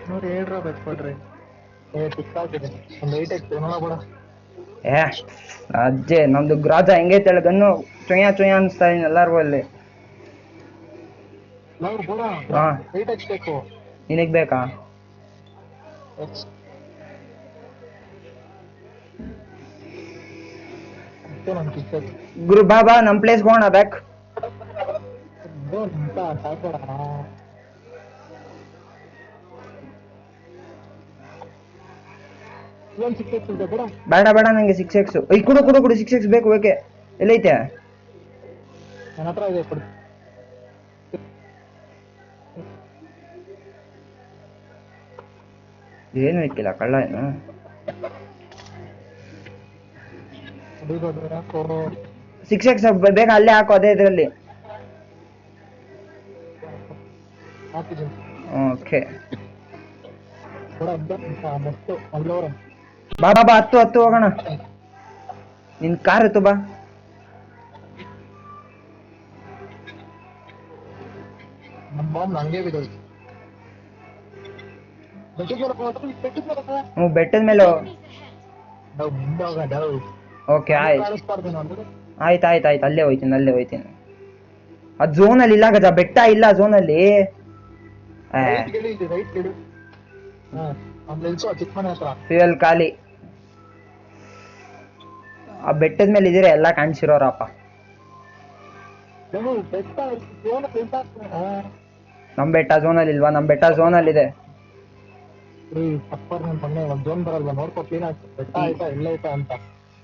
ನೋಡಿ 7 ರೂ ಬೆಚ್ಕೊಡ್ರಿ. ಒಂದು 8 ನೋಡ ಏ ಅಜ್ಜೆ ನಮ್ದು ಗ್ರಾಜ ಹೆಂಗೈತೆ ಗನ್ನು ಚೊಯ್ಯ ಚೊಯ್ಯ ಅನ್ಸ್ತಾ ಇದೀನಿ ಎಲ್ಲಾರ್ಗು ಅಲ್ಲಿ. ಹಾ ನಿನಗ್ ಬೇಕಾ? ಗುರು ಬಾ ಬಾ ನಮ್ ಪ್ಲೇಸ್ ಹೋಗೋಣ ಬ್ಯಾಕ್. ಬೇಡ ಬೇಡ ನಂಗೆ 6x. ಈ ಕುಡು ಕುಡು ಕುಡು 6x ಬೇಕು ಬೇಕೆ. ಎಲ್ಲೈತೆ? ನನ್ನ ಹತ್ರ ಇದೆ ಕೊಡು. ಏನು ಇಕ್ಕಿಲ್ಲ ಕಳ್ಳ ಏನು? 6x ಬೇಗ ಅಲ್ಲೇ ಹಾಕು ಅದೇ ಇದ್ರಲ್ಲಿ. ಓಕೆ ಬಾ ಬಾ ಬಾ ಹತ್ತು ಹೋಗೋಣ. ನಿನ್ ಕಾರ್ ಇತ್ತು ಬಾ. ನಂಗೆ ಬಿಡೋದು ಬೆಟ್ಟದ ಮೇಲೆ. ಓಕೆ ಆಯ್ತು ಅಲ್ಲೇ ಹೋಯ್ತೀನಿ. ಅದ್ ಝೋನ್ ಅಲ್ಲಿ ಇಲ್ಲ ಗಜ, ಬೆಟ್ಟ ಇಲ್ಲ ಝೋನ್ ಅಲ್ಲಿ. ಫ್ಯೂಯಲ್ ಖಾಲಿ. ಆ ಬೆಟ್ಟದ ಮೇಲೆ ಇದೀರ ಎಲ್ಲ ಕಾಣಿಸಿರೋರಪ್ಪ. ನಮ್ ಬೆಟ್ಟ ಝೋನ್ ಅಲ್ಲಿ ಇಲ್ವಾ? ನಮ್ ಬೆಟ್ಟ ಝೋನ್ ಅಲ್ಲಿ ಇದೆ.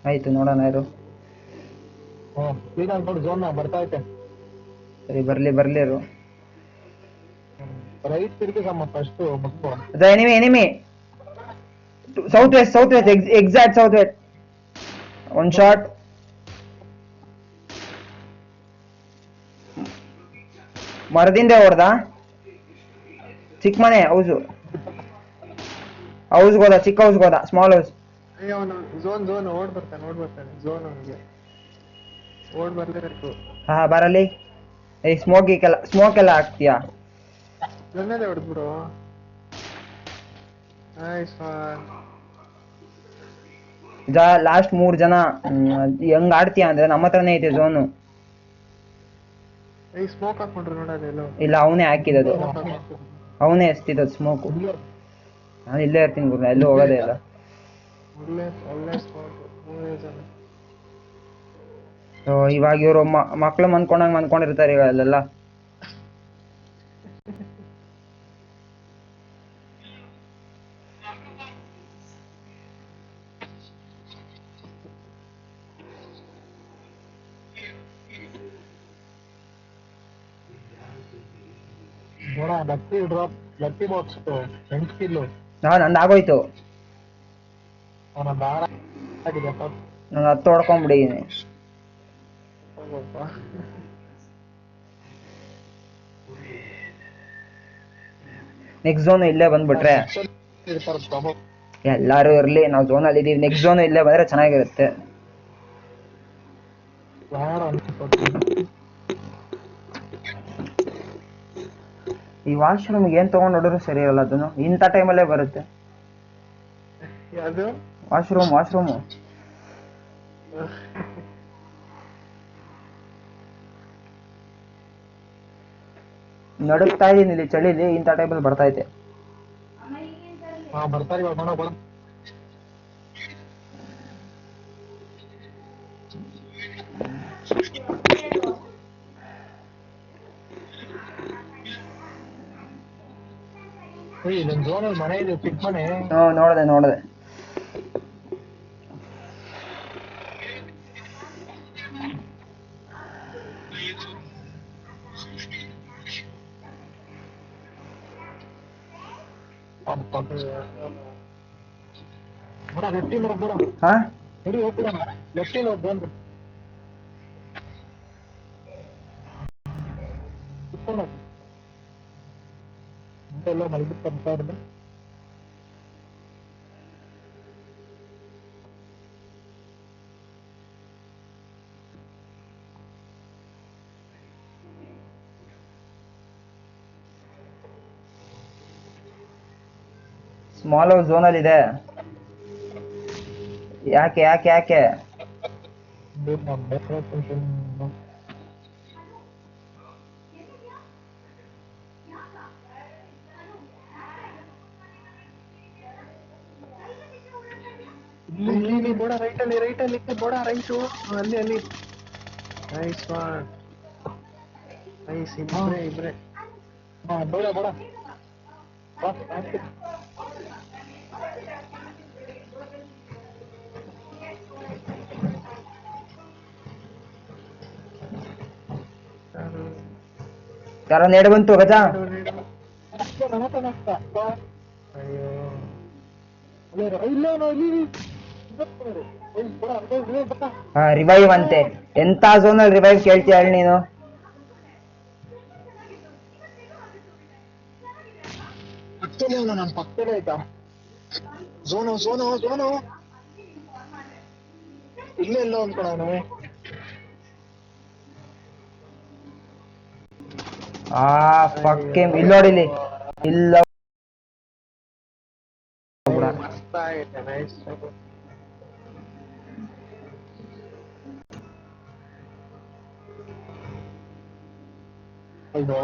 ಆಯ್ತು ನೋಡೋಣ ಇರು. ಸರಿ ಬರ್ಲಿ ಇರು. Enemy south west exact south west. One shot. ಮರದಿಂದ ಹೊಡ್ದ. ಚಿಕ್ಕ ಮನೆ ಹೌಸ್ಗೋದ ಚಿಕ್ಕ ಹೌಸ್ಗೋದ ಸ್ಮಾಲ್ ಹೌಸ್. ಝೋನ್ ಓಡ್ ಬರ್ತಾನೆ ಝೋನ್ ಅವನಿಗೆ ಓಡ್ ಬರ್ಲೇಬೇಕು. ಹಾ ಬರಲಿ. ಏಯ್ ಸ್ಮೋಕ್ ಎಲ್ಲ ಹಾಕ್ತೀಯಾ? ನನ್ನದೇ ಹೊಡೆದ್ಬಿಡು. ನೈಸ್ ಲಾಸ್ಟ್ 3 ಜನ. ಹೆಂಗ್ ಆಡ್ತೀಯ ಅಂದ್ರೆ ನಮ್ಮ ಹತ್ರನೇ ಐತೆ ಝೋನು. ಈ ಸ್ಮೋಕ್ ಹಾಕೊಂಡ್ರು ನೋಡೋದು. ಇಲ್ಲ ಅವನೇ ಹಾಕಿದದು, ಅವನೇ ಎಸ್ತಿದ್ದದು ಸ್ಮೋಕು. ನಾನು ಇಲ್ಲೇ ಇರ್ತೀನಿ ಗುರು, ಎಲ್ಲೂ ಹೋಗೋದೇ ಇಲ್ಲ. ಒಳ್ಳೆ ಸ್ಮೋಕ್. ಇವಾಗ ಇವರು ಮಕ್ಳು ಮನ್ಕೊಂಡಿರ್ತಾರೆ ಈಗ ಅಲ್ಲೆಲ್ಲ. ಲಕ್ಕಿ ಬಾಕ್ಸ್ 10 ಕಿಲೋ ನಂದು ಆಗೋಯ್ತು. ನಾನು 10 ಹೊಡ್ಕೊಂಡ್ಬಿಟ್ಟಿದ್ದೀನಿ. ನೆಕ್ಸ್ಟ್ ಝೋನ್ ಇಲ್ಲೇ ಬಂದ್ಬಿಟ್ರೆ ಎಲ್ಲಾರು ಇರ್ಲಿ, ನಾವು ಝೋನ್ ಅಲ್ಲಿ ಇದೀವಿ. ನೆಕ್ಸ್ಟ್ ಝೋನ್ ಇಲ್ಲೇ ಬಂದ್ರೆ ಚೆನ್ನಾಗಿರುತ್ತೆ. ಈ ವಾಶ್ರೂಮ್ಗೆ ಏನ್ ತಗೊಂಡ್ ನೋಡಿದ್ರು ಸರಿ ಇರಲ್ಲ, ಅದನ್ನು ಇಂಥ ಟೈಮಲ್ಲೇ ಬರುತ್ತೆ. ವಾಶ್ರೂಮ್ ನಡುಕ್ತಾ ಇದೀನಿ ಇಲ್ಲಿ ಚಳಿಲಿ, ಇಂಥ ಟೈಮಲ್ಲಿ ಬರ್ತೈತೆ. ಮನೆ ಇದೆ ಚಿಕ್ಕ ಮನೆ. ನೋಡದೆ ಎಲ್ಲ ಮಲಗಿಟ್ಟು ಬರ್ತಾ ಇರೋದು. ಸ್ಮಾಲ್ ಝೋನಲ್ಲಿ ಇದೆ. ಯಾಕೆ ಯಾಕೆ ಯಾಕೆ? ಇಲ್ಲಿ ಬೋಡ ರೈಟಲ್ಲಿ ಬೋಡ ರೈಟು ಅಲ್ಲಿ ನೈಸ್ ಒನ್ ನೈಸ್ ಇಬ್ರೆ ಹಾ ಬೇಡ ಬೇಡ ಬಾ, ಆಯ್ತು. ಯಾರೋ ನೇಡ್ ಬಂತು ಗಜ. ಅಷ್ಟೇ ನನ್ನ ಹತ್ರ ಅಷ್ಟೇ. ಬಾ. ಅಯ್ಯೋ ರಿವೈವ್ ಅಂತೆ. ಎಂತ ಝೋನಲ್ಲಿ ರಿವೈವ್ ಕೇಳ್ತೀಯ ಹೇಳಿ ನೀನು? ಪಕ್ಕದಲ್ಲೇ ಅವನು, ನನ್ನ ಪಕ್ಕದಲ್ಲೇ ಆಯ್ತಾ. ಝೋನು ಇಲ್ಲೇ ಎಲ್ಲೋ ಅನ್ಕೊಳವನು. Fuck him. ಇಲ್ಲಿ ನೋಡಿಲಿ, ಇಲ್ಲ ಮಸ್ತ್ ಆಗೈತೆ ನೈಸ್. ಹೌದು